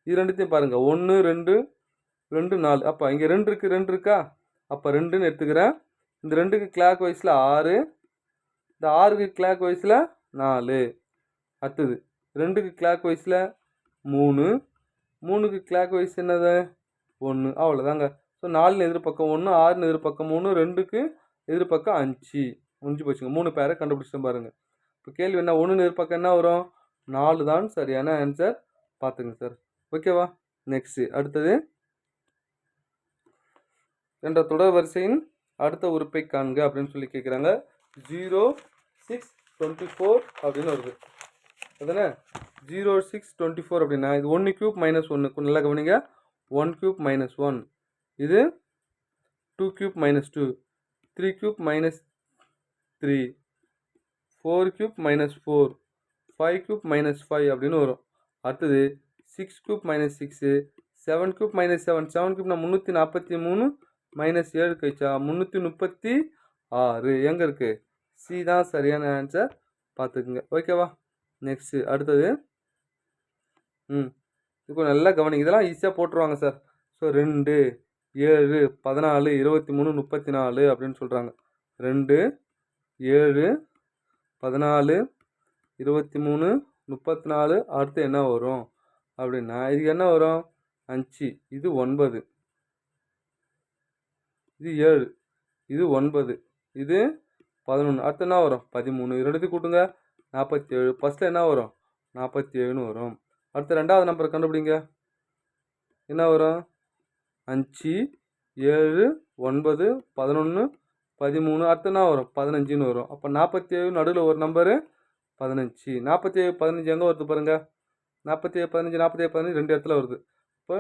இது ரெண்டுத்தையும் பாருங்கள் 1 2 2 4. அப்போ இங்கே 2 இருக்குது 2 இருக்கா, அப்போ 2ன்னு எடுத்துக்கிறேன். இந்த 2க்கு கிளாக் வைஸில் 6, இந்த 6க்கு கிளாக் வைஸில் 4. அடுத்தது 2க்கு கிளாக் வைஸில் 3, 3க்கு கிளாக் வைஸ் என்னது 1. அவ்வளோதாங்க. ஸோ 4ன்னு எதிர்பக்கம் 1, 6ன்னு எதிர்பக்கம் 3, 2க்கு எதிர்பக்கம் 5 முடிஞ்சு போச்சுங்க. 3 பேரை கண்டுபிடிச்சிட்டு பாருங்கள். இப்போ கேள்வி என்ன, 1ன்னு எதிர்பக்கம் என்ன வரும் 4 தான் சரியான ஆன்சர் பார்த்துங்க சார். ஓகேவா, நெக்ஸ்ட்டு அடுத்தது என்ற தொடர் வரிசையின் அடுத்த உறுப்பை காண்க அப்படின்னு சொல்லி கேட்குறாங்க. 0 6 24 அப்படின்னு வருது அதுதானே. 0 6 24 அப்படின்னா இது 1 கியூப் -1, கொஞ்சம் நல்லா கவனிங்க. 1 கியூப் -1, இது 2 கியூப் -2, 3 கியூப் -3, 4 கியூப் -4, 5 கியூப் -5 அப்படின்னு வரும். அடுத்தது 6 கியூப் -6, 7 கியூப் மைனஸ் 7 7 கியூப் நான் 343 மைனஸ் 7 கழிச்சா 336 எங்கே இருக்குது? சி தான் சரியான ஆன்சர், பார்த்துக்குங்க. ஓகேவா? நெக்ஸ்ட்டு அடுத்தது இப்போ நல்லா கவனிங்க. இதெல்லாம் ஈஸியாக போட்டுருவாங்க சார். ஸோ 2 7 14 23 34 அப்படின்னு சொல்கிறாங்க. 2 7 14 23 34 அடுத்து என்ன வரும் அப்படின்னா இதுக்கு என்ன வரும்? 5, இது 9, இது 7, இது 9, இது 11, அடுத்து என்ன வரும்? 13. ரெண்டுத்தையும் கூட்டுங்க 47. ஃபஸ்ட்டில் என்ன வரும்? 47ன்னு வரும். அடுத்து ரெண்டாவது நம்பர் கண்டுபிடிங்க. என்ன வரும்? 5 7 9 11 13, அடுத்து என்ன வரும்? 15ன்னு வரும். அப்போ 47 நடுவில் ஒரு நம்பரு 15. 47 15 எங்கே வருது பாருங்கள். 47 15 47 15 ரெண்டு இடத்துல வருது. இப்போ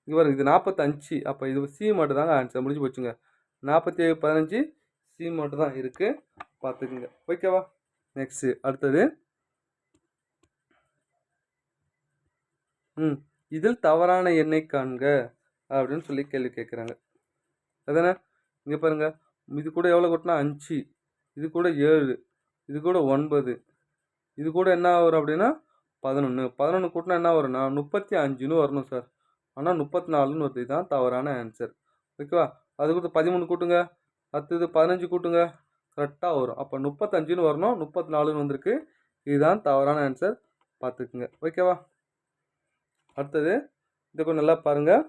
இங்கே பாருங்க, இது 45. அப்போ இது சி மட்டும் தாங்க ஆன்சர், முடிஞ்சு போச்சுங்க. 47 15 சி மட்டும் தான் இருக்குது, பார்த்துக்குங்க. ஓகேவா? நெக்ஸ்ட்டு அடுத்தது இதில் தவறான எண்ணை காண்க அப்படின்னு சொல்லி கேள்வி கேட்குறாங்க. அதானே? இங்கே பாருங்கள், இது கூட எவ்வளோ கூட்டினா 5, இது கூட 7, இது கூட 9, இது கூட என்ன வரும் அப்படின்னா 11. 11 கூட்டினா என்ன வரும்னா 35ன்னு வரணும் சார். ஆனால் 34ன்னு வருது. இதுதான் தவறான ஆன்சர். ஓகேவா? அது கொடுத்து 13 கூட்டுங்க, அடுத்தது 15 கூட்டுங்க, கரெக்டாக வரும். அப்போ 35ன்னு வரணும், 34ன்னு வந்திருக்கு. இதுதான் தவறான ஆன்சர், பார்த்துக்குங்க. ஓகேவா? அடுத்தது இதை கொஞ்சம் நல்லா பாருங்கள்.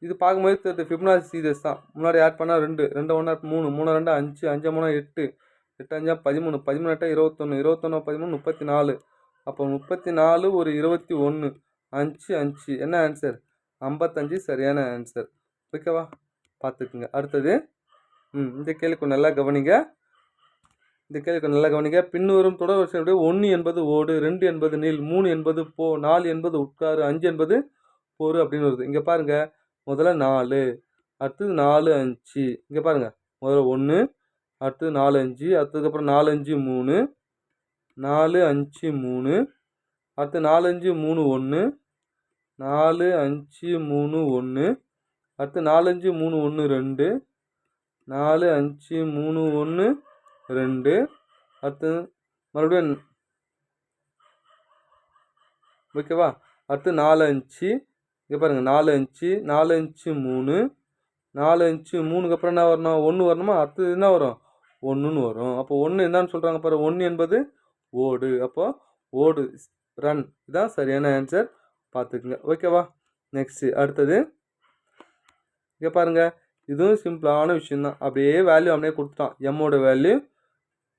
இது பார்க்கும்போது தெரியுது ஃபிபனாச்சி சீரியஸ் தான். முன்னாடி ஆட் பண்ணால் 2 2 1 3 3 2 5 5 3 8 8 5 13 13 8 21 21 13 34. அப்போ 34 ஒரு 21 5 5 என்ன ஆன்சர்? 55 சரியான ஆன்சர். ஓகேவா? பார்த்துக்குங்க. அடுத்தது இந்த கேள்விக்கு நல்லா கவனிங்க. பின்வரும் தொடர் வரிசையுடைய 1 என்பது ஓடு, 2 என்பது நீள், 3 என்பது போ, 4 என்பது உட்காரு, 5 என்பது போரு அப்படின்னு வருது. இங்கே பாருங்க, முதல்ல 4, அடுத்தது 4 5. இங்கே பாருங்க, முதல்ல 1, அடுத்தது 4 5, அடுத்ததுக்கப்புறம் 4 5 3, 4 5 3, அடுத்து 4 5 3 1, 4 5 3 1, அடுத்து 4 5 3 1 2, 4 5 3 1 2, அடுத்து மறுபடியும் ஓகேவா? அடுத்து 4 5. இங்கே பாருங்கள், 4 5 4 5 3, 4 5 3க்கு அப்புறம் என்ன வரணும்? 1 வரணுமா? அடுத்தது என்ன வரும்? 1ன்னு வரும். அப்போ 1 என்னன்னு சொல்கிறாங்க பாரு, 1 என்பது ஓடு. அப்போ ஓடு, ரன், இதுதான் சரியான ஆன்சர், பார்த்துக்குங்க. ஓகேவா? நெக்ஸ்ட்டு அடுத்தது இங்கே பாருங்கள், இதுவும் சிம்பிளான விஷயந்தான். அப்படியே வேல்யூ அப்படியே கொடுத்துட்டான். எம்மோட வேல்யூ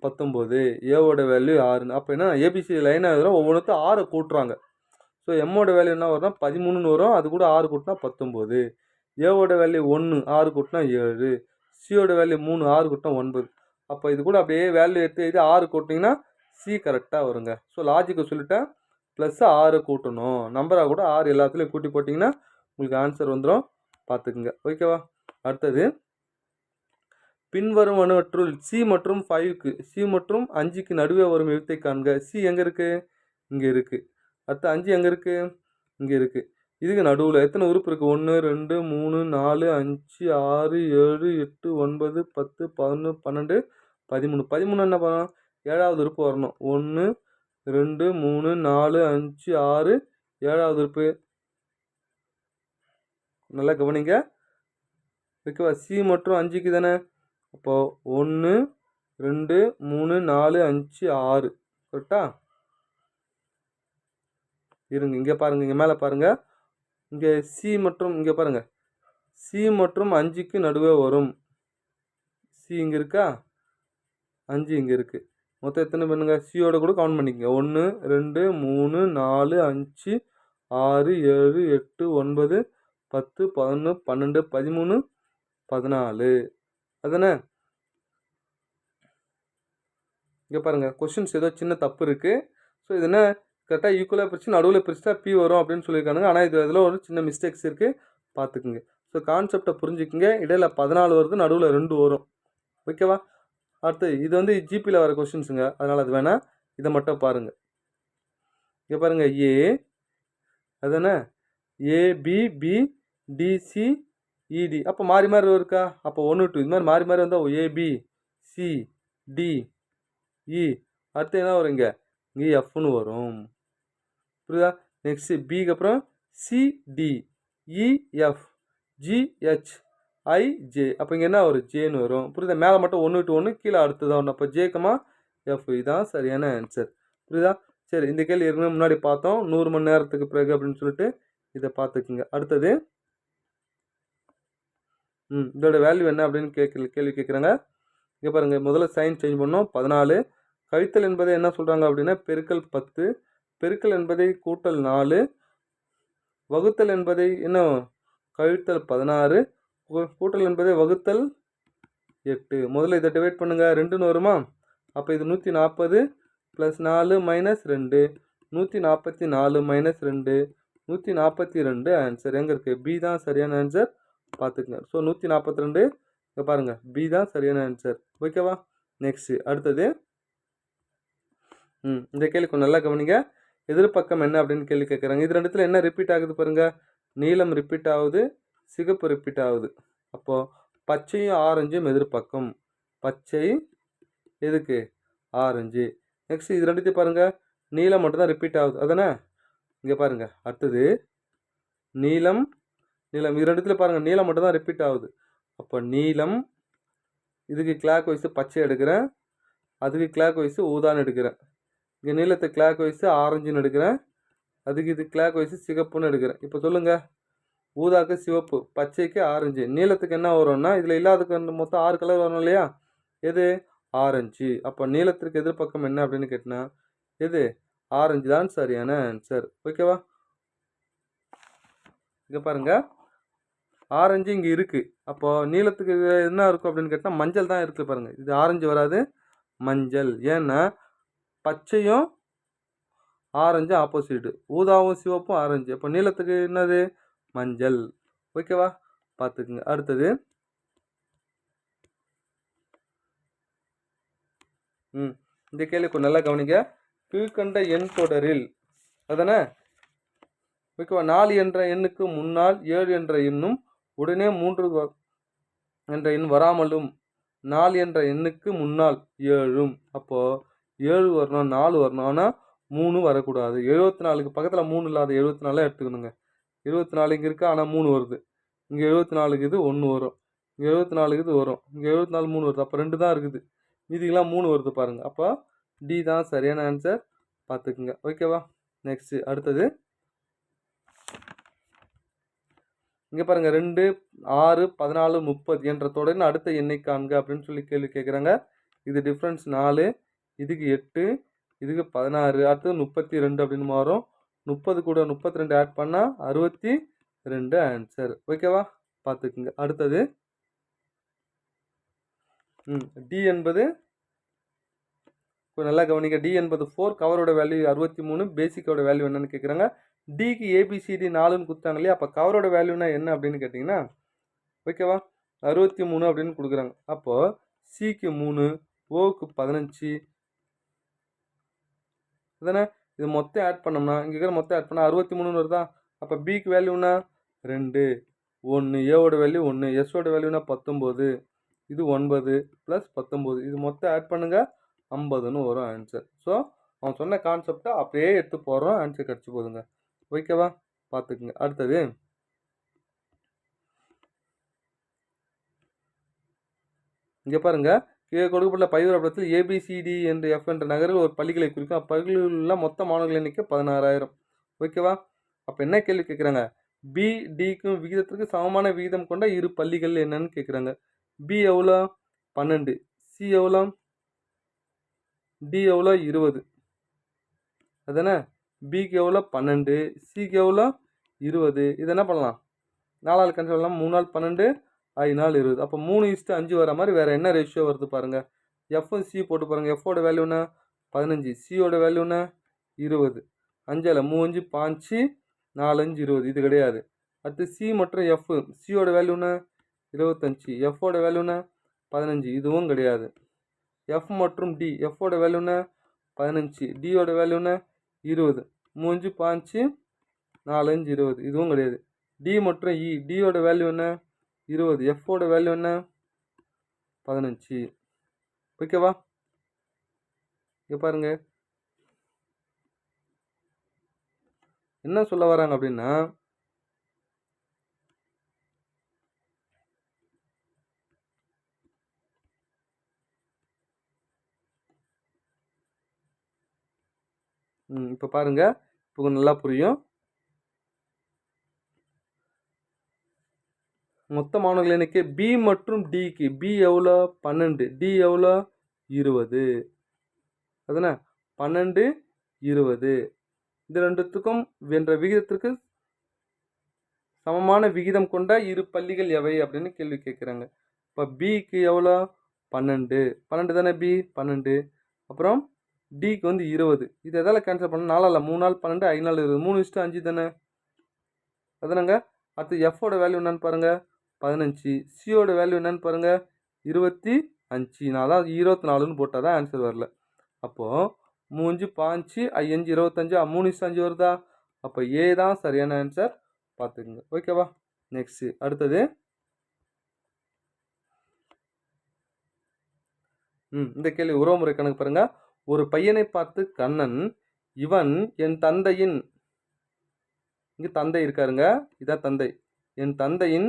19, ஏவோட வேல்யூ 6. அப்போ என்ன, ஏபிசி லைனாக எழுதுகிறோம், ஒவ்வொன்றுத்தும் 6 கூட்டுறாங்க. ஸோ எம்மோட வேல்யூ என்ன வரும்னா 13ன்னு வரும், அது கூட 6 கூட்டினா 19. ஏவோட வேல்யூ 1 6 கூட்டினா 7, சியோட வேல்யூ 3 6 கூட்டினா 9. அப்போ இது கூட அப்படியே வேல்யூ எடுத்து இது 6 கூட்டிங்கன்னா சி கரெக்டாக வருங்க. ஸோ லாஜிக்கை சொல்லிட்டேன், ப்ளஸ் 6 கூட்டணும். நம்பராக கூட 6 எல்லாத்துலேயும் கூட்டி போட்டிங்கன்னா உங்களுக்கு ஆன்சர் வந்துடும், பார்த்துக்குங்க. ஓகேவா? அடுத்தது பின்வரும் அணுவற்றுள் சி மற்றும் 5க்கு சி மற்றும் 5க்கு நடுவே வரும் எழுத்தை காண்க. சி எங்கே இருக்குது? இங்கே இருக்குது. அடுத்து 5 எங்கே இருக்குது? இங்கே இருக்குது. இதுக்கு நடுவில் எத்தனை உறுப்பு இருக்குது? 1 2 3 4 5 6 7 8 9 10 11 12 13. 13 என்ன பண்ணணும்? 7வது உறுப்பு வரணும். 1 2 3 4 5 6 7வது உறுப்பு. நல்லா கவனிங்க. ஓகேவா? சி மற்றும் 5க்கு தானே. அப்போது 1 2 3 4 5 6 கரெக்டா? இருங்க, இங்கே பாருங்கள், இங்கே மேலே பாருங்கள். இங்கே சி மற்றும் இங்கே பாருங்கள், சி மற்றும் 5க்கு நடுவே வரும். சி இங்கே இருக்கா, 5 இங்கே இருக்குது. மொத்தம் எத்தனை பண்ணுங்க? சியோட கூட கவுண்ட் பண்ணிக்கங்க. 1 2 3 4 5 6 7 8 9 10 11 12 13 14 அதானே? இங்கே பாருங்கள், கொஷின்ஸ் ஏதோ சின்ன தப்பு இருக்குது. ஸோ இது என்ன, கரெக்டாக ஈக்குவலாக பிரித்து நடுவில் பிரிச்சுட்டா பி வரும் அப்படின்னு சொல்லியிருக்கானுங்க. ஆனால் இதில் ஒரு சின்ன மிஸ்டேக்ஸ் இருக்குது, பார்த்துக்குங்க. ஸோ கான்செப்டை புரிஞ்சுக்கிங்க. இடையில 14 வருது, நடுவில் 2 வரும். ஓகேவா? அடுத்து இது வந்து ஜிபியில் வர கொஷின்ஸுங்க, அதனால் அது வேணால் இதை மட்டும் பாருங்கள். இங்கே பாருங்கள் ஏ அதுதானே ஏபிபி டிசி இடி. அப்போ மாறி மாறி இருக்கா? அப்போ 1 2 இது மாதிரி மாறி மாறி வந்தால் ஏபி சி டி இ அடுத்து என்ன வரும்? இங்கே எஃப்னு வரும். புரியுதா? நெக்ஸ்ட்டு பிக்கு அப்புறம் சிடி இஎஃப் ஜிஹெச் ஐஜே. அப்போ இங்கே என்ன வரும்? ஜேன்னு வரும். புரியுதா? மேலே மட்டும் 1 to 1 கீழே அடுத்ததான் ஒன்று. அப்போ ஜேக்கமா எஃப் இதுதான் சரியான ஆன்சர். புரியுதா? சரி, இந்த கேள்வி ஏற்கனவே முன்னாடி பார்த்தோம் 100 மணி நேரத்துக்கு பிறகு அப்படின்னு சொல்லிட்டு இதை பார்த்துக்குங்க. அடுத்தது இதோட வேல்யூ என்ன அப்படின்னு கேள்வி கேட்குறாங்க. இங்கே பாருங்கள், முதல்ல சைன் சேஞ்ச் பண்ணோம். 14 கழித்தல் என்பதை என்ன சொல்கிறாங்க அப்படின்னா பெருக்கல் 10, பெருக்கல் என்பதை கூட்டல் 4, வகுத்தல் என்பதை என்ன கழித்தல் 16, கூட்டல் என்பதை வகுத்தல் 8. முதல்ல இதை டிவைட் பண்ணுங்க, 2ன்னு வருமா? அப்போ இது 140 + 4 - 2 144 - 2 142 ஆன்சர். எங்கே இருக்குது? பி தான் சரியான ஆன்சர். பார்த்துக்குங்க. ஸோ 142 இங்கே பாருங்கள், பி தான் சரியான ஆன்சர். ஓகேவா? நெக்ஸ்ட்டு அடுத்தது இந்த கேள்வி கொஞ்சம் நல்லா கவனிங்க. எதிர்பக்கம் என்ன அப்படின்னு கேள்வி கேட்குறாங்க. இது ரெண்டுத்தில் என்ன ரிப்பீட் ஆகுது பாருங்கள். நீலம் ரிப்பீட் ஆகுது, சிகப்பு ரிப்பீட் ஆகுது. அப்போது பச்சையும் ஆரஞ்சும் எதிர்பக்கம். பச்சை எதுக்கு? ஆரஞ்சு. நெக்ஸ்ட் இது ரெண்டுத்தையும் பாருங்கள், நீலம் மட்டும்தான் ரிப்பீட் ஆகுது அதானே? இங்கே பாருங்கள், அடுத்தது நீலம் நீலம் இது ரெண்டுத்தில் பாருங்கள், நீலம் மட்டும்தான் ரிப்பீட் ஆகுது. அப்போ நீலம் இதுக்கு கிளாக் வைஸு பச்சை எடுக்கிறேன், அதுக்கு கிளாக் வைஸு ஊதான்னு எடுக்கிறேன். இங்கே நீளத்தை கிளாக் வைஸு ஆரஞ்சுன்னு எடுக்கிறேன், அதுக்கு இது கிளாக் வைஸு சிகப்புன்னு எடுக்கிறேன். இப்போ சொல்லுங்கள், ஊதாக்கு சிவப்பு, பச்சைக்கு ஆரஞ்சு, நீளத்துக்கு என்ன வரும்னா இதில் இல்லாததுக்கு மொத்தம் 6 கலர் வரும் இல்லையா? எது? ஆரஞ்சு. அப்போ நீளத்திற்கு எதிர்பக்கம் என்ன அப்படின்னு கேட்டினா எது? ஆரஞ்சு தான் சரியான ஆன்சர். ஓகேவா? இங்கே பாருங்கள், ஆரஞ்சு இங்கே இருக்குது. அப்போது நீளத்துக்கு என்ன இருக்கும் அப்படின்னு கேட்டால் மஞ்சள் தான் இருக்குது பாருங்கள். இது ஆரஞ்சு வராது, மஞ்சள். ஏன்னா பச்சையும் ஆரஞ்சு ஆப்போசிட்டு, ஊதாவும் சிவப்பும் ஆரஞ்சு. அப்போ நீளத்துக்கு என்னது? மஞ்சள். ஓகேவா? பார்த்துக்குங்க. அடுத்தது இந்த கேள்வி கொஞ்சம் நல்லா கவனிங்க. கீழ்கண்ட எண் தொடரில் அதானே? ஓகேவா? 4 என்ற எண்ணுக்கு முன்னால் 7 என்ற எண்ணும் உடனே 3 என்ற எண் வராமலும் 4 என்ற எண்ணுக்கு முன்னால் 7ம். அப்போது 7 வரணும், 4 வரணும், ஆனால் 3 வரக்கூடாது. 74க்கு பக்கத்தில் 3 இல்லாத 74 எடுத்துக்கணுங்க. 24 இங்கே இருக்குது, ஆனால் 3 வருது. இங்கே 74க்கு இது 1 வரும், இங்கே 74க்கு இது வரும், இங்கே 74 3 வருது. அப்போ 2 தான் இருக்குது, மீதிக்கெல்லாம் 3 வருது பாருங்கள். அப்போ டி தான் சரியான ஆன்சர். பார்த்துக்குங்க. ஓகேவா? நெக்ஸ்ட்டு அடுத்தது இங்கே பாருங்கள், 2 6 14 30 என்ற தொடரின் அடுத்த எண்ணை காண்க அப்படின்னு சொல்லி கேள்வி கேட்குறாங்க. இது டிஃப்ரென்ஸ் 4, இதுக்கு 8, இதுக்கு 16, அடுத்தது 32 அப்படின்னு மாறும். 30 கூட 32 ஆட் பண்ணால் 62 ஆன்சர். ஓகேவா? பார்த்துக்குங்க. அடுத்தது டி என்பது கொஞ்சம் நல்லா கவனிங்க. டி என்பது 4, கவரோட வேல்யூ 63, பேசிக்கோட வேல்யூ என்னன்னு கேட்குறாங்க. டிக்கு ஏபிசிடி 4ன்னு கொடுத்தாங்க இல்லையா? அப்போ கவரோட வேல்யூனா என்ன அப்படின்னு கேட்டிங்கன்னா ஓகேவா 63 அப்படின்னு கொடுக்குறாங்க. அப்போது சிக்கு 3, ஓக்கு 15 அதானே? இது மொத்தம் ஆட் பண்ணோம்னா இங்கே இருக்கிற மொத்தம் ஆட் பண்ணால் 63 வருதா? அப்போ பிக்கு வேல்யூனா 2 1, ஏவோட வேல்யூ 1, எஸ்ஸோட வேல்யூனா 19, இது 9 + 19, இது மொத்தம் ஆட் பண்ணுங்கள் 50ன்னு வரும் ஆன்சர். ஸோ அவன் சொன்ன கான்செப்டை அப்படியே எடுத்து போடுறோம், ஆன்சர் கிடச்சி போதுங்க. ஓகேவா? பார்த்துக்குங்க. அடுத்தது இங்கே பாருங்கள், கீழே கொடுக்கப்பட்ட பயிரப்படத்தில் ஏபிசிடி என்று எஃப் என்ற நகரில் ஒரு பள்ளிகளை குறிக்கும். அப்பள்ளிகளில் உள்ள மொத்த மாணவர்கள் எண்ணிக்கை 16,000. ஓகேவா? அப்போ என்ன கேள்வி கேட்குறாங்க? பி டிக்கும் விகிதத்திற்கு சமமான விகிதம் கொண்ட இரு பள்ளிகள் என்னன்னு கேட்குறாங்க. பி எவ்வளோ? 12, சி எவ்வளோ? டி எவ்வளோ? 20 அதானே? பிக்கு எவ்வளோ? 12, சிக்கு எவ்வளோ? 20. இது என்ன பண்ணலாம்? 4 கேன்சல் பண்ணலாம். 3 நாள் 12, 5 நாள் 20. அப்போ 3:5 வர மாதிரி வேறு என்ன ரேஷியோ வருது பாருங்கள். எஃப்பும் சி போட்டு பாருங்கள். எஃப்போட வேல்யூனா 15, சியோட வேல்யூனா 20. 5 3 5 4 5 20. இது கிடையாது. அடுத்து சி மற்றும் எஃப், சியோட வேல்யூனா 25, எஃப்போட வேல்யூனா 15. இதுவும் கிடையாது. எஃப் மற்றும் டி, எஃப்போட வேல்யூனா 15, டியோட வேல்யூனா 20. 3 5 4 5 20, இதுவும் கிடையாது. டி மற்றும் இ, டியோட வேல்யூ என்ன 20, எஃபோட வேல்யூ என்ன 15. ஓகேவா? இங்கே பாருங்க என்ன சொல்ல வராங்க அப்படின்னா, இப்போ பாருங்க, இப்போ நல்லா புரியும். மொத்த மாணவர்கள் எண்ணிக்கை பி மற்றும் டிக்கு, பி எவ்வளோ 12, டி எவ்வளோ 20. அதுனா 12 20, இது ரெண்டுத்துக்கும் என்ற விகிதத்திற்கு சமமான விகிதம் கொண்ட இரு பள்ளிகள் எவை அப்படின்னு கேள்வி கேட்குறாங்க. இப்போ பிக்கு எவ்வளோ 12, 12 தானே பி 12, அப்புறம் டிக்கு வந்து 20. இது எதால் கேன்சல் பண்ண 4 3 நாள் 12 5 நாள் 20, 3:5 தானே. அதுனாங்க அடுத்து எஃபோட வேல்யூ என்னன்னு பாருங்க 15, சியோட வேல்யூ என்னன்னு பாருங்க 25. நான் தான் 24ன்னு போட்டால் தான் ஆன்சர் வரல. அப்போது 3 5 5 25, 3:5 வருதா? அப்போ ஏ தான் சரியான ஆன்சர், பார்த்துக்குங்க. ஓகேவா? நெக்ஸ்ட்டு அடுத்தது இந்த கேள்வி உறவுமுறை கணக்கு பாருங்க. ஒரு பையனை பார்த்து கண்ணன், இவன் என் தந்தையின், இங்கே தந்தை இருக்காருங்க, இதான் தந்தை, என் தந்தையின்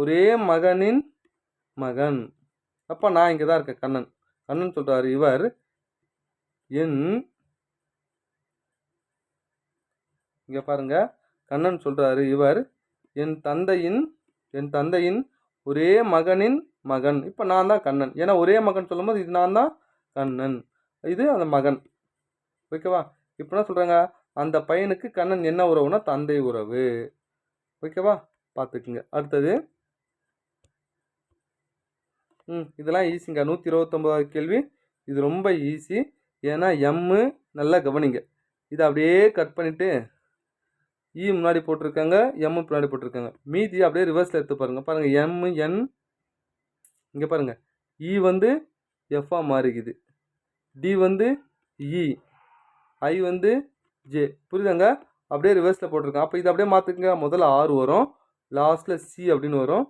ஒரே மகனின் மகன். அப்போ நான் இங்கே தான் இருக்கேன் கண்ணன். கண்ணன் சொல்கிறாரு இவர் என், இங்கே பாருங்க கண்ணன் சொல்கிறாரு இவர் என் தந்தையின் ஒரே மகனின் மகன். இப்போ நான் தான் கண்ணன், ஏன்னா ஒரே மகன் சொல்லும்போது இது நான் தான் கண்ணன், இது அந்த மகன். ஓகேவா? இப்போ என்ன சொல்கிறாங்க, அந்த பையனுக்கு கண்ணன் என்ன உறவுனா தந்தை உறவு. ஓகேவா? பார்த்துக்குங்க. அடுத்தது இதெல்லாம் ஈஸிங்க. 129வது கேள்வி. இது ரொம்ப ஈஸி, ஏன்னா எம்மு நல்லா கவனிங்க. இதை அப்படியே கட் பண்ணிவிட்டு இ முன்னாடி போட்டிருக்காங்க, எம்மு முன்னாடி போட்டிருக்காங்க. மீதி அப்படியே ரிவர்ஸில் எடுத்து பாருங்கள். பாருங்கள் எம்மு என், இங்கே பாருங்கள் இ வந்து எஃப்ஆ மாறிக்குது, டி வந்து இ, ஐ வந்து ஜே. புரியுதாங்க? அப்படியே ரிவர்ஸில் போட்டிருக்கேன். அப்போ இதை அப்படியே மாற்றுக்குங்க. முதல்ல ஆர் வரும், லாஸ்ட்டில் சி அப்படின்னு வரும்.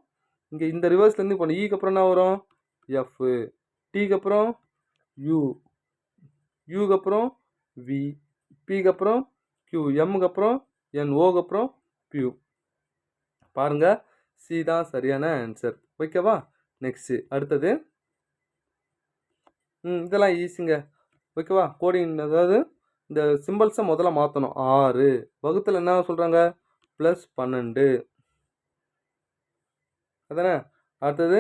இங்கே இந்த ரிவர்ஸ்லேருந்து இப்போ ஈக்கு அப்புறம் என்ன வரும் எஃப், டிக்கு அப்புறம் யூ, யூக்கு அப்புறம் வி, பிக்கு அப்புறம் கியூ, எம்முக்கு அப்புறம் என், ஓக்கு அப்புறம் பியூ. பாருங்க சி தான் சரியான ஆன்சர். ஓகேவா? நெக்ஸ்ட்டு அடுத்தது இதெல்லாம் ஈஸிங்க. ஓகேவா? கோடிங், அதாவது இந்த சிம்பிள்ஸை முதல்ல மாற்றணும். 6 வகுத்தில் என்ன சொல்கிறாங்க +12, அதானே. அடுத்தது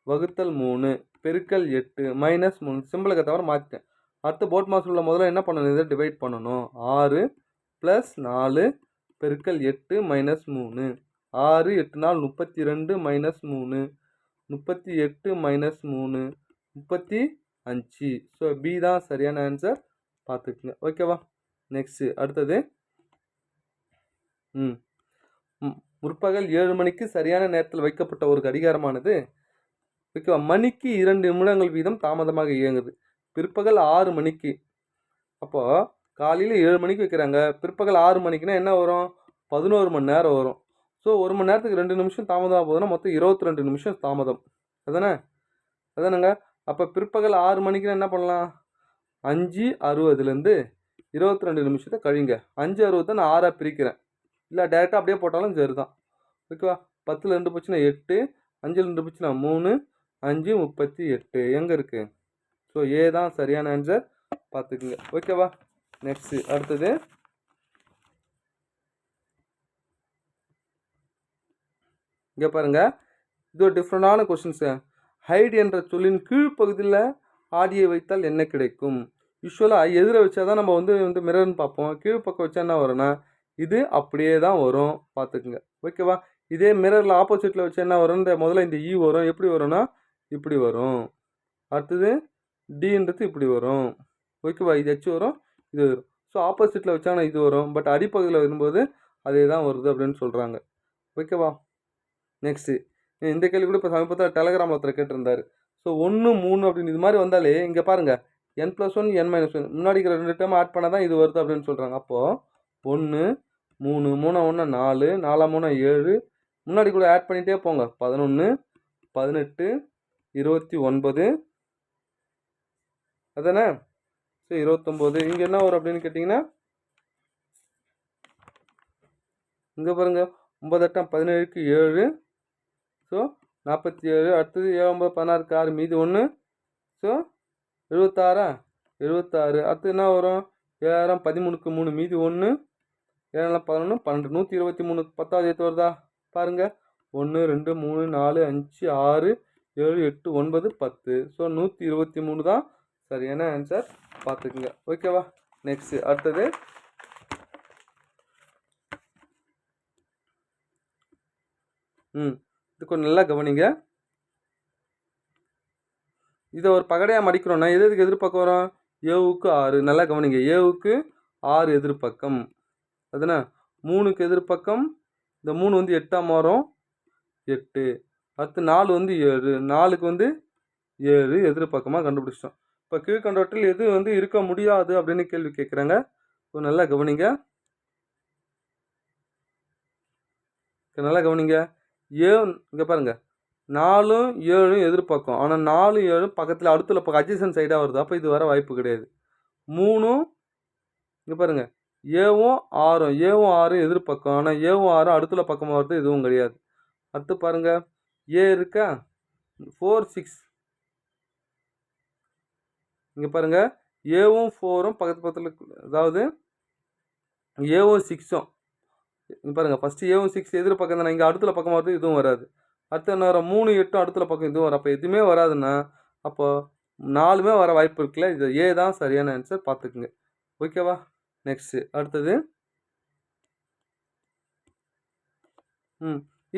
வகுத்தல் 3 பெருக்கல் 8 -3, சிம்பிளுக்கு தவிர மாற்றிட்டேன். அடுத்து போர்ட் மாஸ்டரில் முதல்ல என்ன பண்ணணும், இதை டிவைட் பண்ணணும். 6 + 4 பெருக்கல் 8 -3, 6 8 நாள் 32 -3, 38 -3, 35. ஸோ பி தான் சரியான ஆன்சர், பார்த்துக்குங்க. ஓகேவா? நெக்ஸ்ட்டு அடுத்தது முற்பகல் 7 மணிக்கு சரியான நேரத்தில் வைக்கப்பட்ட ஒரு கடிகாரமானது ஓகேவா மணிக்கு 2 நிமிடங்கள் வீதம் தாமதமாக இயங்குது. பிற்பகல் 6 மணிக்கு, அப்போது காலையில் 7 மணிக்கு வைக்கிறாங்க, பிற்பகல் 6 மணிக்குன்னா என்ன வரும் 11 மணி நேரம் வரும். ஸோ 1 மணி நேரத்துக்கு 2 நிமிஷம் தாமதம் போகுதுன்னா மொத்தம் 22 நிமிஷம் தாமதம். அதானேங்க. அப்போ பிற்பகல் 6 மணிக்குன்னா என்ன பண்ணலாம், 5:60லேருந்து 22 நிமிஷத்தை கழிங்க. 5:60 நான் 6ஆக பிரிக்கிறேன், இல்லை டேரெக்டாக அப்படியே போட்டாலும் சரி தான். ஓகேவா? 10ல் 2 போச்சுன்னா 8, 5ல் 2 போச்சுன்னா 3, 5 38 எங்கே இருக்குது? ஸோ ஏ தான் சரியான ஆன்சர், பார்த்துக்குங்க. ஓகேவா? நெக்ஸ்ட்டு அடுத்தது இங்கே பாருங்கள், இது ஒரு டிஃப்ரெண்டான கொஷின்ஸு. ஹைட் என்ற சொல்லின் கீழ்ப்பகுதியில் ஆடியை வைத்தால் என்ன கிடைக்கும்? யூஸ்வலாக எதிர வச்சா தான் நம்ம வந்து மிரர்னு பார்ப்போம். கீழ்ப்பக்கம் வச்சா என்ன வரும்னா இது அப்படியே தான் வரும், பார்த்துக்குங்க. ஓகேவா? இதே மிரரில் ஆப்போசிட்டில் வச்சா என்ன வரும், முதல்ல இந்த இ வரும், எப்படி வரும்னா இப்படி வரும். அடுத்தது டின்றது இப்படி வரும். ஓகேவா? இது ஹெச் வரும், இது வரும். ஸோ ஆப்போசிட்டில் வச்சாங்கன்னா இது வரும், பட் அடிப்பகுதியில் வரும்போது அதே தான் வருது அப்படின்னு சொல்கிறாங்க. ஓகேவா? நெக்ஸ்ட்டு இந்த கேள்வி கூட இப்போ சமீபத்தில் டெலகிராமில் ஒருத்தர் கேட்டிருந்தார். ஸோ 1 3 அப்படின்னு இது மாதிரி வந்தாலே இங்கே பாருங்கள் n+1 n-1 முன்னாடி இருக்கிற 2 டேர்ம் ஆட் பண்ணால் தான் இது வருது அப்படின்னு சொல்கிறாங்க. அப்போது 1 3 3 1 4 4 3 7 முன்னாடி கூட ஆட் பண்ணிகிட்டே போங்க 11 18 29 அதானே. ஸோ 29 இங்கே என்ன வரும் அப்படின்னு கேட்டிங்கன்னா இங்கே பாருங்கள் 9 8 17க்கு 7 ஸோ 47 அடுத்தது 7 9 16க்கு 6 மீதி 1 ஸோ 76 76 அடுத்து என்ன வரும் 7000 13க்கு 3 மீதி 1 7 11 12 123 10வது எத்து வருதா பாருங்கள் 1 2 3 4 5 6 7 8 9 10 ஸோ 123 தான் சரியான ஆன்சர் பார்த்துக்குங்க. ஓகேவா. நெக்ஸ்ட்டு அடுத்தது இது கொஞ்சம் நல்லா கவனிங்க. இதை ஒரு பகடையாக மடிக்கிறோன்னா எதுக்கு எதிர்பக்கம் வரும் ஏவுக்கு 6 நல்லா கவனிங்க. ஏவுக்கு 6 எதிர்பக்கம் அதுனா 3க்கு எதிர்பக்கம் இந்த 3 வந்து 8ஆம் வரும் 8 அடுத்து 4 வந்து 7 4க்கு வந்து 7 எதிர்பக்கமாக கண்டுபிடிச்சிட்டோம். இப்போ கீழ்கண்டவற்றில் எது வந்து இருக்க முடியாது அப்படின்னு கேள்வி கேட்குறாங்க. ஸோ நல்லா கவனிங்க. நல்லா கவனிங்க. இங்கே பாருங்கள் 4 7 எதிர்பக்கம் ஆனால் 4 7 பக்கத்தில் அடுத்துல பக்கம் அட்ஜசன்ட் சைடாக வருது. அப்போ இது வர வாய்ப்பு கிடையாது. 3 இங்கே பாருங்கள் ஏவும் 6 எதிர்பக்கம் ஆனால் ஏவும் 6 அடுத்துல பக்கமாக வருது. இதுவும் கிடையாது. அடுத்து பாருங்கள் ஏ இருக்கா 4 6 இங்கே பாருங்கள் ஏவும் 4ம் பக்கத்தில் அதாவது ஏவும் 6ம் இங்கே பாருங்கள் ஃபஸ்ட்டு ஏவும் 6 எதிர்பக்கம் தானே இங்கே அடுத்துல பக்கமாக வருது. இதுவும் வராது. அடுத்த என்ன வரும் 3 8 அடுத்துல பக்கம் இதுவும் வரும். அப்போ எதுவுமே வராதுன்னா அப்போ 4மே வர வாய்ப்பு இருக்குல்ல. இது ஏ தான் சரியான ஆன்சர் பார்த்துக்குங்க. ஓகேவா. நெக்ஸ்ட்டு அடுத்தது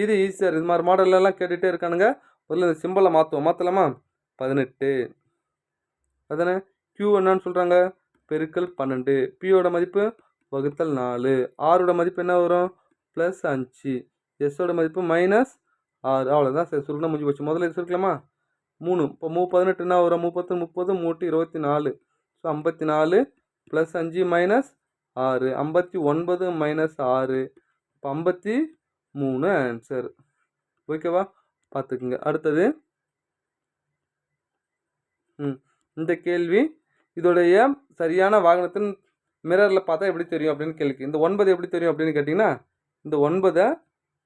இது ஈஸியாக இது மாதிரி மாடல்லாம் கேட்டுகிட்டே இருக்கானுங்க. முதல்ல இந்த சிம்பிளை மாற்றலாமா 18 அதானே. Q என்னன்னு சொல்கிறாங்க பெருக்கல் 12 பியோட மதிப்பு வகுத்தல் 4 ஆரோட மதிப்பு என்ன வரும் +5 எஸ்ஸோட மதிப்பு -6 அவ்வளோதான் சரி சுருக்கமாக முடிஞ்சு போச்சு. முதல்ல இது சுருக்கலாமா 3 இப்போ 18 என்ன வரும் 30 30 3 24 ஸோ 54 +5 -6 59 -6 இப்போ 53 ஆன்சர். ஓகேவா பார்த்துக்குங்க. அடுத்தது இந்த கேள்வி இதோடைய சரியான வாகனத்தின் மிரரில் பார்த்தா எப்படி தெரியும் அப்படின்னு கேள்வி. இந்த 9 எப்படி தெரியும் அப்படின்னு கேட்டிங்கன்னா இந்த 9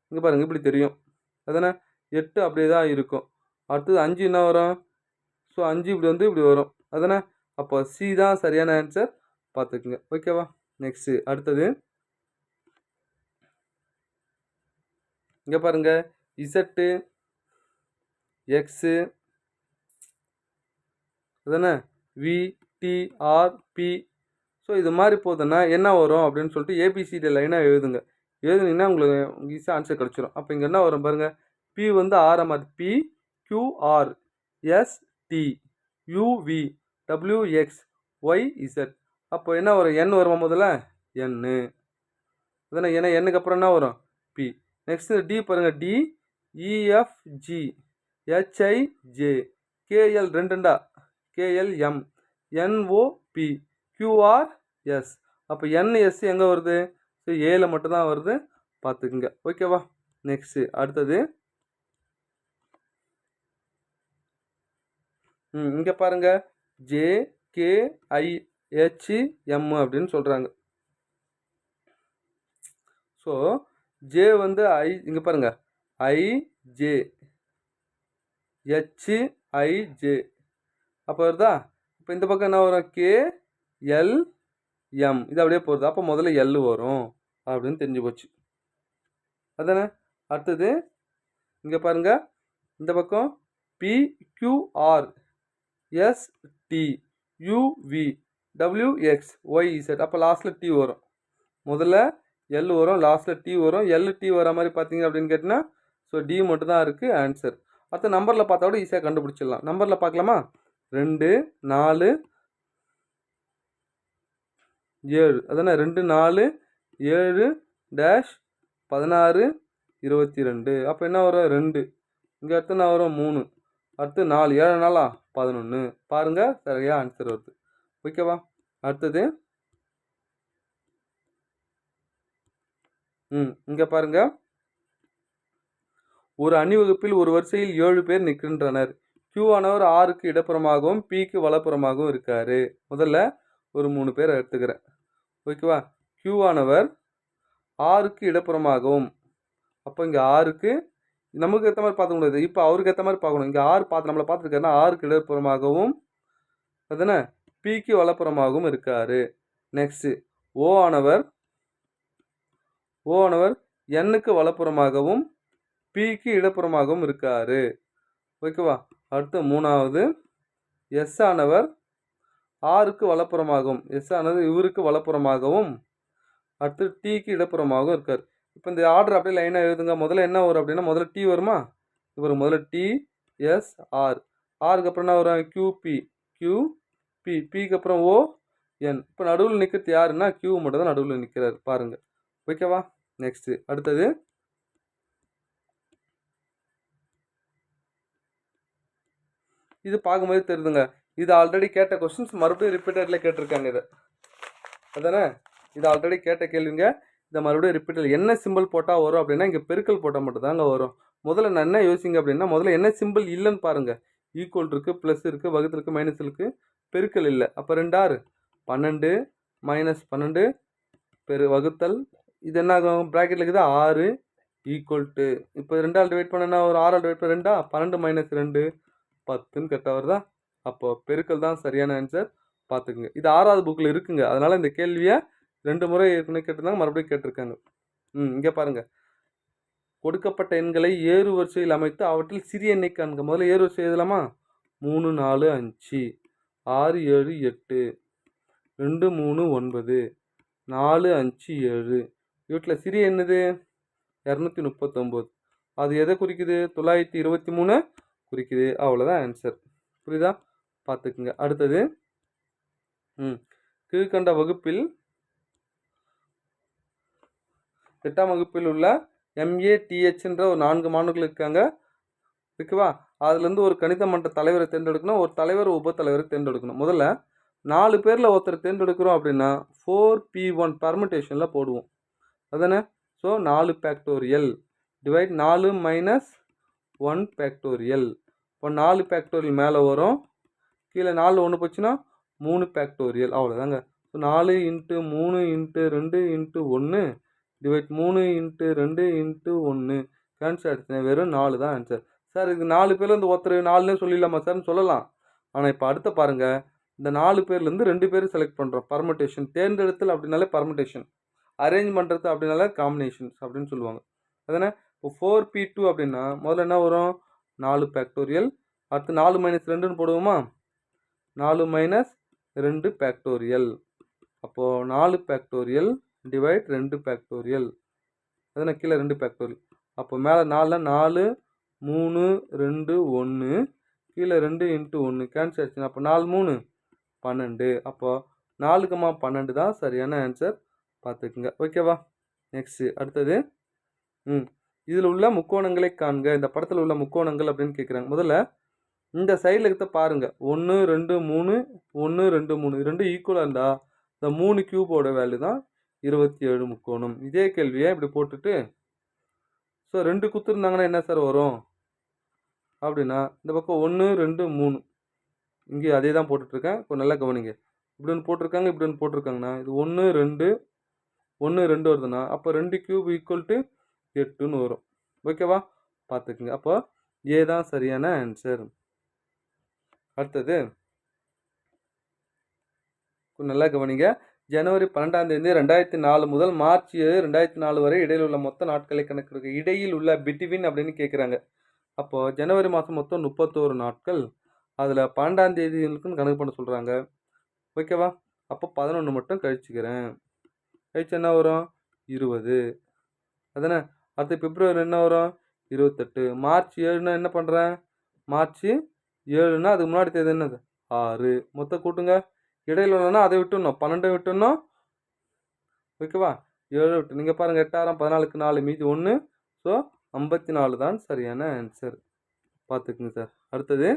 இங்கே பாருங்கள் இப்படி தெரியும் அதானே. 8 அப்படியே தான் இருக்கும். அடுத்தது 5 என்ன வரும் ஸோ 5 இப்படி வந்து இப்படி வரும் அதானே. அப்போ சி தான் சரியான ஆன்சர் பார்த்துக்குங்க. ஓகேவா. நெக்ஸ்ட்டு அடுத்தது இங்கே பாருங்கள் இசட்டு எக்ஸு அதானே VTRP ஸோ இது மாதிரி போகுதுன்னா என்ன வரும் அப்படின்னு சொல்லிட்டு ஏபிசிடி லைனாக எழுதுங்க. எழுதுனீங்கன்னா உங்களுக்கு ஈஸியாக ஆன்சர் கிடச்சிரும். அப்போ இங்கே என்ன வரும் பாருங்கள் P வந்து ஆரம்பது P QR ST UV WX YZ அப்போ என்ன வரும் N வருமா முதல்ல N அதானே. ஏன்னா Nக்கு அப்புறம் என்ன வரும் P. நெக்ஸ்ட்டு D பாருங்கள் D EFG HIJ KL 2 KLM NOP QRS அப்போ NS எங்கே வருது ஸோ ஏல மட்டும்தான் வருது பார்த்துக்குங்க. ஓகேவா. நெக்ஸ்ட்டு அடுத்தது இங்கே பாருங்கள் JKIHM அப்படின்னு சொல்கிறாங்க. ஸோ ஜே வந்து இங்கே பாருங்கள் IJ HIJ அப்போ வருதா. இப்போ இந்த பக்கம் என்ன வரும் KLM இது அப்படியே போகுது. அப்போ முதல்ல L வரும் அப்படின்னு தெரிஞ்சு போச்சு அதானே. அடுத்தது இங்கே பாருங்கள் இந்த பக்கம் PQR ST UV WX YZ அப்போ லாஸ்ட்டில் T வரும். முதல்ல L வரும் லாஸ்ட்டில் T வரும். LT வர மாதிரி பார்த்தீங்க அப்படின்னு கேட்டிங்கன்னா ஸோ D மட்டும் தான் இருக்குது ஆன்சர். அடுத்த நம்பரில் பார்த்தா கூட ஈஸியாக கண்டுபிடிச்சிடலாம். நம்பரில் பார்க்கலாமா 2 4 7 அதானே 2 4 7 -16 22 அப்போ என்ன வரும் 2 இங்கே அடுத்து என்ன வரும் 3 அடுத்து 4 7 நாளா 11 பாருங்கள் சரியாக ஆன்சர் வருது. ஓகேவா. அடுத்தது இங்கே பாருங்க, ஒரு அணிவகுப்பில் ஒரு வரிசையில் 7 பேர் நிற்கின்றனர். Q ஆனவர் Rக்கு இடப்புறமாகவும் Pக்கு வலப்புறமாகவும் இருக்காரு. முதல்ல ஒரு 3 பேரை எடுத்துக்கிறேன். ஓகேவா? Q ஆனவர் Rக்கு இடப்புறமாகவும், அப்போ இங்கே Rக்கு நமக்கு ஏற்ற மாதிரி பார்க்க முடியாது, இப்போ அவருக்கு ஏற்ற மாதிரி பார்க்கணும். இங்கே R நம்மளை பார்த்துருக்காருன்னா Rக்கு இடப்புறமாகவும் அதுதானே Pக்கு வலப்புறமாகவும் இருக்காரு. நெக்ஸ்ட்டு O ஆனவர் Nக்கு வலப்புறமாகவும் Pக்கு இடப்புறமாகவும் இருக்காரு. ஓகேவா? அடுத்து மூணாவது S ஆனவர் Rக்கு வலப்புறமாகவும், S ஆனது இவருக்கு வலப்புறமாகவும், அடுத்து Tக்கு இடப்புறமாகவும் இருக்கார். இப்போ இந்த ஆர்டர் அப்படியே லைனாக எழுதுங்க. முதல்ல என்ன வரும் அப்படின்னா, முதல்ல T வருமா? இவர் முதல்ல T S R, Rக்கு அப்புறம் என்ன வரும்? QP, Pக்கு அப்புறம் O N. இப்போ நடுவில் நிற்கிறது யாருன்னா Q மட்டும் தான் நடுவில் நிற்கிறார் பாருங்க. ஓகேவா? நெக்ஸ்ட்டு அடுத்தது இது பார்க்கும்போது தெரியுதுங்க, இது ஆல்ரெடி கேட்ட கொஸ்டின்ஸ் மறுபடியும் ரிப்பீட்டடில் கேட்டிருக்காங்க. இதை அதானே, இது ஆல்ரெடி கேட்ட கேள்விங்க. இதை மறுபடியும் ரிப்பீட்டட் என்ன சிம்பிள் போட்டால் வரும் அப்படின்னா, இங்கே பெருக்கல் போட்டால் மட்டும் தாங்க வரும். முதல்ல நான் என்ன யோசிங்க அப்படின்னா, முதல்ல என்ன சிம்பிள் இல்லைன்னு பாருங்கள். ஈக்குவல் இருக்குது, ப்ளஸ் இருக்குது, வகுத்து இருக்குது, மைனஸ் இருக்குது, பெருக்கல் இல்லை. அப்போ 2 6 12 மைனஸ் 12 வகுத்தல் இது என்ன ஆகும்? ப்ராக்கெட்டில் இருக்குது 6 ஈக்குவல் டு, இப்போ 2 டிவைட் பண்ணா ஒரு 6 டிவைட் பண்ண 2 12 மைனஸ் 2 10ன்னு கரெக்டாக வருதா? அப்போ பெருக்கல் தான் சரியான ஆன்சர். பார்த்துக்குங்க, இது 6வது புக்கில் இருக்குங்க. அதனால் இந்த கேள்வியை 2 முறை ஏற்கனவே கேட்டிருந்தாங்க, மறுபடியும் கேட்டிருக்காங்க. இங்கே பாருங்கள், கொடுக்கப்பட்ட எண்களை ஏறு வரிசையில் அமைத்து அவற்றில் சிறிய எண்ணை காண்க. முதல்ல ஏறு வரிசை எழுதலாமா? 3 4 5 6 7 8 2 3 9 4 5 7. வீட்டில் சிறிய என்னது? 239. அது எதை குறிக்குது? 923 குறிக்குது. அவ்வளோதான் ஆன்சர். புரியுதா? பார்த்துக்குங்க. அடுத்தது கீழ்கண்ட வகுப்பில் 8ஆம் வகுப்பில் உள்ள MATHன்ற ஒரு 4 மாணவர்கள் இருக்காங்க. ஓகேவா? அதுலேருந்து ஒரு கணித மன்ற தலைவரை தேர்ந்தெடுக்கணும், ஒரு தலைவர் உப தலைவரை தேர்ந்தெடுக்கணும். முதல்ல 4 பேரில் ஒருத்தர் தேர்ந்தெடுக்கிறோம் அப்படின்னா 4P1 பர்மிட்டேஷனில் போடுவோம். அதானே? So 4 factorial divide 4 minus 1 factorial. இப்போ 4 ஃபேக்டோரியல் மேலே வரும், கீழே 4 1 போச்சுன்னா 3 ஃபேக்டோரியல். அவ்வளோதாங்க. So 4 into 3 into 2 into 1 divide 3 into 2 into 1 cancel ஆகிடுச்சுன்னா வெறும் 4 தான் ஆன்சர். சார் இது 4 பேர்லேருந்து ஒருத்தர் 4ன்னு சொல்லிடலாமா சார்னு சொல்லலாம். ஆனால் இப்போ அடுத்த பாருங்கள், இந்த 4 பேர்லேருந்து 2 பேர் செலக்ட் பண்ணுறோம். பர்மிட்டேஷன் தேர்ந்தெடுத்தல் அப்படின்னாலே பர்மிட்டேஷன், அரேஞ்ச் பண்ணுறது அப்படின்னால காம்பினேஷன்ஸ் அப்படின்னு சொல்லுவாங்க. அதானே? இப்போ 4P2 அப்படின்னா முதல்ல என்ன வரும்? 4 ஃபேக்டோரியல். அடுத்து 4 மைனஸ் 2ன்னு போடுவோமா? 4 மைனஸ் 2 ஃபேக்டோரியல். அப்போது 4 ஃபேக்டோரியல் டிவைட் 2 ஃபேக்டோரியல். அதானே? கீழே 2 ஃபேக்டோரியல். அப்போ மேலே 4 4 3 2 1 கீழே 2 இன்ட்டு 1 கேன்சல் ஆச்சுன்னா அப்போ 4 3 12. அப்போ 4,12 தான் சரியான ஆன்சர். பார்த்துக்குங்க. ஓகேவா? நெக்ஸ்ட்டு அடுத்தது இதில் உள்ள முக்கோணங்களை காண்க. இந்த படத்தில் உள்ள முக்கோணங்கள் அப்படின்னு கேட்குறாங்க. முதல்ல இந்த சைடில் இருக்கிறத பாருங்கள். 1 2 3 1 2 3 இது 2 ஈக்குவலாக இருந்தால் இந்த 3 கியூபோட வேல்யூ தான் 27 முக்கோணம். இதே கேள்வியை இப்படி போட்டுட்டு ஸோ 2 குத்துருந்தாங்கன்னா என்ன சார் வரும் அப்படின்னா, இந்த பக்கம் 1 2 3 இங்கே அதே தான் போட்டுட்ருக்கேன். கொஞ்சம் நல்லா கவனிங்க. இப்படி ஒன்று போட்டிருக்காங்க, இப்படி ஒன்று போட்டிருக்காங்கன்னா இது 1 2 1 2 வருதுன்னா அப்போ 2 கியூப் ஈக்குவல் டு 8ன்னு வரும். ஓகேவா? பார்த்துக்குங்க. அப்போ ஏ தான் சரியான ஆன்சர். அடுத்தது நல்லா கவனிங்க. ஜனவரி 12ஆம் தேதி 2004 முதல் மார்ச் 7 2004 வரை இடையில் உள்ள மொத்த நாட்களை கணக்கெடுக்க. இடையில் உள்ள பிட்வீன் அப்படின்னு கேட்குறாங்க. அப்போது ஜனவரி மாதம் மொத்தம் 31 நாட்கள், அதில் 12ஆம் தேதிகளுக்குன்னு கணக்கு பண்ண சொல்கிறாங்க. ஓகேவா? அப்போ 11 மட்டும் கழிச்சுக்கிறேன். கழிச்சு என்ன வரும்? 20. அதானே? அடுத்து பிப்ரவரி என்ன வரும்? 28. மார்ச் 7ன்னா என்ன பண்ணுறேன்? மார்ச் 7ன்னா அதுக்கு முன்னாடி தேதி என்னது? 6. மொத்தம் கூட்டுங்க. இடையில் உள்ளனா அதை விட்டுணும், 12 விட்டுணும். ஓகேவா? 7 விட்டு நீங்கள் பாருங்கள், 8 6 14க்கு 4 மீதி 1. ஸோ 54 தான் சரியான ஆன்சர். பார்த்துக்குங்க சார். அடுத்தது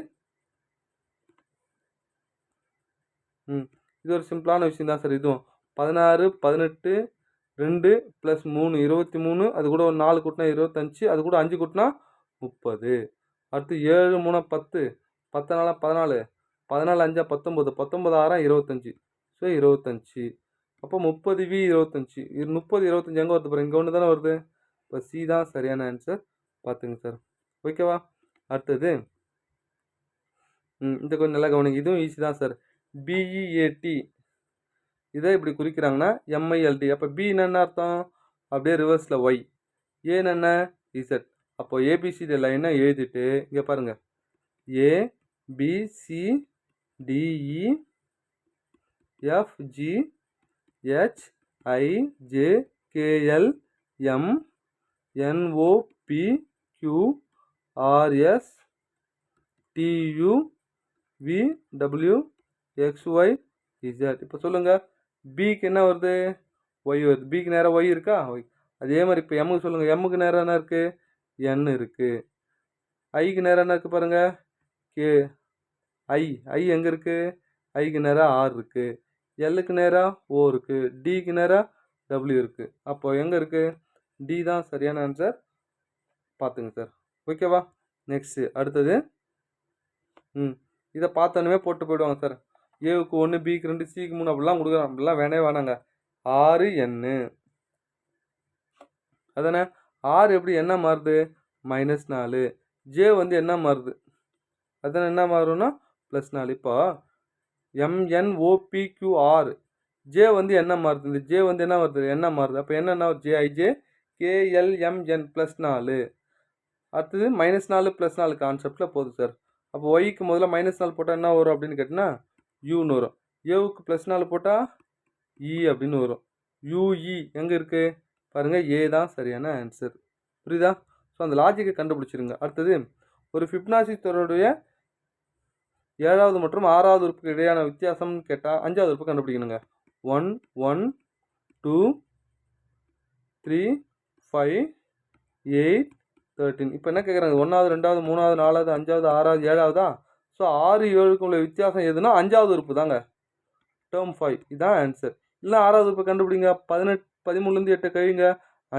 இது ஒரு சிம்பிளான விஷயம் தான் சார். இதுவும் 16 18 2 + 3 23, அது கூட ஒரு 4 கூட்டினா 25, அது கூட 5 கூட்டினா 30. அடுத்து 7 3 10, 10 4 14, 14 5 19, 19 6 25. ஸோ 25. அப்போ 30V 25. 30 25 எங்கே வருது பாருங்க, இங்கே ஒன்று தானே வருது. இப்போ சி தான் சரியான ஆன்சர். பார்த்துங்க சார். ஓகேவா? அடுத்தது இந்த கொஞ்சம் நல்லா கவனிங்க. இதுவும் ஈஸி தான் சார். BEAT இதை இப்படி குறிக்கிறாங்கன்னா MILD. அப்போ பி என்னென்ன அர்த்தம்? அப்படியே ரிவர்ஸில் ஒய். ஏ என்ன? இசட். அப்போ ஏபிசிடி லைனை எழுதிட்டு இங்கே பாருங்க, ABCDEFGHIJKLMNOPQRSTUVWXYZ. இப்போ சொல்லுங்க, பிக்கு என்ன வருது? ஒய் வருது. பிக்கு நேராக ஒய் இருக்கா? ஒய். அதே மாதிரி இப்போ எம்முக்கு சொல்லுங்கள். எம்முக்கு நேராக என்ன இருக்குது? என் இருக்குது. ஐக்கு நேராக என்ன இருக்குது பாருங்கள், கே. ஐ எங்கே இருக்குது? ஐக்கு நேராக ஆர் இருக்குது. எல்லுக்கு நேராக ஓ இருக்குது. டிக்கு நேராக டபிள்யூ இருக்குது. அப்போ எங்கே இருக்குது? டி தான் சரியான ஆன்சர். பார்த்துங்க சார். ஓகேவா? நெக்ஸ்ட்டு அடுத்தது இதை பார்த்தோன்னே போட்டு போயிடுவாங்க சார். ஏவுக்கு 1, பிக்கு 2, சிக்கு 3 அப்படிலாம் கொடுக்குறாங்க. அப்படிலாம் வேணாங்க. 6 N. அதானே? 6 எப்படி என்ன மாறுது? -4. ஜே வந்து என்ன மாறுது? அதானே என்ன மாறும்னா +4. இப்போ MNOPQR ஜே வந்து என்ன மாறுது? இந்த ஜே வந்து என்ன வருது? என்ன மாறுது? அப்போ என்னென்ன JIJ KLMN +4. அடுத்தது -4 +4 கான்செப்டில் போகுது சார். அப்போ ஒய்க்கு முதல்ல -4 போட்டால் என்ன வரும் அப்படின்னு கேட்டிங்கன்னா யூன்னு வரும். ஏவுக்கு +4 போட்டால் இ அப்படின்னு வரும். யூஇ எங்கே இருக்குது பாருங்கள், ஏ தான் சரியான ஆன்சர். புரியுதா? ஸோ அந்த லாஜிக்கை கண்டுபிடிச்சிருங்க. அடுத்தது ஒரு ஃபிப்னாசி தொடருடைய 7வது மற்றும் 6வது உறுப்புக்கு இடையான வித்தியாசம்னு கேட்டால் 5வது உறுப்பு கண்டுபிடிக்கணுங்க. 1 1 2 3 5 8 13. இப்போ என்ன கேட்குறாங்க? 1வது 2வது 3வது 4வது 5வது 6வது 7வதா? ஸோ 6 7க்கு உள்ள வித்தியாசம் எதுனா 5வது உறுப்பு தாங்க. டேர்ம் 5 இதுதான் ஆன்சர். இல்லை 6வது உறுப்பு கண்டுபிடிங்க. 13லேருந்து 8 கழிங்க,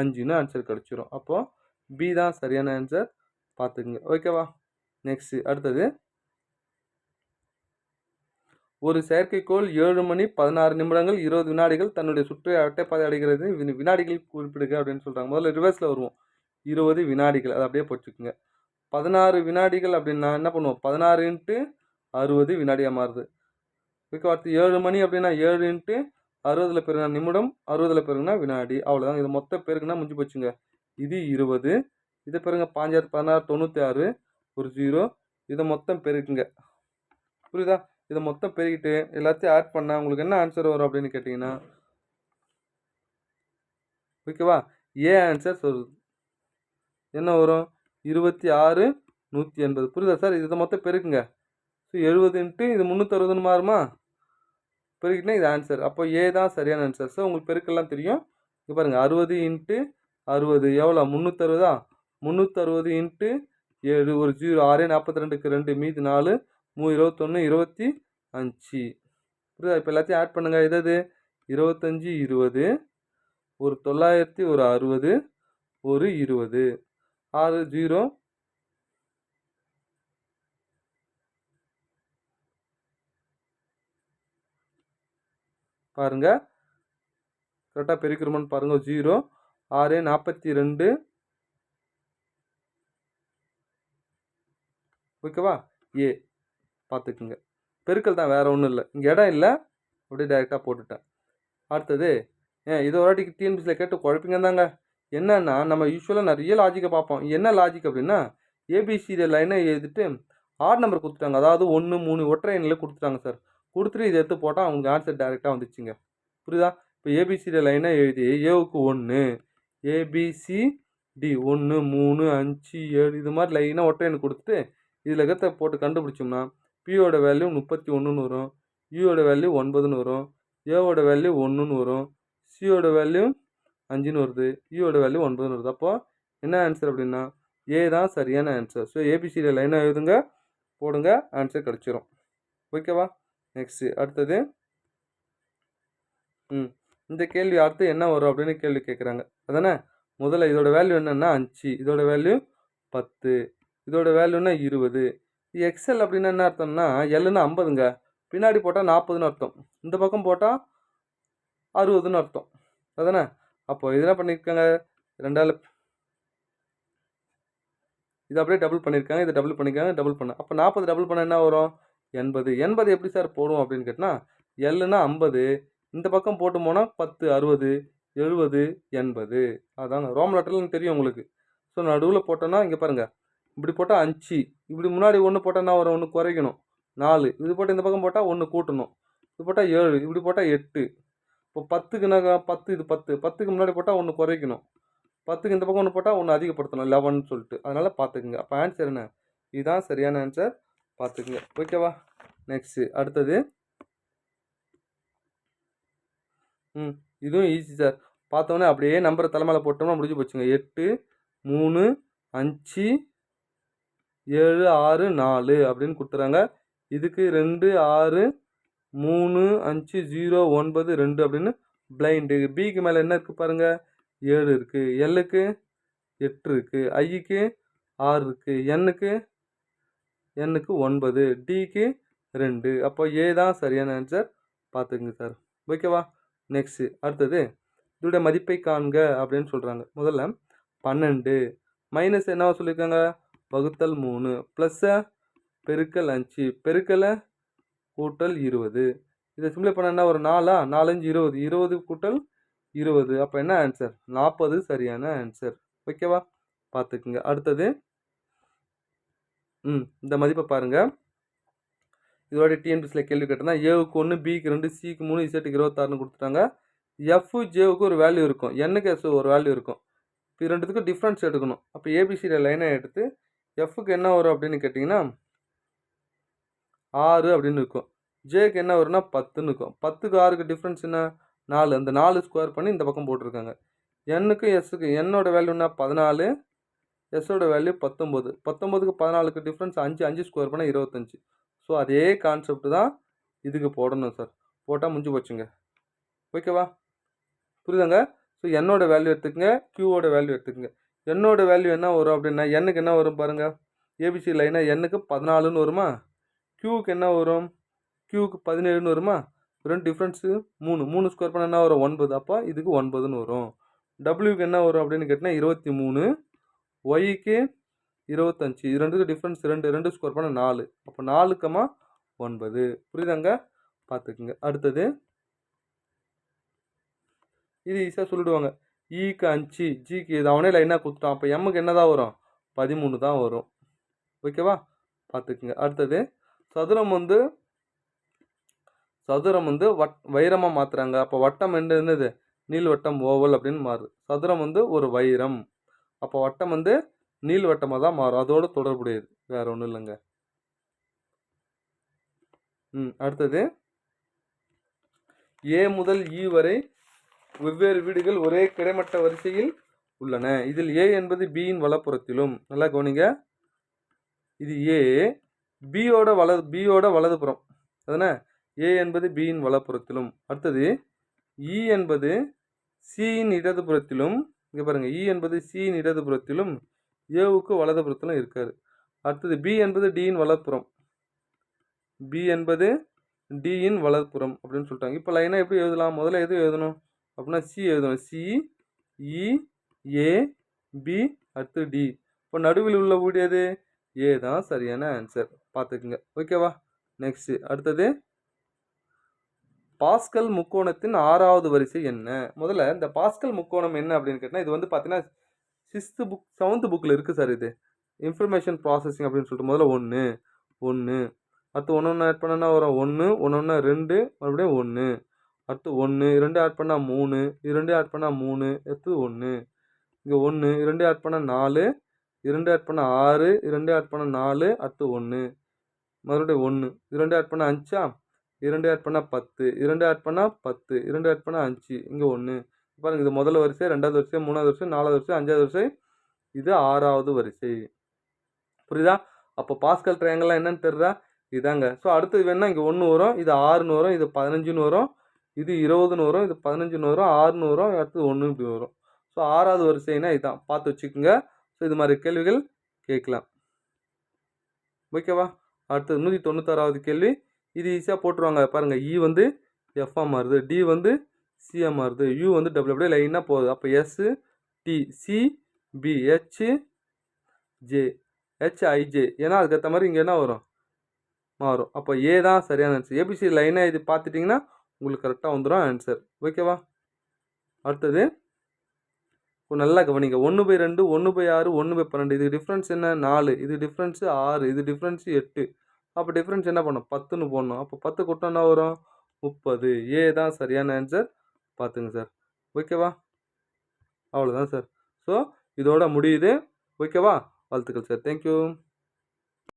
5ன்னு ஆன்சர் கிடச்சிரும். அப்போது பி தான் சரியான ஆன்சர். பார்த்துக்குங்க. ஓகேவா? நெக்ஸ்ட்டு அடுத்தது, ஒரு செயற்கைக்கோள் 7 மணி 16 நிமிடங்கள் 20 வினாடிகள் தன்னுடைய சுற்றை அட்டைப்பாதை அடைகிறது. வினாடிகள் குறிப்பிடுங்க அப்படின்னு சொல்கிறாங்க. முதல்ல ரிவர்ஸில் வருவோம். 20 வினாடிகள், அதை அப்படியே போட்டுக்குங்க. 16 வினாடிகள் அப்படின்னா என்ன பண்ணுவோம்? 16 × 60 வினாடியாக மாறுது. ஓகே. அடுத்து 7 மணி அப்படின்னா 7 × 60 பெருங்க நிமிடம், 60 பெருங்கன்னா வினாடி. அவ்வளோதான். இது மொத்த பேருக்குன்னா முடிஞ்சு போச்சுங்க. இது 20. இதை பெருங்க 5 16 96, ஒரு 0. இதை மொத்தம் பெருக்குங்க. புரியுதா? இதை மொத்தம் பெருகிட்டு எல்லாத்தையும் ஆட் பண்ணால் உங்களுக்கு என்ன ஆன்சர் வரும் அப்படின்னு கேட்டிங்கன்னா, ஓகேவா, ஏ ஆன்சர் சொல்லுது. என்ன வரும்? 26 180. புரியுதா சார்? இதை மொத்தம் பெருக்குங்க. ஸோ 70 × இது 360 மாறுமா? பெருக்கிட்டா இது ஆன்சர். அப்போ ஏ தான் சரியான ஆன்சர். ஸோ உங்களுக்கு பெருக்கெல்லாம் தெரியும். இங்கே பாருங்கள், 60 × 60 எவ்வளோ? 360. 360 × 7, ஒரு 0. 6 42க்கு 2, மீதி 4, 3 21 25. புரியுதா? இப்போ எல்லாத்தையும் ஆட் பண்ணுங்கள். எதாவது 25 20, ஒரு 900, ஒரு 60, ஒரு 20, 6 0. பாருங்க, கரெக்டாக பெருக்கிறோமான்னு பாருங்கள். 0 6 42. ஓகேவா? ஏ பார்த்துக்குங்க. பெருக்கல் தான், வேறு ஒன்றும் இல்லை. இங்கே இடம் இல்லை, அப்படியே டைரெக்டாக போட்டுட்டேன். அடுத்தது இதை ஒரு வாட்டிக்கு டிஎன்பிசியில் கேட்டு குழப்பிங்க தாங்க. என்னன்னா, நம்ம யூஸ்வலாக நிறைய லாஜிக்கை பார்ப்போம். என்ன லாஜிக் அப்படின்னா, ஏபிசிடி லைனை எழுதிட்டு ஆட் நம்பர் கொடுத்துட்டாங்க. அதாவது 1 3 ஒற்றை எண்ணில் கொடுத்துட்டாங்க சார். கொடுத்துட்டு இதை எடுத்து போட்டால் அவங்க ஆன்சர் டைரெக்டாக வந்துச்சுங்க. புரியுதா? இப்போ ஏபிசிடி லைனை எழுதி ஏவுக்கு 1, ஏபிசிடி 1 3 5 7 இது மாதிரி லைனாக ஒற்றை எண்ணு கொடுத்துட்டு இதில் இருக்கிறத போட்டு கண்டுபிடிச்சோம்னா பியோட வேல்யூ 31ன்னு வரும், யூவோட வேல்யூ 9ன்னு வரும், ஏவோட வேல்யூ 1ன்னு வரும், சியோட வேல்யூ 5ன்னு வருது, யூவோட வேல்யூ 9ன்னு வருது. அப்போ என்ன ஆன்சர் அப்படின்னா ஏ தான் சரியான ஆன்சர். ஸோ ஏபிசிடி லைனாக எழுதுங்க, போடுங்க, ஆன்சர் கிடச்சிரும். ஓகேவா? நெக்ஸ்ட்டு அடுத்தது இந்த கேள்வி அடுத்து என்ன வரும் அப்படின்னு கேள்வி கேட்குறாங்க அதானே. முதல்ல இதோட வேல்யூ என்னன்னா 5, இதோட வேல்யூ 10, இதோட வேல்யூன்னா 20. எக்ஸ்எல் அப்படின்னா என்ன அர்த்தம்னா எல்லுன்னா 50ங்க, பின்னாடி போட்டால் 40ன்னு அர்த்தம், இந்த பக்கம் போட்டால் 60ன்னு அர்த்தம் அதானே. அப்போ இது என்ன பண்ணியிருக்காங்க, ரெண்டால் இது அப்படியே டபுள் பண்ணியிருக்காங்க, இதை டபுள் பண்ணியிருக்காங்க, டபுள் பண்ண. அப்போ 40 டபுள் பண்ண என்ன வரும், 80. 80 எப்படி சார் போடும் அப்படின்னு கேட்டால் எல்லுன்னா 50, இந்த பக்கம் போட்டு போனால் 10, 60, 70, 80. அதாங்க ரோம் லெட்டர்லாம் தெரியும் உங்களுக்கு. ஸோ நடுவில் போட்டோன்னா இங்கே பாருங்கள், இப்படி போட்டால் 5, இப்படி முன்னாடி ஒன்று போட்டால் என்ன வரும், ஒன்று குறைக்கணும் 4, இது போட்டு இந்த பக்கம் போட்டால் 1 கூட்டணும், இது போட்டால் 7, இப்படி போட்டால் 8. இப்போ 10க்கு நான் 10, இது 10, 10க்கு முன்னாடி போட்டால் 1 குறைக்கணும், 10க்கு இந்த பக்கம் ஒன்று போட்டால் 1 அதிகப்படுத்தணும் 11 சொல்லிட்டு. அதனால் பார்த்துக்குங்க. அப்போ ஆன்சர் என்ன, இதுதான் சரியான ஆன்சர், பார்த்துக்குங்க. ஓகேவா. நெக்ஸ்ட்டு அடுத்தது இதுவும் ஈஸி சார். பார்த்தோன்னே அப்படியே நம்பரை தலைமையில் போட்டோம்னா முடிஞ்சு போச்சுங்க. 8, 3, 5, 7, 6, 4 அப்படின்னு கொடுத்துறாங்க. இதுக்கு 2, 6, 3, 5, 0, 9, 2 அப்படின்னு பிளைண்டு. பிக்கு மேலே என்ன இருக்குது பாருங்கள், 7 இருக்குது, எல்லுக்கு 8 இருக்குது, ஐக்கு 6 இருக்குது, எண்ணுக்கு 9, டிக்கு 2. அப்போ ஏ தான் சரியான ஆன்சர், பார்த்துக்குங்க சார். ஓகேவா. நெக்ஸ்ட்டு அடுத்தது இதோட மதிப்பை காண்க அப்படின்னு சொல்கிறாங்க. முதல்ல 12 மைனஸ் என்னவா சொல்லியிருக்காங்க, வகுத்தல் 3, ப்ளஸ்ஸை பெருக்கல் 5, பெருக்கலை கூட்டல் 20. இதை சிம்பிளை பண்ண என்ன ஒரு 4, 4, 5, 20, 20 கூட்டல் 20. அப்போ என்ன ஆன்சர், 40 சரியான ஆன்சர். ஓகேவா, பார்த்துக்குங்க. அடுத்தது இந்த மதிப்பை பாருங்கள். இதோட டிஎன்பிஎஸ்சியில் கேள்வி கேட்டோம்னா ஏவுக்கு 1, பிக்கு 2, சிக்கு 3, இசட்டுக்கு 26ன்னு கொடுத்துட்டாங்க. எஃப் ஜேவுக்கு ஒரு வேல்யூ இருக்கும், எண்ணுக்கு எஸ் ஒரு வேல்யூ இருக்கும். இப்போ ரெண்டுத்துக்கும் டிஃப்ரென்ஸ் எடுக்கணும். அப்போ ஏபிசியில் லைனை எடுத்து எஃப்க்கு என்ன வரும் அப்படின்னு கேட்டிங்கன்னா 6 அப்படின்னு இருக்கும், ஜேக்கு என்ன வரும்னா 10ன்னு இருக்கும். 10க்கு 6க்கு டிஃப்ரென்ஸ் என்ன, 4. அந்த 4 ஸ்கொயர் பண்ணி இந்த பக்கம் போட்டிருக்காங்க. எண்ணுக்கு எஸ்ஸுக்கு என்னோட வேல்யூன்னா 14, எஸ்ஸோட வேல்யூ 19. 19க்கு 14க்கு டிஃப்ரென்ஸ் 5, 5 ஸ்கொயர் பண்ணால் 25. ஸோ அதே கான்செப்ட் தான் இதுக்கு போடணும் சார். போட்டால் முடிஞ்சு போச்சுங்க. ஓகேவா, புரியுதாங்க. ஸோ என்னோட வேல்யூ எடுத்துக்கங்க, கியூவோட வேல்யூ எடுத்துக்கங்க. என்னோட வேல்யூ என்ன வரும் அப்படின்னா எண்ணுக்கு என்ன வரும் பாருங்கள், ஏபிசி லைனா எண்ணுக்கு 14ன்னு வருமா, கியூவுக்கு என்ன வரும், கியூவுக்கு 17ன்னு வருமா. ரெண்டு டிஃப்ரென்ஸு 3 ஸ்கொயர் பண்ண என்ன வரும் 9. அப்போ இதுக்கு 9ன்னு வரும். டபிள்யூக்கு என்ன வரும் அப்படின்னு கேட்டிங்கன்னா 23, ஒய்க்கு 25. இது ரெண்டுக்கு டிஃப்ரென்ஸ் 2 ஸ்கொயர் பண்ண 4. அப்போ 4,9. புரியுதாங்க, பார்த்துக்குங்க. அடுத்தது இது ஈஸியாக சொல்லிடுவாங்க. ஈக்கு 5, ஜிக்கு இது அவனே லைனாக கொடுத்துட்டான். அப்போ எம்முக்கு என்ன தான் வரும், 13 தான் வரும். ஓகேவா, பார்த்துக்குங்க. அடுத்தது சதுரம் வந்து வைரமாக மாற்றுறாங்க. அப்போ வட்டம் என்னது, நீள்வட்டம் ஓவல் அப்படின்னு மாறுது. சதுரம் ஒரு வைரம், அப்போ வட்டம் நீள்வட்டமாக தான் மாறும், அதோடு தொடர்புடையது, வேறு ஒன்றும் இல்லைங்க. அடுத்தது ஏ முதல் இ வரை வெவ்வேறு வீடுகள் ஒரே கிடைமட்ட வரிசையில் உள்ளன. இதில் ஏ என்பது பியின் வலப்புறத்திலும், நல்லா கவனிங்க, இது ஏ, பியோட வலதுபுறம் அதுதானே, ஏ என்பது பியின் வலப்புறத்திலும். அடுத்தது இ என்பது சியின் இடதுபுறத்திலும், இங்கே பாருங்கள், இ என்பது சியின் இடதுபுறத்திலும், ஏவுக்கு வலதுபுறத்திலும் இருக்காரு. அடுத்தது பி என்பது டியின் வலப்புறம், பி என்பது டியின் வலதுபுறம் அப்படின்னு சொல்லிட்டாங்க. இப்போ லைனாக எப்படி எழுதலாம், முதல்ல எது எழுதணும் அப்படின்னா சி எழுதணும், சி இ ஏ பி அடுத்து டி. இப்போ நடுவில் உள்ள வீடு எது, ஏ தான் சரியான ஆன்சர், பார்த்துக்குங்க. ஓகேவா. நெக்ஸ்ட் அடுத்தது பாஸ்கல் முக்கோணத்தின் 6வது வரிசை என்ன. முதல்ல இந்த பாஸ்கல் முக்கோணம் என்ன அப்படின்னு கேட்டால் இது பார்த்தீங்கன்னா 7th புக்கில் இருக்குது சார். இது இன்ஃபர்மேஷன் ப்ராசஸிங் அப்படின்னு சொல்லிட்டு முதல்ல 1 அடுத்து ஒன்று ஆட் பண்ணா வரும் 1 1 2 மறுபடியும் 1 அடுத்து 1 2 ஆட் பண்ணால் 3 2 ஆட் பண்ணால் 3 அடுத்து 1 இங்கே 1 2 ஆட் பண்ணால் 4 2 ஆட் பண்ணால் 6 2 ஆட் பண்ணால் 4 அடுத்து 1 மறுபடியும் 1 2 ஆட் பண்ணால் 5 2 ஆட் பண்ணால் 10 2 ஆட் பண்ணால் 10 2 ஆட் பண்ணால் 5 இங்கே 1. பாருங்கள், இது முதல் வரிசை, 2வது வரிசை, 3வது வரிசை, 4வது வரிசை, 5வது வரிசை, இது 6வது வரிசை. புரியுதா. அப்போ பாஸ்கல் ட்ரையாங்கல்லாம் என்னன்னு தெரியுதா, இதாங்க. ஸோ அடுத்தது வேணால் இங்கே 1 வரும், இது 6ன்னு வரும், இது 15ன்னு வரும், இது 20ன்னு வரும், இது 15ன்னு வரும், 6ன்னு வரும், அடுத்து 1 இப்படி வரும். ஸோ 6வது வரிசைனா இதுதான் பார்த்து வச்சுக்கோங்க. ஸோ இது மாதிரி கேள்விகள் கேட்கலாம். ஓகேவா? அடுத்தது 196வது கேள்வி. இது ஈஸியாக போட்டுருவாங்க பாருங்கள். இ வந்து எஃப்ஆ மாறுது, டி வந்து சிஎ மாறுது, யூ வந்து டபிள்யூ அப்படியே லைனாக போகுது. அப்போ S D C B H J HIJ, ஏன்னா அதுக்கேற்ற மாதிரி இங்கே என்ன வரும், மாறும். அப்போ ஏ தான் சரியான ஆன்சர். ஏபிசி லைனாக இது பார்த்துட்டிங்கன்னா உங்களுக்கு கரெக்டாக வந்துடும் ஆன்சர். ஓகேவா? அடுத்தது இப்போ நல்லா கவனிங்க. 1/2, 1/6, 1/12. இது டிஃப்ரென்ஸ் என்ன? 4. இது டிஃப்ரென்ஸு 6. இது டிஃப்ரென்ஸு 8. அப்போ டிஃப்ரென்ஸ் என்ன பண்ணணும்? 10ன்னு போடணும். அப்போ 10 கூட்டினா என்ன வரும்? 30. ஏ தான் சரியான ஆன்சர். பார்த்துங்க சார். ஓகேவா? அவ்வளோதான் சார். ஸோ இதோட முடியுது. ஓகேவா? வாழ்த்துக்கள் சார். தேங்க்யூ.